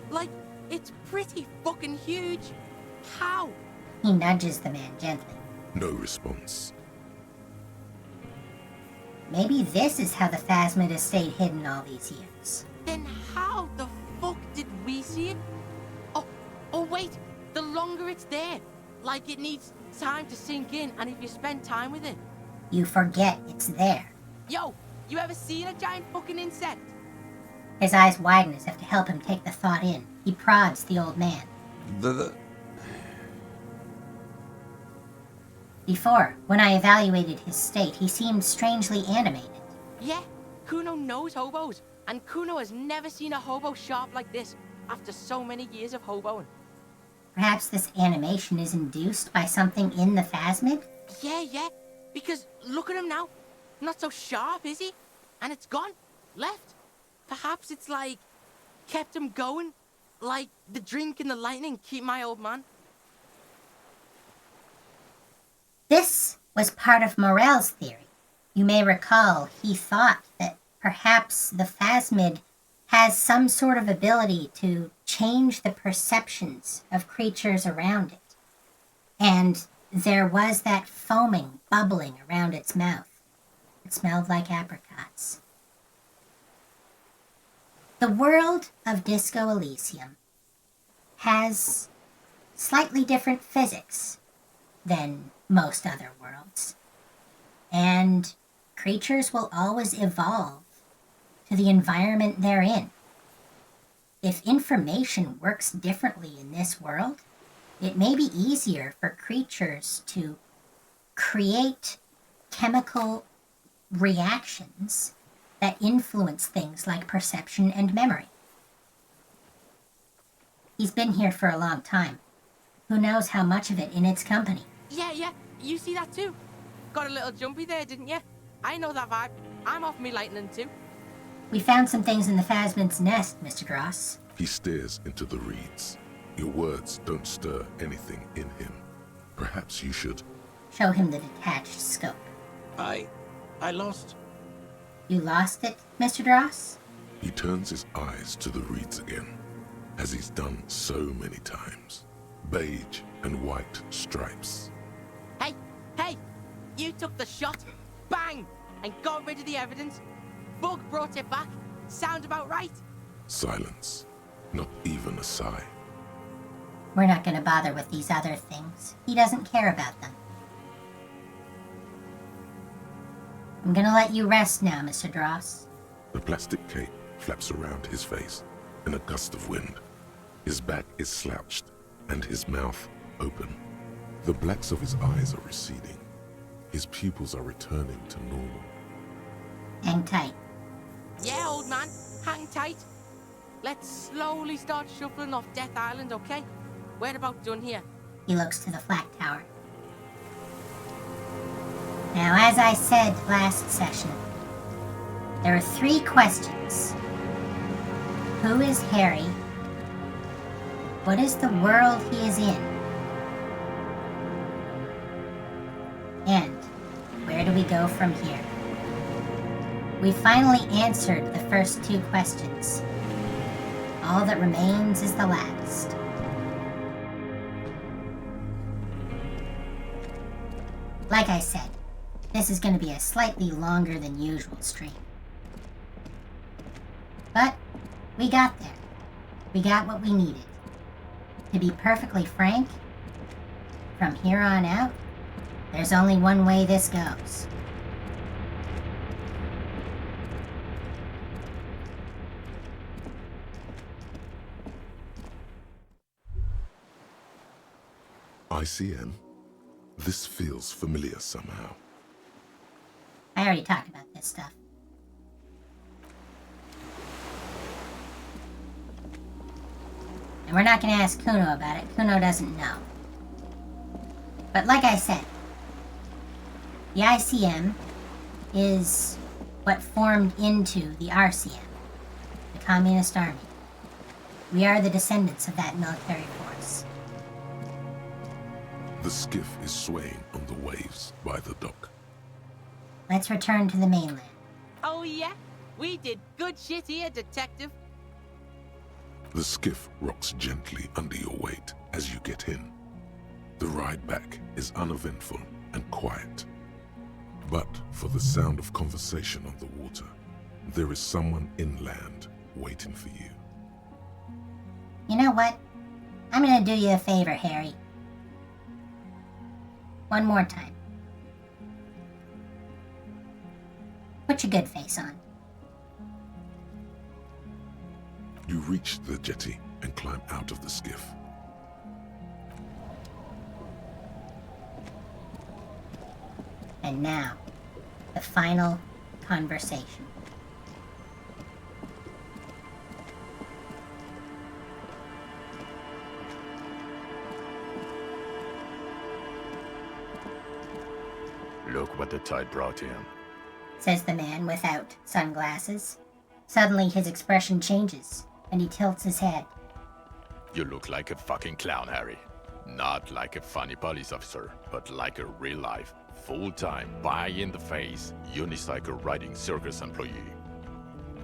Like, it's pretty fucking huge. How? He nudges the man gently. No response. Maybe this is how the Phasmid has stayed hidden all these years. Then how the fuck did we see it? Oh wait, the longer it's there, like it needs time to sink in, and if you spend time with it. You forget it's there. Yo, you ever seen a giant fucking insect? His eyes widen as if to help him take the thought in. He prods the old man. Before, when I evaluated his state, he seemed strangely animated. Yeah, Kuno knows hobos, and Kuno has never seen a hobo sharp like this after so many years of hoboing. Perhaps this animation is induced by something in the Phasmid? Yeah, because look at him now. Not so sharp, is he? And it's gone. Left. Perhaps it's like, kept him going. Like the drink and the lightning keep my old man. This was part of Morel's theory. You may recall he thought that perhaps the Phasmid has some sort of ability to change the perceptions of creatures around it. And there was that foaming, bubbling around its mouth. It smelled like apricots. The world of Disco Elysium has slightly different physics than most other worlds. And creatures will always evolve to the environment they're in. If information works differently in this world, it may be easier for creatures to create chemical reactions that influence things like perception and memory. He's been here for a long time. Who knows how much of it in its company? Yeah, you see that too? Got a little jumpy there, didn't you? I know that vibe. I'm off me lightning too. We found some things in the Phasmid's nest, Mr. Dross. He stares into the reeds. Your words don't stir anything in him. Perhaps you should. Show him the detached scope. I lost. You lost it, Mr. Dross? He turns his eyes to the reeds again, as he's done so many times. Beige and white stripes. Hey! You took the shot, bang, and got rid of the evidence. Bug brought it back. Sounds about right. Silence. Not even a sigh. We're not going to bother with these other things. He doesn't care about them. I'm going to let you rest now, Mr. Dross. The plastic cape flaps around his face in a gust of wind. His back is slouched and his mouth open. The blacks of his eyes are receding. His pupils are returning to normal. Hang tight. Yeah, old man, hang tight. Let's slowly start shuffling off Death Island, okay? We're about done here. He looks to the flat tower. Now, as I said last session, there are 3 questions. Who is Harry? What is the world he is in? And where do we go from here? We finally answered the first 2 questions. All that remains is the last. Like I said, this is going to be a slightly longer than usual stream. But we got there. We got what we needed. To be perfectly frank, from here on out, there's only one way this goes. ICM? This feels familiar somehow. I already talked about this stuff. And we're not going to ask Kuno about it. Kuno doesn't know. But like I said, the ICM is what formed into the RCM, the Communist Army. We are the descendants of that military force. The skiff is swaying on the waves by the dock. Let's return to the mainland. Oh yeah? We did good shit here, detective. The skiff rocks gently under your weight as you get in. The ride back is uneventful and quiet. But for the sound of conversation on the water, there is someone inland waiting for you. You know what? I'm gonna do you a favor, Harry. One more time. Put your good face on. You reach the jetty and climb out of the skiff. And now, the final conversation. Look what the tide brought him. Says the man without sunglasses. Suddenly his expression changes, and he tilts his head. You look like a fucking clown, Harry. Not like a funny police officer, but like a real-life, full-time, pie-in-the-face, unicycle riding circus employee.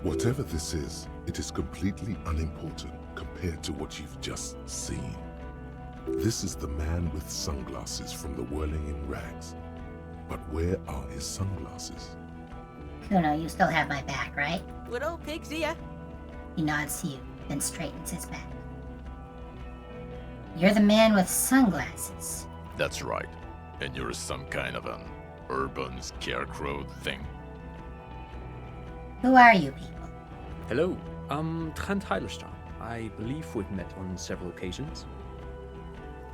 Whatever this is, it is completely unimportant compared to what you've just seen. This is the man with sunglasses from the Whirling in Rags. But where are his sunglasses? Kuno, you still have my back, right? Good old pig's here. He nods to you, then straightens his back. You're the man with sunglasses. That's right. And you're some kind of an urban scarecrow thing. Who are you people? Hello, I'm Trent Heilerstraum. I believe we've met on several occasions.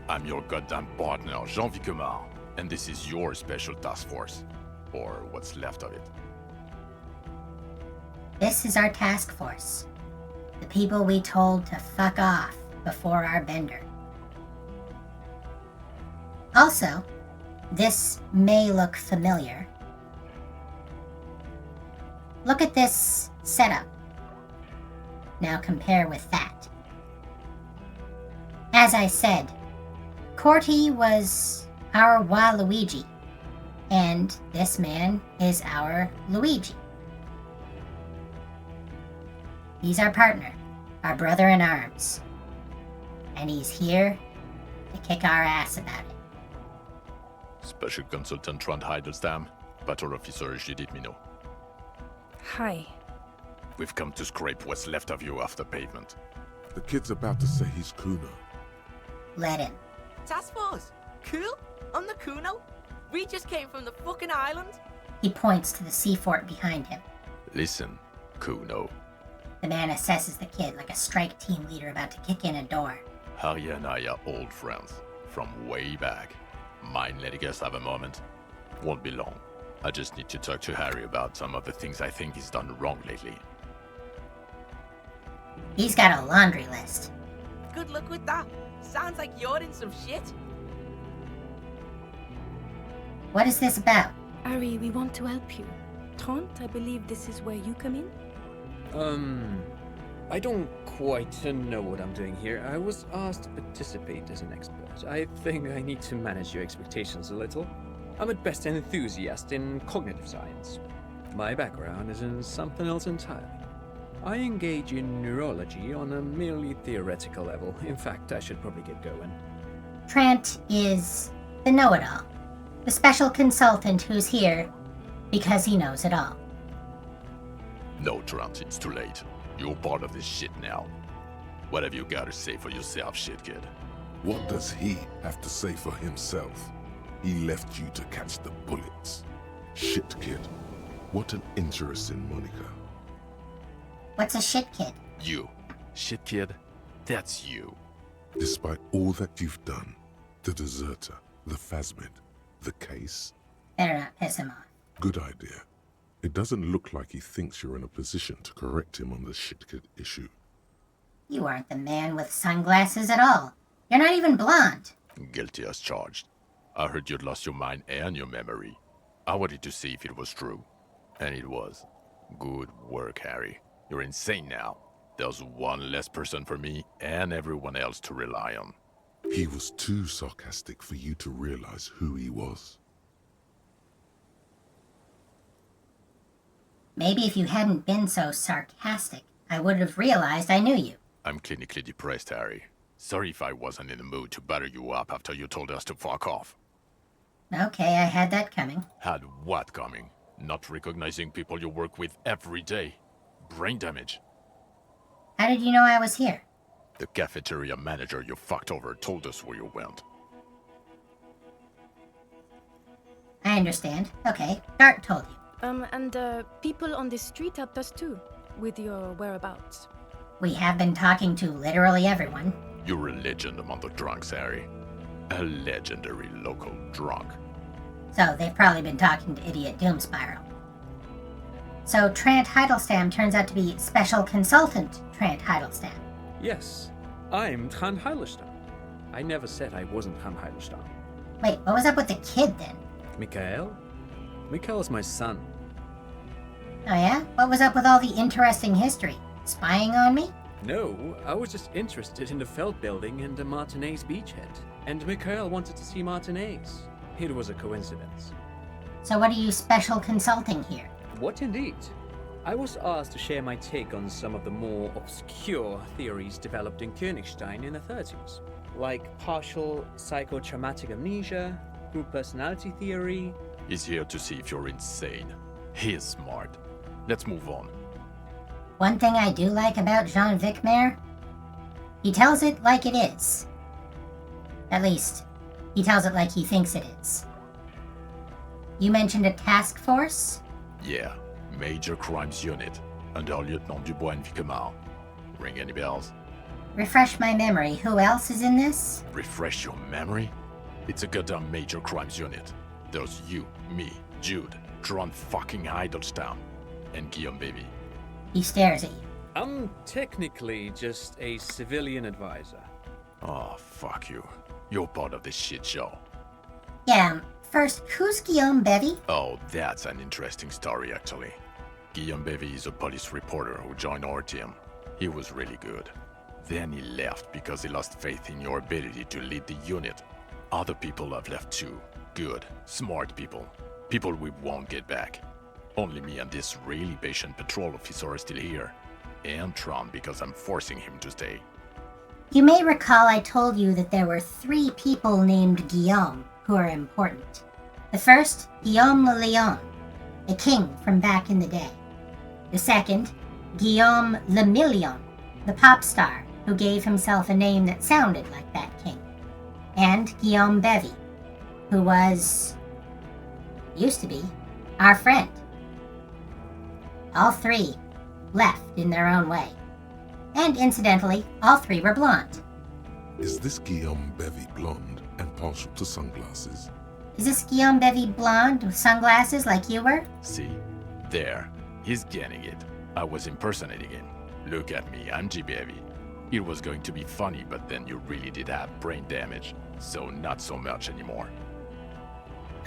I'm your goddamn partner, Jean Vicomar, and this is your special task force. Or what's left of it. This is our task force. The people we told to fuck off before our bender. Also, this may look familiar. Look at this setup. Now compare with that. As I said, Corti was our Waluigi, and this man is our Luigi. He's our partner, our brother in arms, and he's here to kick our ass about it. Special Consultant Trond Heidelstam, Battle Officer Judith Minot. Hi. We've come to scrape what's left of you off the pavement. The kid's about to say he's Kuno. Let him. Task Force, cool? I'm the Kuno. We just came from the fucking island. He points to the sea fort behind him. Listen, Kuno. The man assesses the kid like a strike team leader about to kick in a door. Harry and I are old friends, from way back. Mind letting us have a moment? Won't be long. I just need to talk to Harry about some of the things I think he's done wrong lately. He's got a laundry list. Good luck with that. Sounds like you're in some shit. What is this about? Ari, we want to help you. Trent, I believe this is where you come in? I don't quite know what I'm doing here. I was asked to participate as an expert. I think I need to manage your expectations a little. I'm at best an enthusiast in cognitive science. My background is in something else entirely. I engage in neurology on a merely theoretical level. In fact, I should probably get going. Trent is the know-it-all. The special consultant who's here because he knows it all. No, Trent, it's too late. You're part of this shit now. What have you got to say for yourself, shit kid? What does he have to say for himself? He left you to catch the bullets. Shit kid. What an interesting moniker. What's a shit kid? You. Shit kid, that's you. Despite all that you've done, the deserter, the phasmid, the case. Better not piss him off. Good idea. It doesn't look like he thinks you're in a position to correct him on the shit kid issue. You aren't the man with sunglasses at all. You're not even blonde. Guilty as charged. I heard you'd lost your mind and your memory. I wanted to see if it was true. And it was. Good work, Harry. You're insane now. There's one less person for me and everyone else to rely on. He was too sarcastic for you to realize who he was. Maybe if you hadn't been so sarcastic, I would have realized I knew you. I'm clinically depressed, Harry. Sorry if I wasn't in the mood to batter you up after you told us to fuck off. Okay, I had that coming. Had what coming? Not recognizing people you work with every day. Brain damage. How did you know I was here? The cafeteria manager you fucked over told us where you went. I understand. Okay, Dart told you. And people on the street helped us too, with your whereabouts. We have been talking to literally everyone. You're a legend among the drunks, Harry. A legendary local drunk. So they've probably been talking to Idiot Doomspiral. So Trant Heidelstam turns out to be Special Consultant Trant Heidelstam. Yes, I'm Trond Heidelstam. I never said I wasn't Trond Heidelstam. Wait, what was up with the kid then? Mikael? Mikael's my son. Oh yeah? What was up with all the interesting history? Spying on me? No, I was just interested in the Feld building and the Martinez beachhead. And Mikael wanted to see Martinez. It was a coincidence. So what are you special consulting here? What indeed? I was asked to share my take on some of the more obscure theories developed in Königstein in the 30s. Like partial psychotraumatic amnesia, group personality theory. He's here to see if you're insane. He's smart. Let's move on. One thing I do like about Jean Vicmaire, he tells it like it is. At least, he tells it like he thinks it is. You mentioned a task force? Yeah, Major Crimes Unit, under Lieutenant Dubois and Vicomar. Ring any bells? Refresh my memory, who else is in this? Refresh your memory? It's a goddamn Major Crimes Unit. There's you, me, Jude, Trond fucking Heidelstam, and Guillaume Baby. He stares at you. I'm technically just a civilian advisor. Oh, fuck you. You're part of this shit show. Yeah, first, who's Guillaume Bevy? Oh, that's an interesting story, actually. Guillaume Bevy is a police reporter who joined our team. He was really good. Then he left because he lost faith in your ability to lead the unit. Other people have left too. Good, smart people. People we won't get back. Only me and this really patient patrol officer are still here. And Tron because I'm forcing him to stay. You may recall I told you that there were 3 people named Guillaume who are important. The first, Guillaume le Lion, a king from back in the day. The second, Guillaume le Million, the pop star who gave himself a name that sounded like that king. And Guillaume Bevy, who used to be, our friend. All 3 left in their own way. And incidentally, all 3 were blonde. Is this Guillaume Bevy blonde and partial to sunglasses? Is this Guillaume Bevy blonde with sunglasses like you were? See? There. He's getting it. I was impersonating him. Look at me, I'm G. Bevy. It was going to be funny, but then you really did have brain damage. So not so much anymore.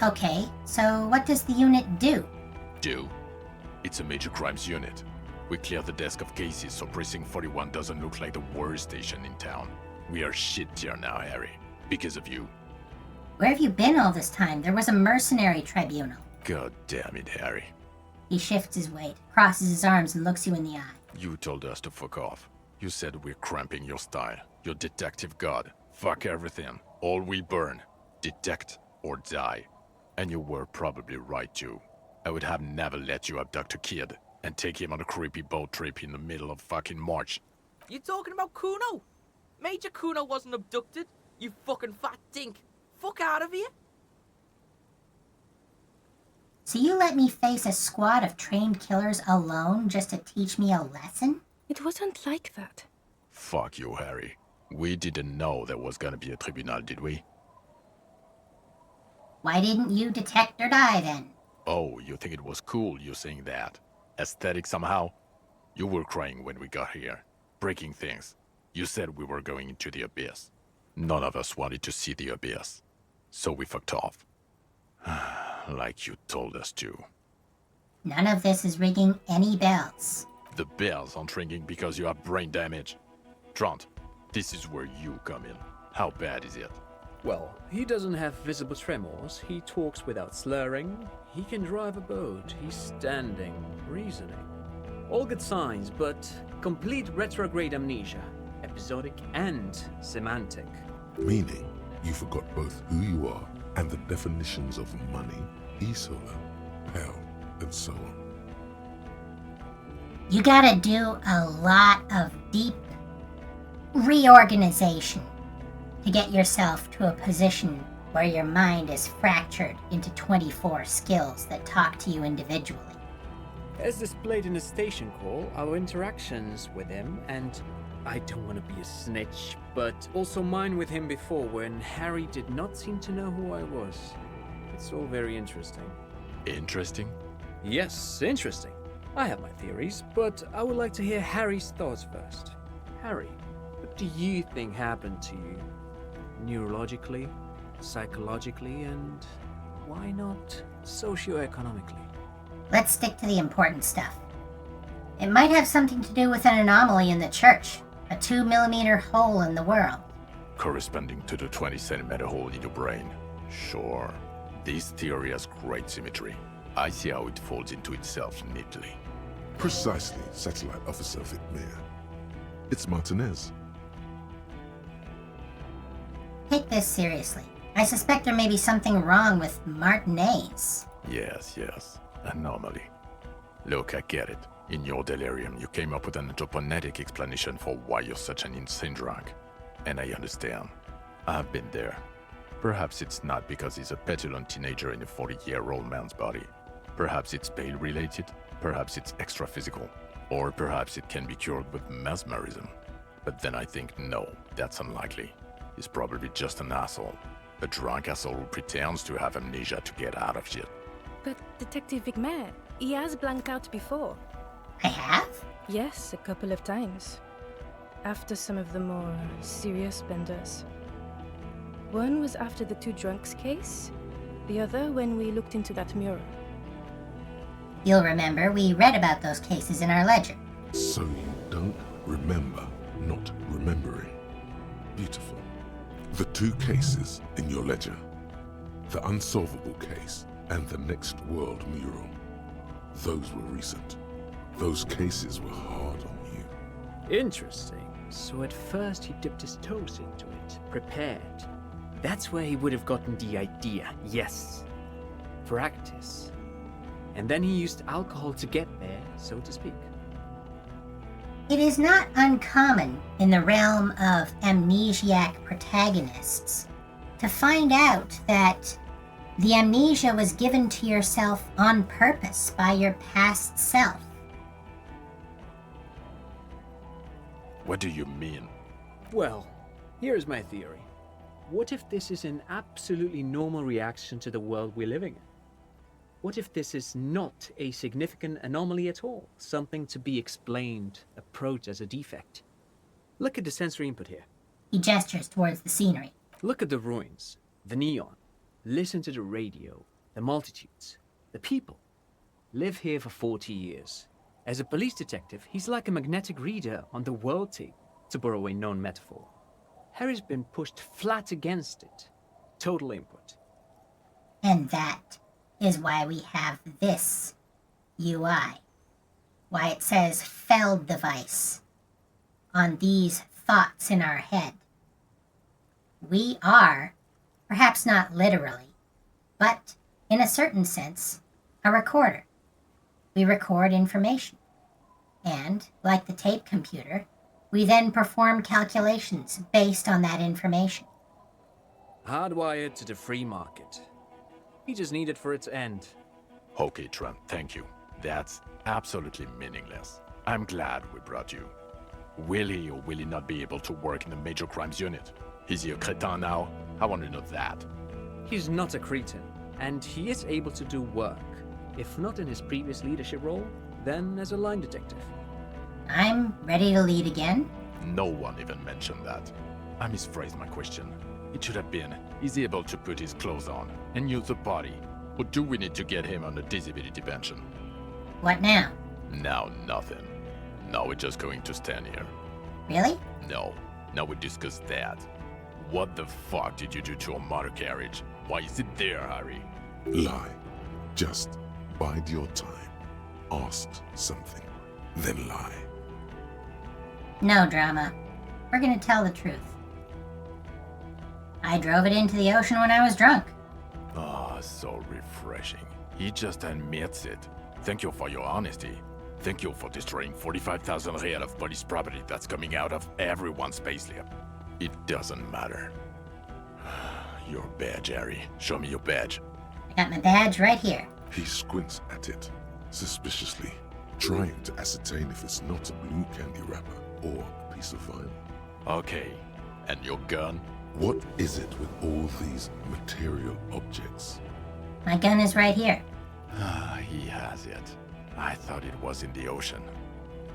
Okay, so what does the unit do? Do? It's a major crimes unit. We clear the desk of cases so Precinct 41 doesn't look like the worst station in town. We are shit tier now, Harry. Because of you. Where have you been all this time? There was a mercenary tribunal. God damn it, Harry. He shifts his weight, crosses his arms, and looks you in the eye. You told us to fuck off. You said we're cramping your style. Your detective god. Fuck everything. All we burn. Detect or die. And you were probably right too. I would have never let you abduct a kid and take him on a creepy boat trip in the middle of fucking March. You talking about Kuno? Major Kuno wasn't abducted, you fucking fat dink. Fuck out of here. So you let me face a squad of trained killers alone just to teach me a lesson? It wasn't like that. Fuck you, Harry. We didn't know there was gonna be a tribunal, did we? Why didn't you detect or die then? Oh, you think it was cool you saying that? Aesthetic somehow? You were crying when we got here. Breaking things. You said we were going into the abyss. None of us wanted to see the abyss. So we fucked off. Like you told us to. None of this is ringing any bells. The bells aren't ringing because you have brain damage. Trant, this is where you come in. How bad is it? Well, he doesn't have visible tremors, he talks without slurring, he can drive a boat, he's standing, reasoning. All good signs, but complete retrograde amnesia, episodic and semantic. Meaning, you forgot both who you are and the definitions of money, e-solar, hell, and so on. You gotta do a lot of deep reorganization to get yourself to a position where your mind is fractured into 24 skills that talk to you individually. As displayed in the station call, our interactions with him, and I don't want to be a snitch, but also mine with him before when Harry did not seem to know who I was. It's all very interesting. Interesting? Yes, interesting. I have my theories, but I would like to hear Harry's thoughts first. Harry, what do you think happened to you? Neurologically, psychologically, and why not socioeconomically? Let's stick to the important stuff. It might have something to do with an anomaly in the church, a 2mm hole in the world. Corresponding to the 20cm hole in your brain. Sure. This theory has great symmetry. I see how it folds into itself neatly. Precisely, Satellite Officer Vicmere. It's Martinez. Take this seriously. I suspect there may be something wrong with Martinez. Yes. Anomaly. Look, I get it. In your delirium, you came up with an anthroponetic explanation for why you're such an insane drunk. And I understand. I've been there. Perhaps it's not because he's a petulant teenager in a 40-year-old man's body. Perhaps it's pain-related. Perhaps it's extra-physical. Or perhaps it can be cured with mesmerism. But then I think, no, that's unlikely. He's probably just an asshole. A drunk asshole who pretends to have amnesia to get out of shit. But Detective Vicmare, he has blanked out before. I have? Yes, a couple of times. After some of the more serious benders. One was after the two drunks case, the other when we looked into that mirror. You'll remember we read about those cases in our ledger. So you don't remember not remembering. Beautiful. The two cases in your ledger, the unsolvable case and the next world mural, those were recent. Those cases were hard on you. Interesting. So at first he dipped his toes into it, prepared. That's where he would have gotten the idea, yes. Practice. And then he used alcohol to get there, so to speak. It is not uncommon in the realm of amnesiac protagonists to find out that the amnesia was given to yourself on purpose by your past self. What do you mean? Well, here's my theory. What if this is an absolutely normal reaction to the world we're living in? What if this is not a significant anomaly at all? Something to be explained, approached as a defect? Look at the sensory input here. He gestures towards the scenery. Look at the ruins, the neon. Listen to the radio, the multitudes, the people. Live here for 40 years. As a police detective, he's like a magnetic reader on the world tape, to borrow a known metaphor. Harry's been pushed flat against it. Total input. And that is why we have this UI. Why it says Feld device on these thoughts in our head. We are, perhaps not literally, but in a certain sense, a recorder. We record information. And, like the tape computer, we then perform calculations based on that information. Hardwired to the free market. We just need it for its end. Okay, Trent, thank you. That's absolutely meaningless. I'm glad we brought you. Will he or will he not be able to work in the major crimes unit? Is he a cretin now? I want to know that. He's not a cretin, and he is able to do work. If not in his previous leadership role, then as a line detective. I'm ready to lead again. No one even mentioned that. I misphrased my question. It should have been, is he able to put his clothes on and use the body? Or do we need to get him on a disability pension? What now? Now nothing. Now we're just going to stand here. Really? No. Now we discuss that. What the fuck did you do to a motor carriage? Why is it there, Harry? Lie. Just bide your time. Ask something, then lie. No drama. We're gonna tell the truth. I drove it into the ocean when I was drunk. Ah, so refreshing. He just admits it. Thank you for your honesty. Thank you for destroying 45,000 real of police property that's coming out of everyone's payslip. It doesn't matter. Your badge, Harry. Show me your badge. I got my badge right here. He squints at it, suspiciously, trying to ascertain if it's not a blue candy wrapper or a piece of vinyl. Okay. And your gun? What is it with all these material objects? My gun is right here. Ah, he has it. I thought it was in the ocean.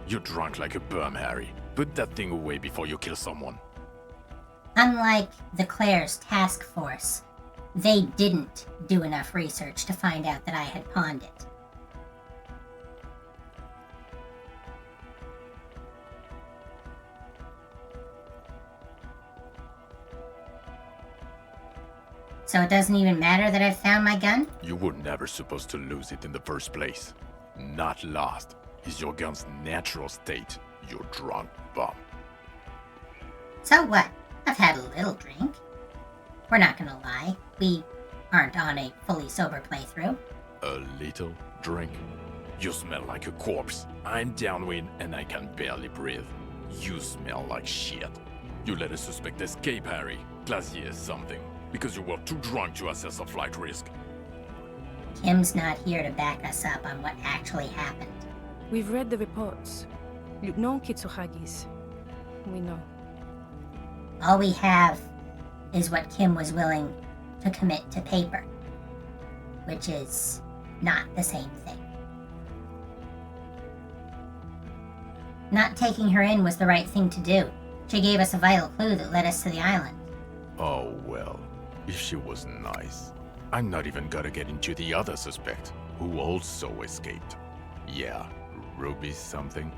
You're drunk like a bum, Harry. Put that thing away before you kill someone. Unlike the Claire's task force, they didn't do enough research to find out that I had pawned it. So it doesn't even matter that I found my gun? You were never supposed to lose it in the first place. Not lost. It's your gun's natural state, you drunk bum. So what? I've had a little drink. We're not gonna lie. We aren't on a fully sober playthrough. A little drink? You smell like a corpse. I'm downwind and I can barely breathe. You smell like shit. You let a suspect escape, Harry. Glacier something. Because you were too drunk to assess a flight risk. Kim's not here to back us up on what actually happened. We've read the reports. Lieutenant Kitsuhagi's. We know. All we have is what Kim was willing to commit to paper, which is not the same thing. Not taking her in was the right thing to do. She gave us a vital clue that led us to the island. Oh well, If she was nice. I'm not even gonna get into the other suspect, who also escaped. Yeah, Ruby something?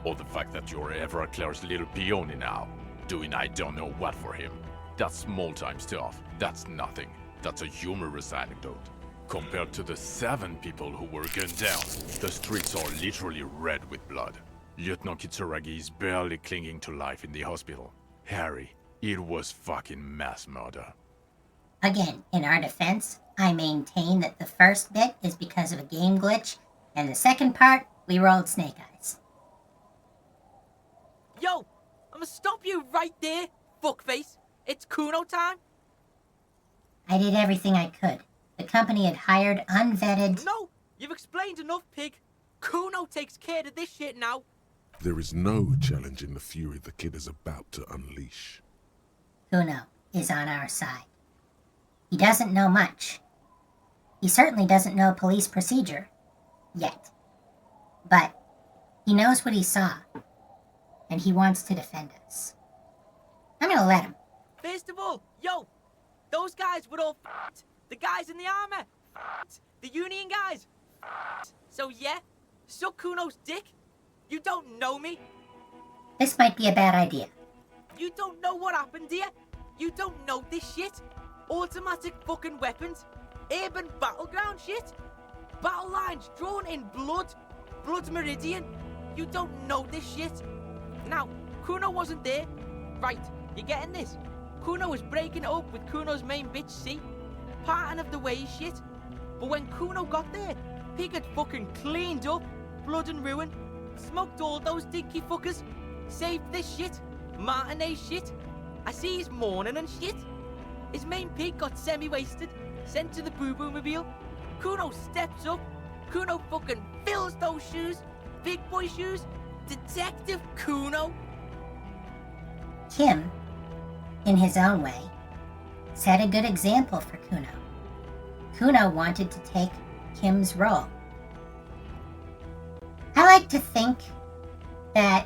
Or the fact that you're ever Claire's little peony now, doing I don't know what for him. That's small-time stuff. That's nothing. That's a humorous anecdote. Compared to the 7 people who were gunned down, the streets are literally red with blood. Lieutenant Kitsuragi is barely clinging to life in the hospital. Harry, it was fucking mass murder. Again, in our defense, I maintain that the first bit is because of a game glitch, and the second part, we rolled Snake Eyes. Yo, I'ma stop you right there, fuckface. It's Kuno time. I did everything I could. The company had hired unvetted... No, you've explained enough, pig. Kuno takes care of this shit now. There is no challenging the fury the kid is about to unleash. Kuno is on our side. He doesn't know much. He certainly doesn't know police procedure. Yet. But he knows what he saw. And he wants to defend us. I'm gonna let him. First of all, yo, those guys were all f***ed. The guys in the armor, f***ed. The Union guys, f***ed. So yeah, suck Kuno's dick. You don't know me. This might be a bad idea. You don't know what happened here. You don't know this shit. Automatic fucking weapons. Urban battleground shit. Battle lines drawn in blood. Blood's meridian. You don't know this shit. Now, Kuno wasn't there. Right, you getting this? Kuno was breaking it up with Kuno's main bitch, C. Parting of the ways shit. But when Kuno got there, Pig had fucking cleaned up. Blood and ruin. Smoked all those dinky fuckers. Saved this shit. Martinet shit. I see he's mourning and shit. His main pig got semi-wasted. Sent to the boo-boo mobile. Kuno steps up. Kuno fucking fills those shoes. Big boy shoes. Detective Kuno. Kim, in his own way, set a good example for Kuno. Kuno wanted to take Kim's role. I like to think that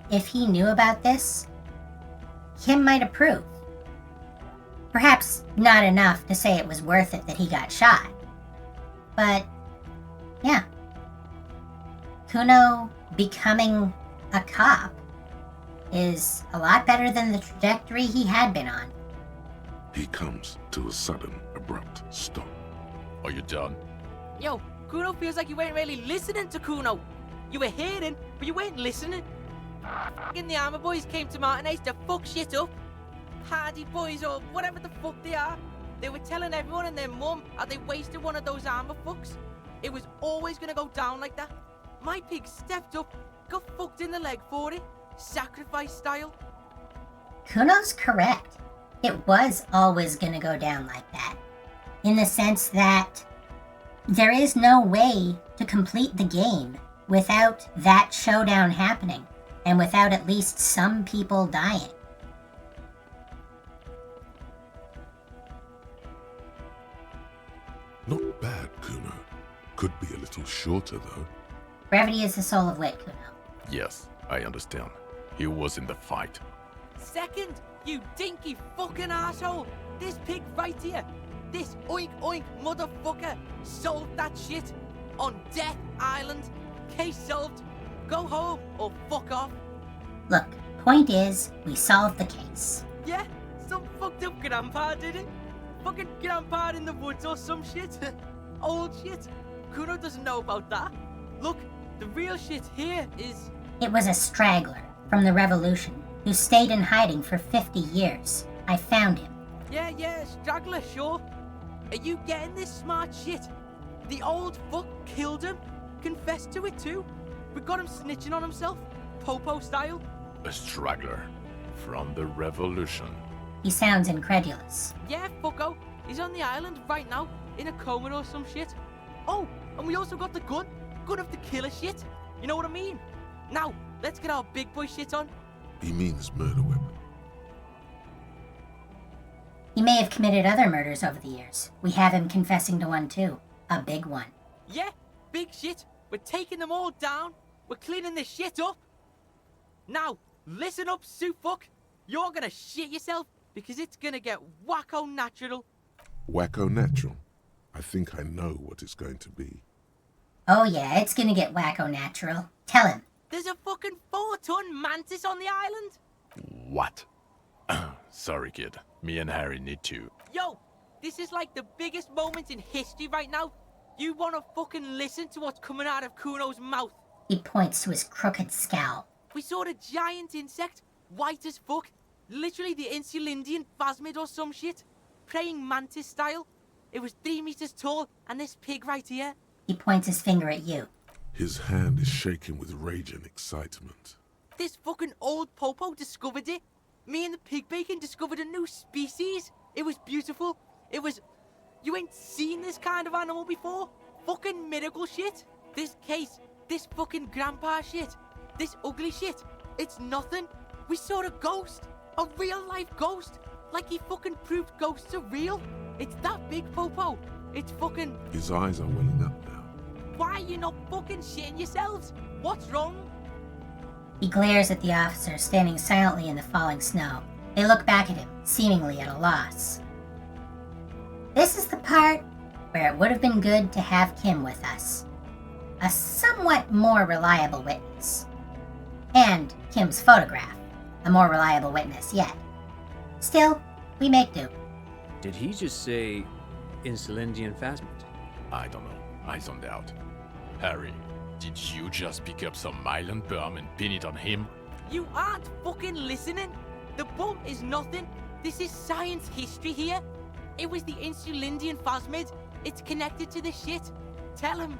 if he knew about this, Kim might approve. Perhaps not enough to say it was worth it that he got shot. But, yeah. Kuno becoming a cop is a lot better than the trajectory he had been on. He comes to a sudden, abrupt stop. Are you done? Yo, Kuno feels like you weren't really listening to Kuno. You were hearing, but you weren't listening. F***ing the armor boys came to Martinez to fuck shit up. Hardy boys or whatever the fuck they are. They were telling everyone and their mum how they wasted one of those armor fucks. It was always gonna go down like that. My pig stepped up, got fucked in the leg for it. Sacrifice style. Kuno's correct. It was always gonna go down like that. In the sense that there is no way to complete the game without that showdown happening, and without at least some people dying. Not bad, Kuno. Could be a little shorter, though. Brevity is the soul of wit, Kuno. Yes, I understand. He was in the fight. Second, you dinky fucking asshole. This pig right here. This oink oink motherfucker solved that shit. On Death Island. Case solved. Go home or fuck off. Look, point is, we solved the case. Yeah, some fucked up grandpa did it. Fucking grandpa in the woods or some shit. Old shit. Kuno doesn't know about that. Look, the real shit here is... It was a straggler from the revolution who stayed in hiding for 50 years. I found him. Yeah, straggler, sure. Are you getting this smart shit? The old fuck killed him. Confessed to it too. We got him snitching on himself. Popo style. A straggler from the revolution. He sounds incredulous. Yeah, fucko. He's on the island right now, in a coma or some shit. Oh, and we also got the gun. Gun of the killer shit. You know what I mean? Now, let's get our big boy shit on. He means murder weapon. He may have committed other murders over the years. We have him confessing to one too. A big one. Yeah, big shit. We're taking them all down. We're cleaning this shit up. Now, listen up, Sue fuck. You're gonna shit yourself because it's gonna get wacko natural. Wacko natural. I think I know what it's going to be. Oh yeah, it's gonna get wacko natural. Tell him. There's a fucking 4-ton mantis on the island. What? Sorry, kid. Me and Harry need to. Yo, this is like the biggest moment in history right now. You wanna fucking listen to what's coming out of Kuno's mouth? He points to his crooked scowl. We saw a giant insect, white as fuck. Literally the Insulindian phasmid or some shit. Praying mantis style. It was 3 meters tall, and this pig right here. He points his finger at you. His hand is shaking with rage and excitement. This fucking old popo discovered it. Me and the pig bacon discovered a new species. It was beautiful. It was... You ain't seen this kind of animal before. Fucking miracle shit. This case, this fucking grandpa shit, this ugly shit, it's nothing. We saw a ghost. A real life ghost. Like he fucking proved ghosts are real. It's that big, popo. It's fucking... His eyes are welling up now. Why are you not fucking shitting yourselves? What's wrong? He glares at the officer standing silently in the falling snow. They look back at him, seemingly at a loss. This is the part where it would have been good to have Kim with us. A somewhat more reliable witness. And Kim's photograph, a more reliable witness yet. Still, we make do. Did he just say Insulindian phasmid? I don't know. I zoned out. Harry, did you just pick up some myelin berm and pin it on him? You aren't fucking listening. The bump is nothing. This is science history here. It was the Insulindian phasmid. It's connected to the shit. Tell him.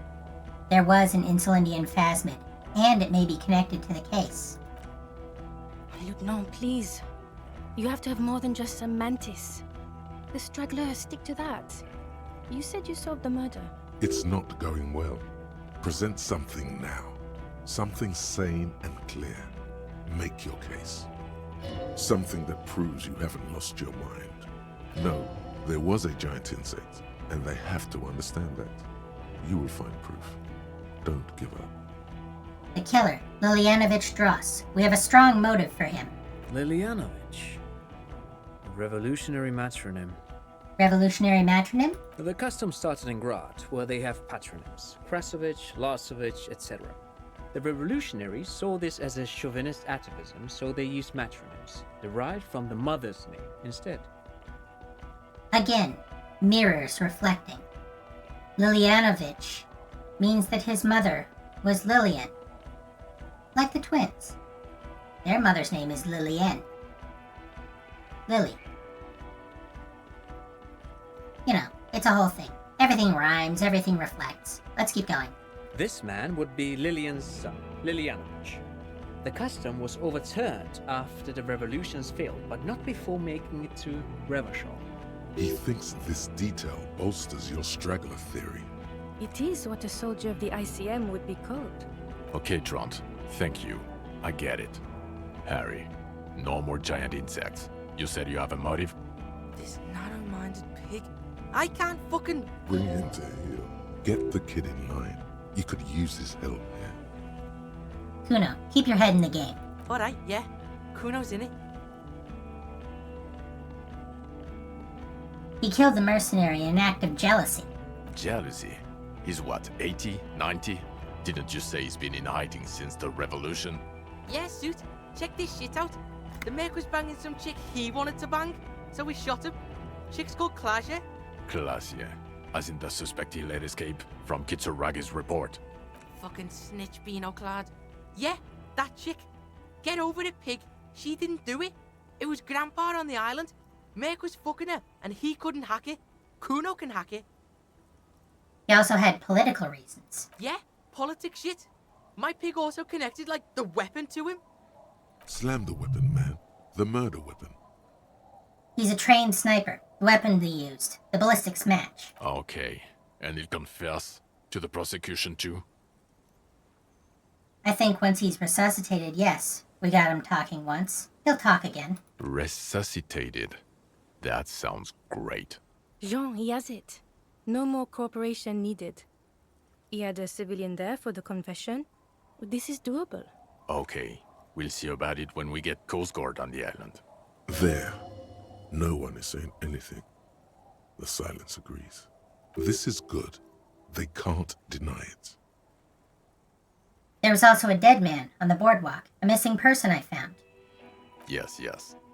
There was an Insulindian phasmid, and it may be connected to the case. Lieutenant, please. You have to have more than just a mantis. The stragglers stick to that. You said you solved the murder. It's not going well. Present something now. Something sane and clear. Make your case. Something that proves you haven't lost your mind. No, there was a giant insect, and they have to understand that. You will find proof. Don't give up. The killer, Lilianovich Dross. We have a strong motive for him. Lilianovich. A revolutionary matronym. Revolutionary matronym? The custom started in Grad, where they have patronyms. Krasovich, Lasovich, etc. The revolutionaries saw this as a chauvinist atavism, so they used matronyms, derived from the mother's name instead. Again, mirrors reflecting. Lilianovich means that his mother was Lillian. Like the twins. Their mother's name is Lillian. Lily. You know, it's a whole thing. Everything rhymes, everything reflects. Let's keep going. This man would be Lillian's son, Lilianovich. The custom was overturned after the revolutions failed, but not before making it to Revachol. He thinks this detail bolsters your straggler theory. It is what a soldier of the ICM would be called. Okay, Trant. Thank you. I get it. Harry, no more giant insects. You said you have a motive? This narrow-minded pig. I can't fucking... Bring him to heel. Get the kid in line. You could use his help here. Kuno, keep your head in the game. Alright, yeah. Kuno's in it. He killed the mercenary in an act of jealousy. Jealousy? He's what, 80, 90? Didn't you say he's been in hiding since the revolution? Yeah, Suit. Check this shit out. The Merc was banging some chick he wanted to bang, so we shot him. Chick's called Klasia. Klasia. As in the suspect he let escape from Kitsuragi's report. Fucking snitch beano clad. Yeah, that chick. Get over it, pig. She didn't do it. It was Grandpa on the island. Merc was fucking her, and he couldn't hack it. Kuno can hack it. He also had political reasons. Yeah, politics shit. My pig also connected, like, the weapon to him. Slam the weapon, man. The murder weapon. He's a trained sniper. The weapon they used. The ballistics match. Okay. And he'll confess to the prosecution too? I think once he's resuscitated, yes. We got him talking once. He'll talk again. Resuscitated. That sounds great. Jean, he has it. No more cooperation needed. He had a civilian there for the confession. This is doable. Okay. We'll see about it when we get Coast Guard on the island. There. No one is saying anything. The silence agrees. This is good. They can't deny it. There was also a dead man on the boardwalk, a missing person I found. Yes.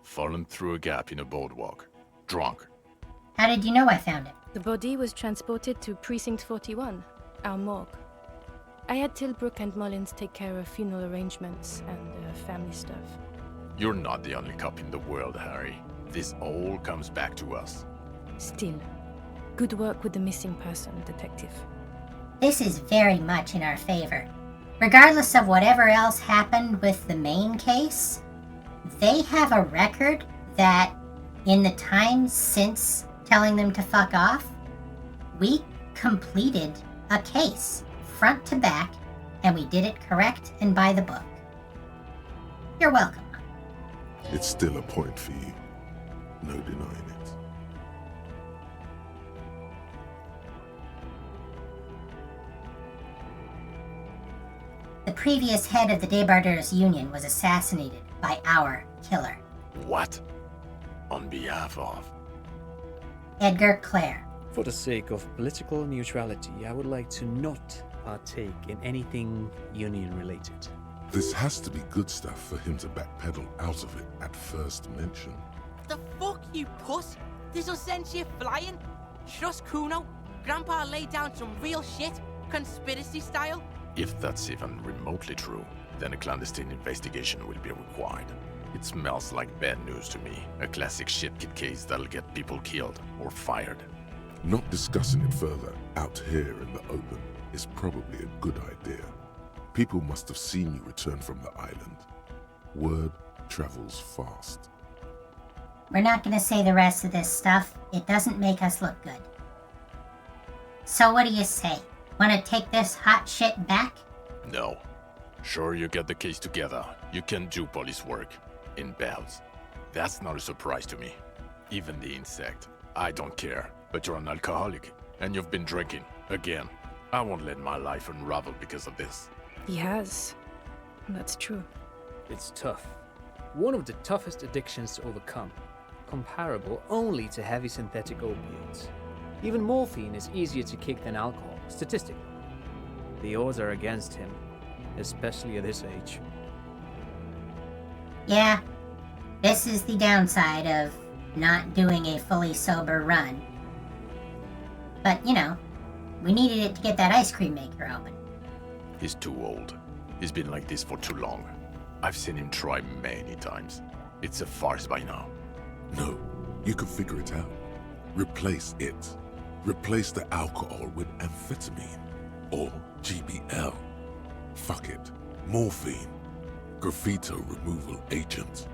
Fallen through a gap in a boardwalk. Drunk. How did you know I found him? The body was transported to Precinct 41, our morgue. I had Tilbrook and Mullins take care of funeral arrangements and family stuff. You're not the only cop in the world, Harry. This all comes back to us. Still, good work with the missing person, Detective. This is very much in our favor. Regardless of whatever else happened with the main case, they have a record that, in the time since telling them to fuck off, we completed a case, front to back, and we did it correct and by the book. You're welcome. It's still a point for you. No denying it. The previous head of the Debardeurs Union was assassinated by our killer. What? On behalf of? Edgar Clare. For the sake of political neutrality, I would like to not partake in anything union-related. This has to be good stuff for him to backpedal out of it at first mention. The fuck, you puss? This'll send you flying? Trust Kuno? Grandpa laid down some real shit, conspiracy style? If that's even remotely true, then a clandestine investigation will be required. It smells like bad news to me. A classic shit-kid case that'll get people killed or fired. Not discussing it further out here in the open is probably a good idea. People must have seen you return from the island. Word travels fast. We're not going to say the rest of this stuff. It doesn't make us look good. So what do you say? Want to take this hot shit back? No. Sure, you get the case together. You can do police work. In bells. That's not a surprise to me. Even the insect. I don't care. But you're an alcoholic. And you've been drinking. Again. I won't let my life unravel because of this. He has. That's true. It's tough. One of the toughest addictions to overcome. Comparable only to heavy synthetic opiates. Even morphine is easier to kick than alcohol, statistically. The odds are against him, especially at this age. Yeah, this is the downside of not doing a fully sober run. But, you know, we needed it to get that ice cream maker open. He's too old. He's been like this for too long. I've seen him try many times. It's a farce by now. No, you can figure it out. Replace it. Replace the alcohol with amphetamine. Or GBL. Fuck it. Morphine. Graffito removal agent.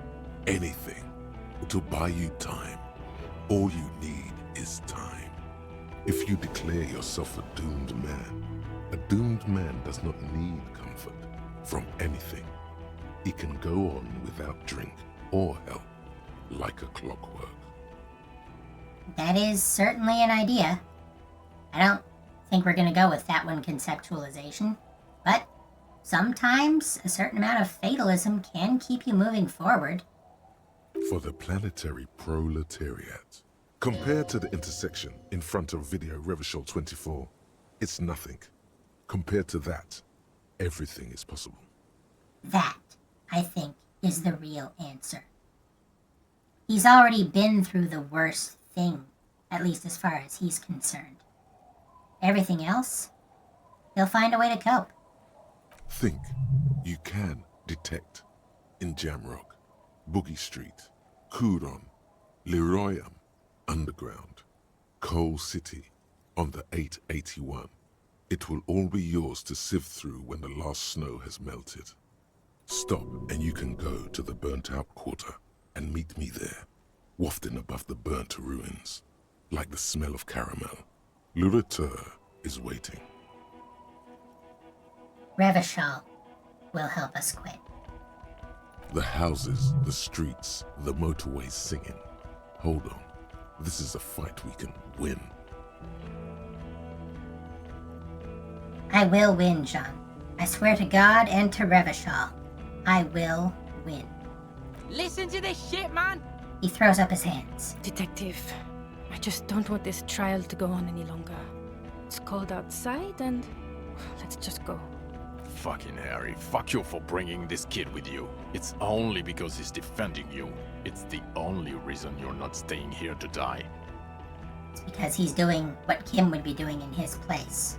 Anything. It'll buy you time. All you need is time. If you declare yourself a doomed man does not need comfort from anything. He can go on without drink or help, like a clockwork. That is certainly an idea. I don't think we're going to go with that one conceptualization, but sometimes a certain amount of fatalism can keep you moving forward. For the planetary proletariat. Compared to the intersection in front of Video Revachol 24, it's nothing. Compared to that, everything is possible. That, I think, is the real answer. He's already been through the worst thing, at least as far as he's concerned. Everything else, he'll find a way to cope. Think you can detect in Jamrock, Boogie Street, Coudon, Leroyam, Underground, Coal City, on the 881. It will all be yours to sift through when the last snow has melted. Stop and you can go to the burnt-out quarter and meet me there, wafting above the burnt ruins, like the smell of caramel. Le Retour is waiting. Revachol will help us quit. The houses, the streets, the motorways singing. Hold on. This is a fight we can win. I will win, Jean. I swear to God and to Revachol, I will win. Listen to this shit, man! He throws up his hands. Detective, I just don't want this trial to go on any longer. It's cold outside and let's just go. Fucking Harry, fuck you for bringing this kid with you. It's only because he's defending you. It's the only reason you're not staying here to die. It's because he's doing what Kim would be doing in his place.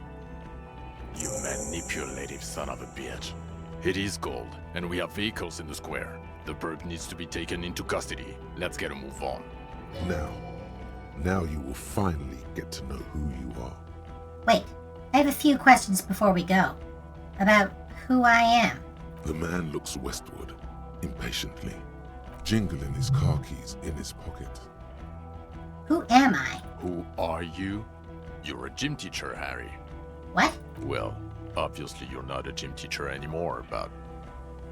You manipulative son of a bitch. It is cold, and we have vehicles in the square. The bird needs to be taken into custody. Let's get a move on. Now you will finally get to know who you are. Wait, I have a few questions before we go. About who I am. The man looks westward, impatiently, jingling his car keys in his pocket. Who am I? Who are you? You're a gym teacher, Harry. What? Well, obviously you're not a gym teacher anymore, but...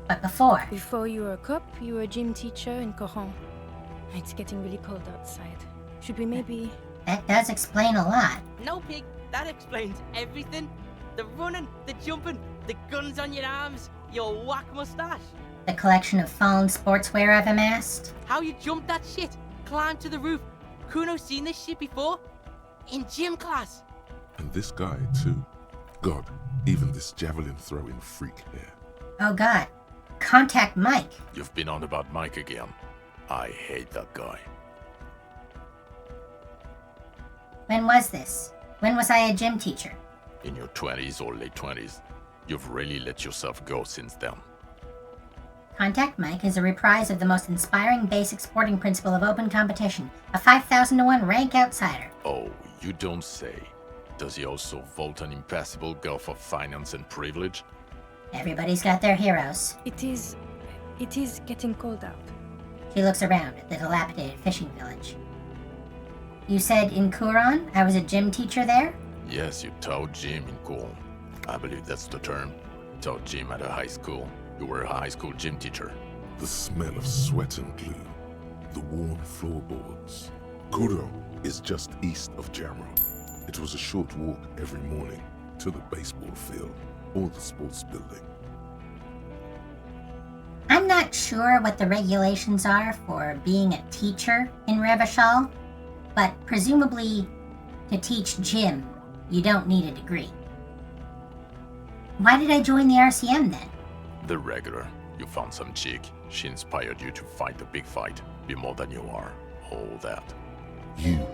But before. Before you were a cop, you were a gym teacher in Coron. It's getting really cold outside. Should we maybe... That does explain a lot. No, Pig, that explains everything. The running, the jumping, the guns on your arms, your whack mustache. The collection of fallen sportswear I've amassed. How you jumped that shit, climbed to the roof. Kuno seen this shit before? In gym class. And this guy, too. God, even this javelin throwing freak here. Oh god. Contact Mike. You've been on about Mike again. I hate that guy. When was this? When was I a gym teacher? In your 20s or late 20s. You've really let yourself go since then. Contact Mike is a reprise of the most inspiring basic sporting principle of open competition. A 5,000 to 1 rank outsider. Oh, you don't say. Does he also vault an impassable gulf of finance and privilege? Everybody's got their heroes. It is getting cold out. She looks around at the dilapidated fishing village. You said in Kuron I was a gym teacher there? Yes, you taught gym in Cool. I believe that's the term. Taught gym at a high school. You were a high school gym teacher. The smell of sweat and glue. The worn floorboards. Kuro is just east of Jamro. It was a short walk every morning to the baseball field or the sports building. I'm not sure what the regulations are for being a teacher in Revachol, but presumably to teach gym, you don't need a degree. Why did I join the RCM then? The regular. You found some chick. She inspired you to fight the big fight. Be more than you are. All that. You,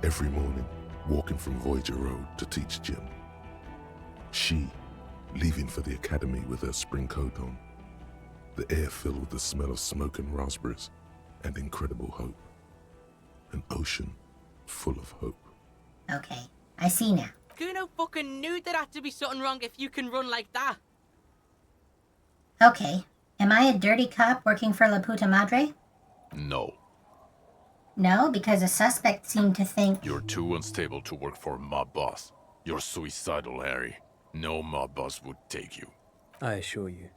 every morning, walking from Voyager Road to teach gym. She, leaving for the academy with her spring coat on. The air filled with the smell of smoke and raspberries and incredible hope. An ocean full of hope. Okay, I see now. Kuno fucking knew there had to be something wrong if you can run like that. Okay, am I a dirty cop working for La Puta Madre? No. No, because a suspect seemed to think... You're too unstable to work for a mob boss. You're suicidal, Harry. No mob boss would take you. I assure you,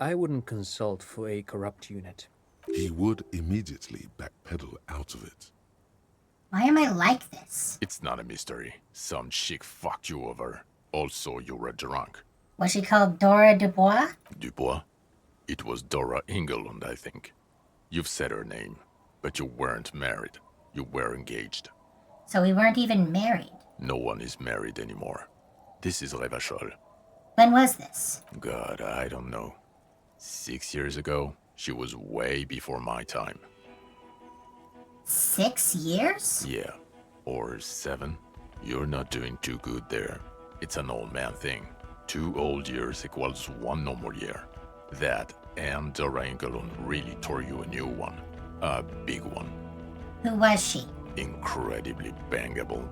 I wouldn't consult for a corrupt unit. He would immediately backpedal out of it. Why am I like this? It's not a mystery. Some chick fucked you over. Also, you're a drunk. Was she called Dora Dubois? Dubois? It was Dora Engelund, I think. You've said her name, but you weren't married. You were engaged. So we weren't even married. No one is married anymore. This is Revachol. When was this? God, I don't know. 6 years ago? She was way before my time. 6 years? Yeah. Or 7. You're not doing too good there. It's an old man thing. 2 old years equals 1 normal year. That and Dora Engelund really tore you a new one. A big one. Who was she? Incredibly bangable.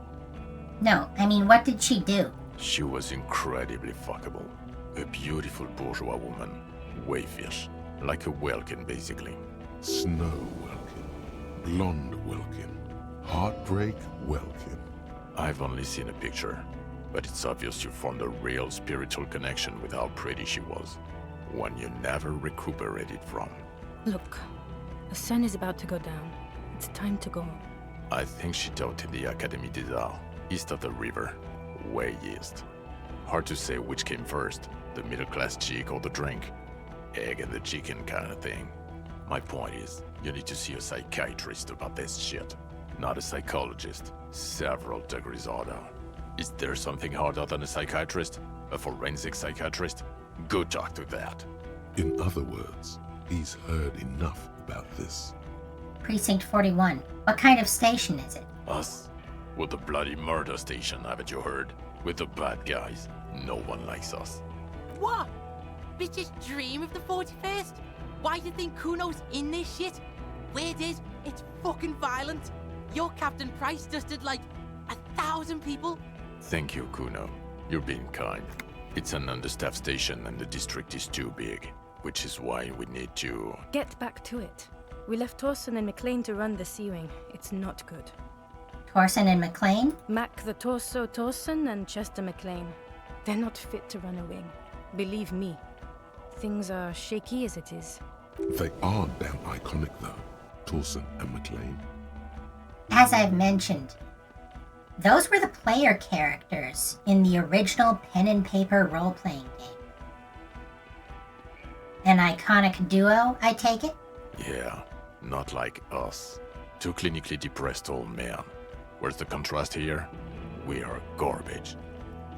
No, I mean, what did she do? She was incredibly fuckable. A beautiful bourgeois woman. Wayfish. Like a Welkin, basically. Snow Welkin. Blonde Welkin. Heartbreak Welkin. I've only seen a picture, but it's obvious you formed a real spiritual connection with how pretty she was. One you never recuperated from. Look, the sun is about to go down. It's time to go. I think she taught in the Académie des Arts, east of the river. Way east. Hard to say which came first, the middle-class chick or the drink. Egg and the chicken kind of thing. My point is, you need to see a psychiatrist about this shit. not a psychologist. Several degrees harder. Is there something harder than a psychiatrist? A forensic psychiatrist? Go talk to that. In other words, he's heard enough about this. Precinct 41. What kind of station is it? Us? We're the bloody murder station, haven't you heard? We're the bad guys. No one likes us. What? Bitches dream of the 41st? Why do you think Kuno's in this shit? Weird is, it's fucking violent. Your Captain Price dusted like 1,000 people. Thank you, Kuno. You're being kind. It's an understaffed station and the district is too big, which is why we need to... Get back to it. We left Torsen and McLean to run the Sea Wing. It's not good. Torsen and McLean? Mac the Torso Torsen and Chester McLean. They're not fit to run a wing. Believe me. Things are shaky as it is. They are damn iconic though, Torsen and McLean. As I've mentioned, those were the player characters in the original pen and paper role-playing game. An iconic duo, I take it? Yeah, not like us. Two clinically depressed old men. Where's the contrast here? We are garbage.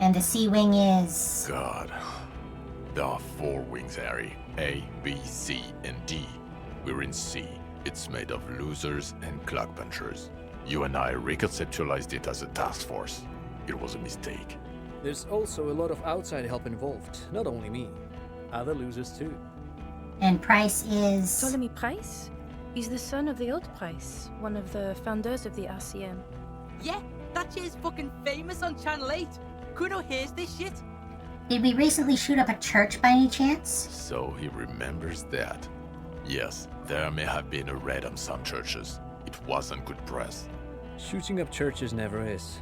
And the Sea Wing is... God. There are 4 wings, Harry. A, B, C, and D. We're in C. It's made of losers and clock punchers. You and I reconceptualized it as a task force. It was a mistake. There's also a lot of outside help involved, not only me. Other losers too. And Price is... Ptolemy Price? He's the son of the old Price, one of the founders of the RCM. Yeah, that shit's fucking famous on Channel 8. Kuno hears this shit. Did we recently shoot up a church by any chance? So he remembers that. Yes, there may have been a raid on some churches. It wasn't good press. Shooting up churches never is.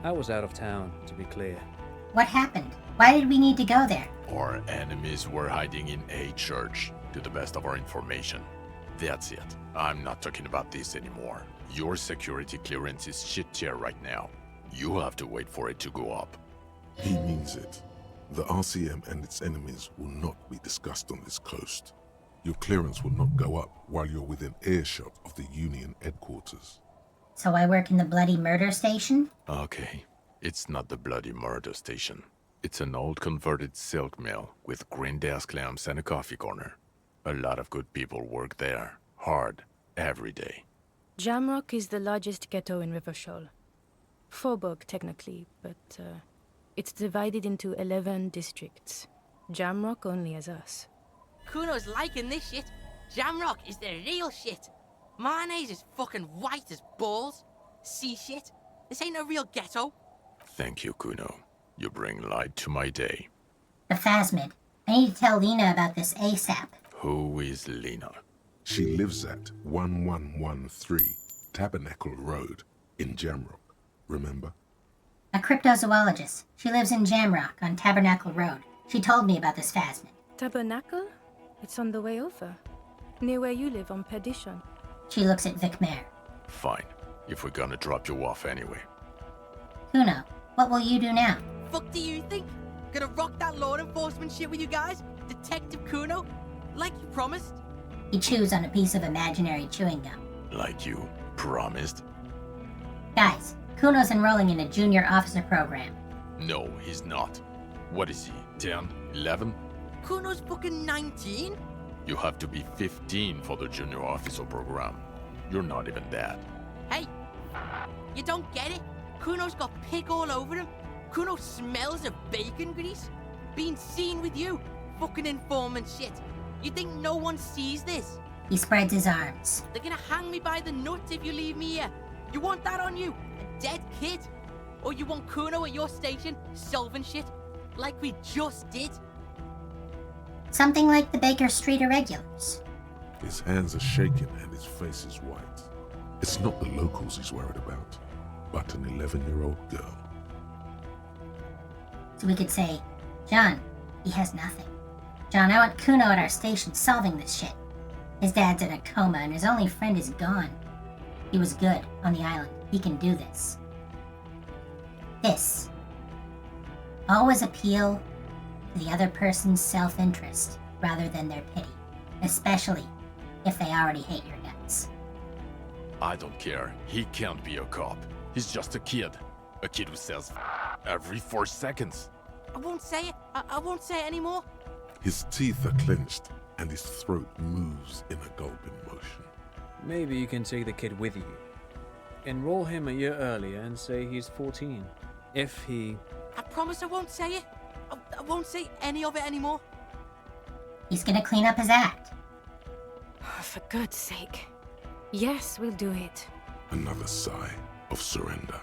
I was out of town, to be clear. What happened? Why did we need to go there? Our enemies were hiding in a church, to the best of our information. That's it. I'm not talking about this anymore. Your security clearance is shit tier right now. You have to wait for it to go up. He means it. The RCM and its enemies will not be discussed on this coast. Your clearance will not go up while you're within earshot of the Union headquarters. So I work in the bloody murder station? Okay, it's not the bloody murder station. It's an old converted silk mill with green desk lamps and a coffee corner. A lot of good people work there, hard, every day. Jamrock is the largest ghetto in Rivershoal. Faubourg, technically, but it's divided into 11 districts. Jamrock only has us. Kuno's liking this shit. Jamrock is the real shit. Mayonnaise is fucking white as balls. See shit? This ain't a real ghetto. Thank you, Kuno. You bring light to my day. The Phasmid. I need to tell Lena about this ASAP. Who is Lena? She lives at 1113 Tabernacle Road in Jamrock, remember? A cryptozoologist. She lives in Jamrock on Tabernacle Road. She told me about this Phasmid. Tabernacle? It's on the way over. Near where you live on Perdition. She looks at Vic Mayer. Fine, if we're gonna drop you off anyway. Kuno, what will you do now? Fuck do you think? Gonna rock that law enforcement shit with you guys? Detective Kuno? Like you promised? He chews on a piece of imaginary chewing gum. Like you promised? Guys, Kuno's enrolling in a junior officer program. No, he's not. What is he, 10, 11? Kuno's fucking 19? You have to be 15 for the junior officer program. You're not even that. Hey, you don't get it? Kuno's got pig all over him. Kuno smells of bacon grease. Being seen with you, fucking informant shit. You think no one sees this? He spreads his arms. They're gonna hang me by the nuts if you leave me here. You want that on you? A dead kid? Or you want Kuno at your station solving shit? Like we just did? Something like the Baker Street Irregulars. His hands are shaking and his face is white. It's not the locals he's worried about, but an 11-year-old girl. So we could say, John, he has nothing. John, I want Kuno at our station solving this shit. His dad's in a coma and his only friend is gone. He was good on the island. He can do this. This. Always appeal to the other person's self-interest rather than their pity, especially if they already hate your guts. I don't care. He can't be a cop. He's just a kid. A kid who says every 4 seconds. I won't say it. I won't say it anymore. His teeth are clenched, and his throat moves in a gulping motion. Maybe you can take the kid with you. Enroll him a year earlier and say he's 14. If he... I promise I won't say it. I won't say any of it anymore. He's gonna clean up his act. Oh, for God's sake. Yes, we'll do it. Another sigh of surrender.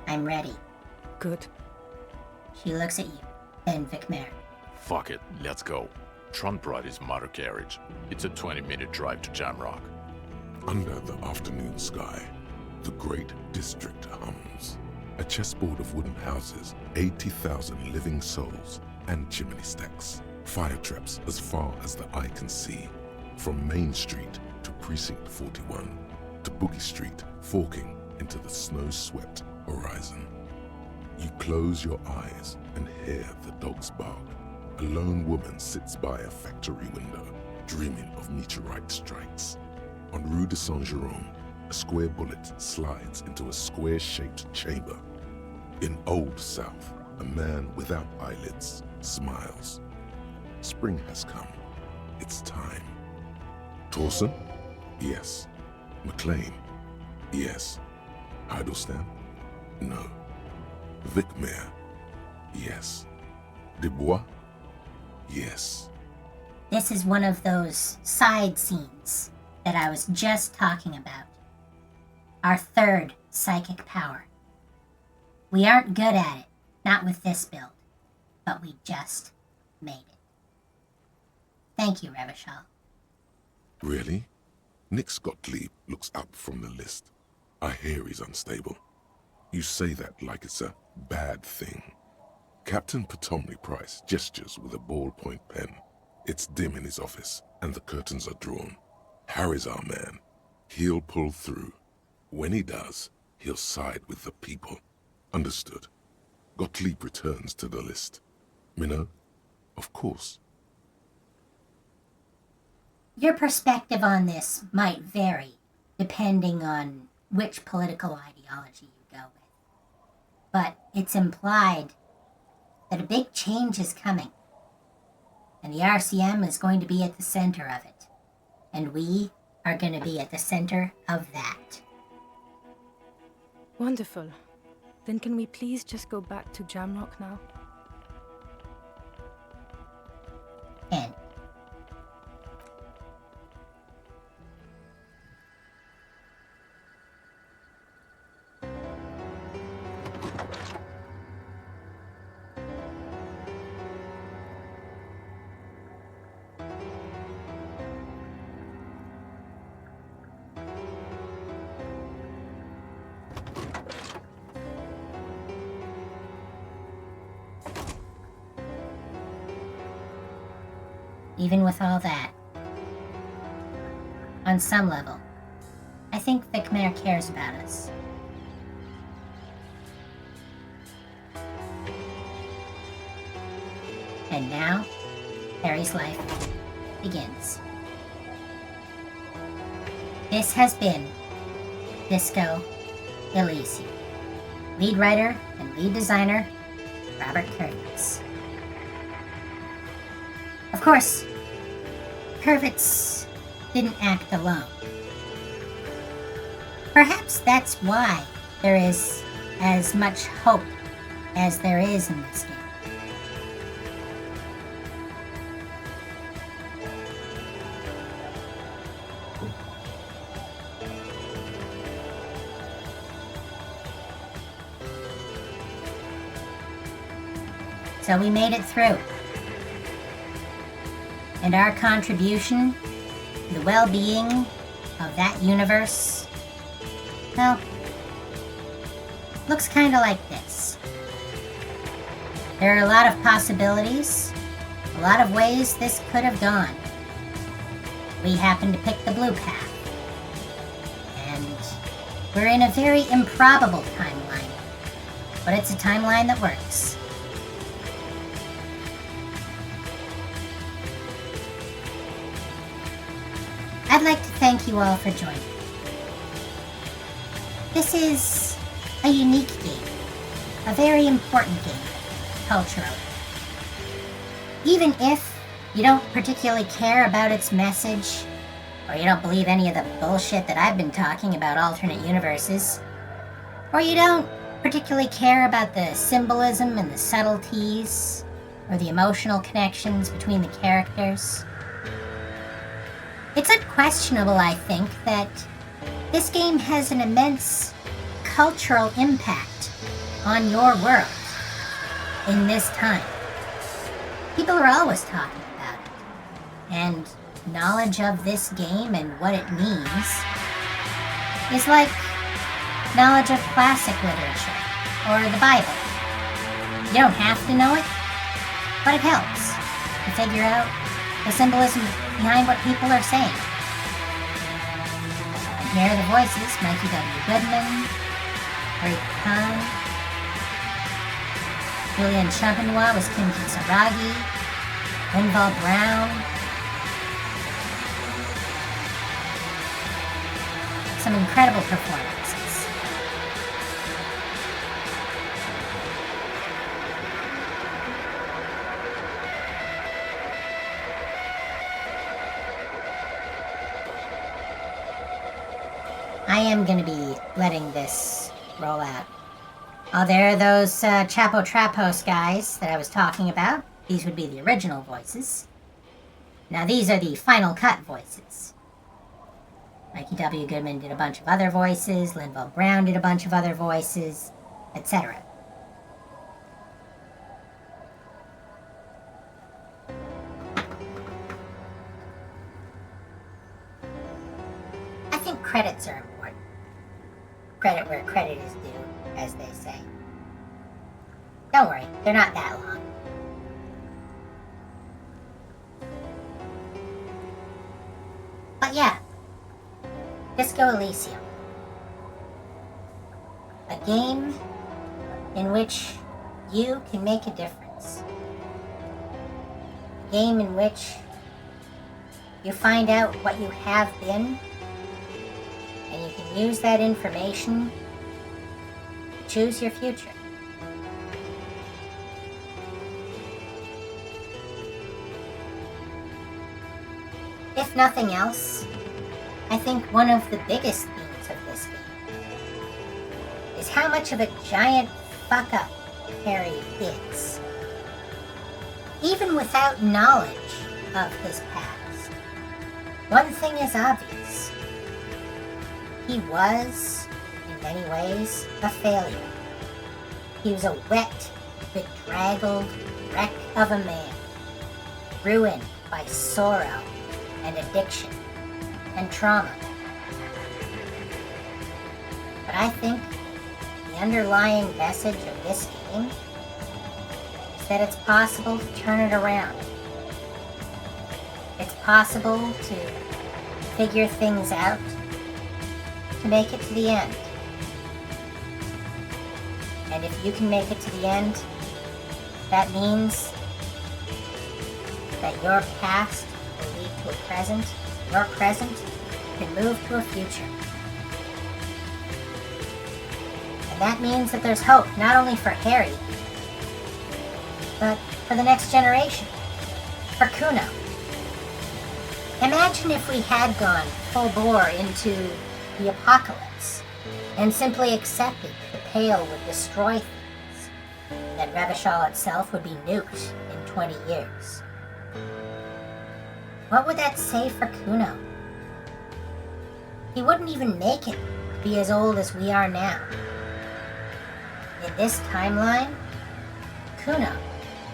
I'm ready. Good. She looks at you, then Vicmare. Fuck it, let's go. Tron brought his motor carriage. It's a 20-minute drive to Jamrock. Under the afternoon sky, the great district hums. A chessboard of wooden houses, 80,000 living souls, and chimney stacks. Fire traps as far as the eye can see. From Main Street to Precinct 41, to Boogie Street, forking into the snow-swept horizon. You close your eyes and hear the dogs bark. A lone woman sits by a factory window, dreaming of meteorite strikes. On Rue de Saint-Jérôme, a square bullet slides into a square-shaped chamber. In Old South, a man without eyelids smiles. Spring has come. It's time. Torsen? Yes. McLean? Yes. Heidelstein? No. Vicmare? Yes. Dubois? Yes. This is one of those side scenes that I was just talking about. Our third psychic power. We aren't good at it, not with this build, but we just made it. Thank you, Revachol. Really? Nix Gottlieb looks up from the list. I hear he's unstable. You say that like it's a bad thing. Captain Potomny Price gestures with a ballpoint pen. It's dim in his office, and the curtains are drawn. Harry's our man. He'll pull through. When he does, he'll side with the people. Understood. Gottlieb returns to the list. Minnow? Of course. Your perspective on this might vary, depending on which political ideology you go with. But it's implied that a big change is coming, and the RCM is going to be at the center of it, and we are going to be at the center of that. Wonderful. Then can we please just go back to Jamrock now? And even with all that, on some level, I think Vicmare cares about us. And now, Harry's life begins. This has been Disco Elysium. Lead writer and lead designer, Robert Kurvitz. Of course, Kurvitz didn't act alone. Perhaps that's why there is as much hope as there is in this game. So we made it through. And our contribution to the well-being of that universe, well, looks kind of like this. There are a lot of possibilities, a lot of ways this could have gone. We happen to pick the blue path. And we're in a very improbable timeline, but it's a timeline that works. I'd like to thank you all for joining. This is a unique game, a very important game, culturally. Even if you don't particularly care about its message, or you don't believe any of the bullshit that I've been talking about alternate universes, or you don't particularly care about the symbolism and the subtleties, or the emotional connections between the characters, it's unquestionable, I think, that this game has an immense cultural impact on your world in this time. People are always talking about it, and knowledge of this game and what it means is like knowledge of classic literature or the Bible. You don't have to know it, but it helps to figure out the symbolism behind what people are saying. And here are the voices: Mikey W. Goodman, Ray Khan, Julian Champenois was Kim Kisaragi, Linval Brown. Some incredible performances. I am going to be letting this roll out. Oh, there are those Chapo Trapos guys that I was talking about. These would be the original voices. Now these are the final cut voices. Mikey W. Goodman did a bunch of other voices, Linval Brown did a bunch of other voices, etc. I think credits are important. Credit where credit is due, as they say. Don't worry, they're not that long. But yeah, Disco Elysium. A game in which you can make a difference. A game in which you find out what you have been, and you can use that information to choose your future. If nothing else, I think one of the biggest themes of this game is how much of a giant fuck-up Harry is. Even without knowledge of his past, one thing is obvious. He was, in many ways, a failure. He was a wet, bedraggled wreck of a man, ruined by sorrow and addiction and trauma. But I think the underlying message of this game is that it's possible to turn it around. It's possible to figure things out, to make it to the end. And if you can make it to the end, that means that your past will lead to a present, your present can move to a future. And that means that there's hope, not only for Harry, but for the next generation, for Kuno. Imagine if we had gone full bore into the apocalypse and simply accepted the Pale would destroy things, that Revachol itself would be nuked in 20 years. What would that say for Kuno? He wouldn't even make it to be as old as we are now. In this timeline, Kuno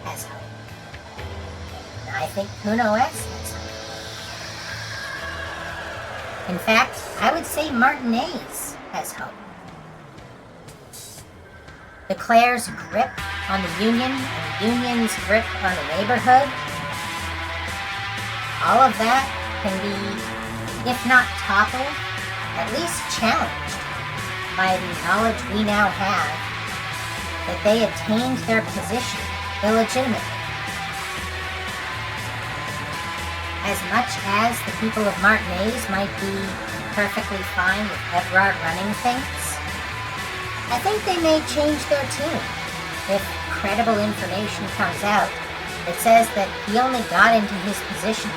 has hope. And I think Kuno S has hope. In fact, I would say Martinez has hope. The Claire's grip on the Union and the Union's grip on the neighborhood, all of that can be, if not toppled, at least challenged by the knowledge we now have that they attained their position illegitimately. As much as the people of Martinez might be perfectly fine with Evrart running things, I think they may change their tune if credible information comes out that says that he only got into his position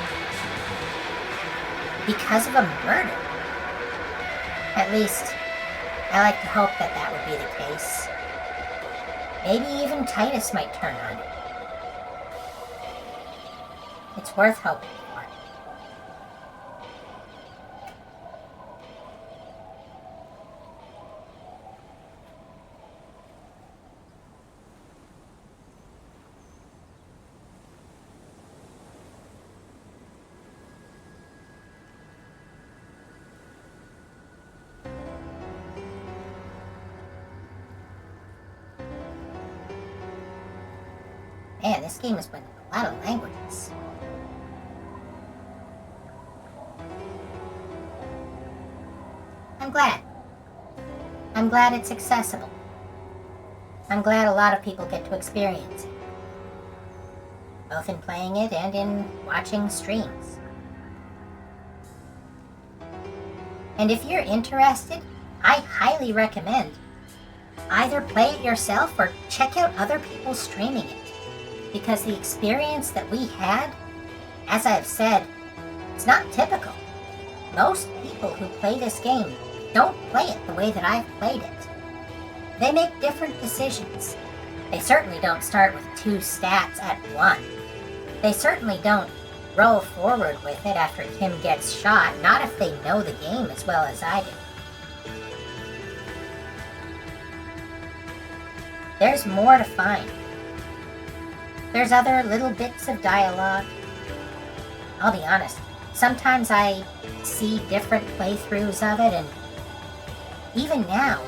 because of a murder. At least, I like to hope that that would be the case. Maybe even Titus might turn on it. It's worth hoping for. Man, this game is winning a lot of languages. I'm glad. I'm glad it's accessible. I'm glad a lot of people get to experience it, both in playing it and in watching streams. And if you're interested, I highly recommend either play it yourself or check out other people streaming it. Because the experience that we had, as I've said, it's not typical. Most people who play this game don't play it the way that I've played it. They make different decisions. They certainly don't start with 2 stats at 1. They certainly don't roll forward with it after Kim gets shot, not if they know the game as well as I do. There's more to find. There's other little bits of dialogue. I'll be honest, sometimes I see different playthroughs of it, and even now,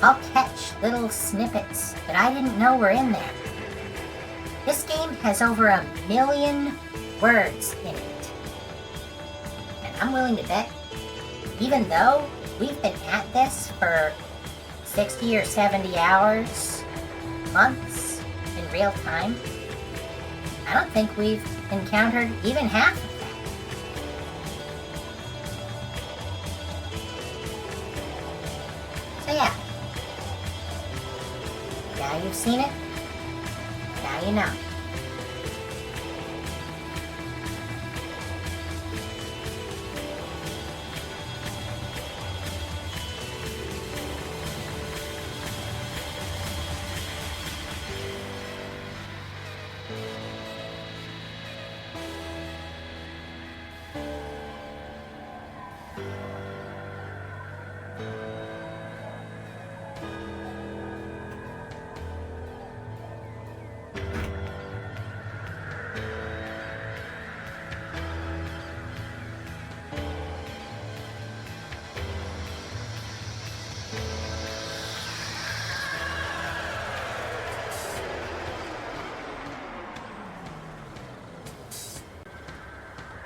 I'll catch little snippets that I didn't know were in there. This game has over 1 million words in it. And I'm willing to bet, even though we've been at this for 60 or 70 hours, months, in real time, I don't think we've encountered even half of that. So yeah. Now you've seen it, now you know.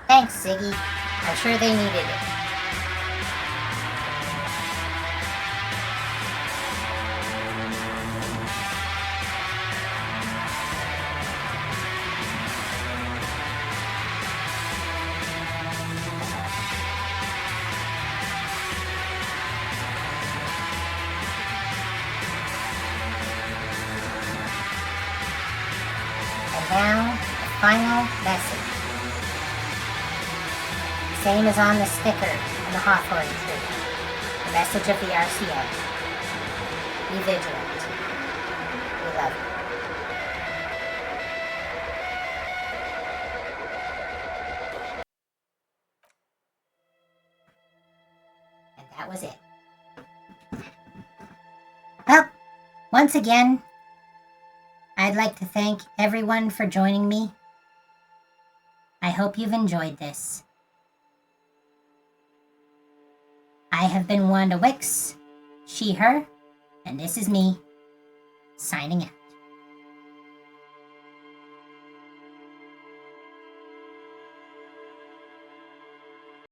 Thanks, Ziggy. I'm sure they needed it. And now, the final message. Same as on the sticker on the Hawthorne tree. The message of the RCA. Be vigilant. We love you. And that was it. Well, once again, I'd like to thank everyone for joining me. I hope you've enjoyed this. I have been Wanda Wix, she, her, and this is me, signing out.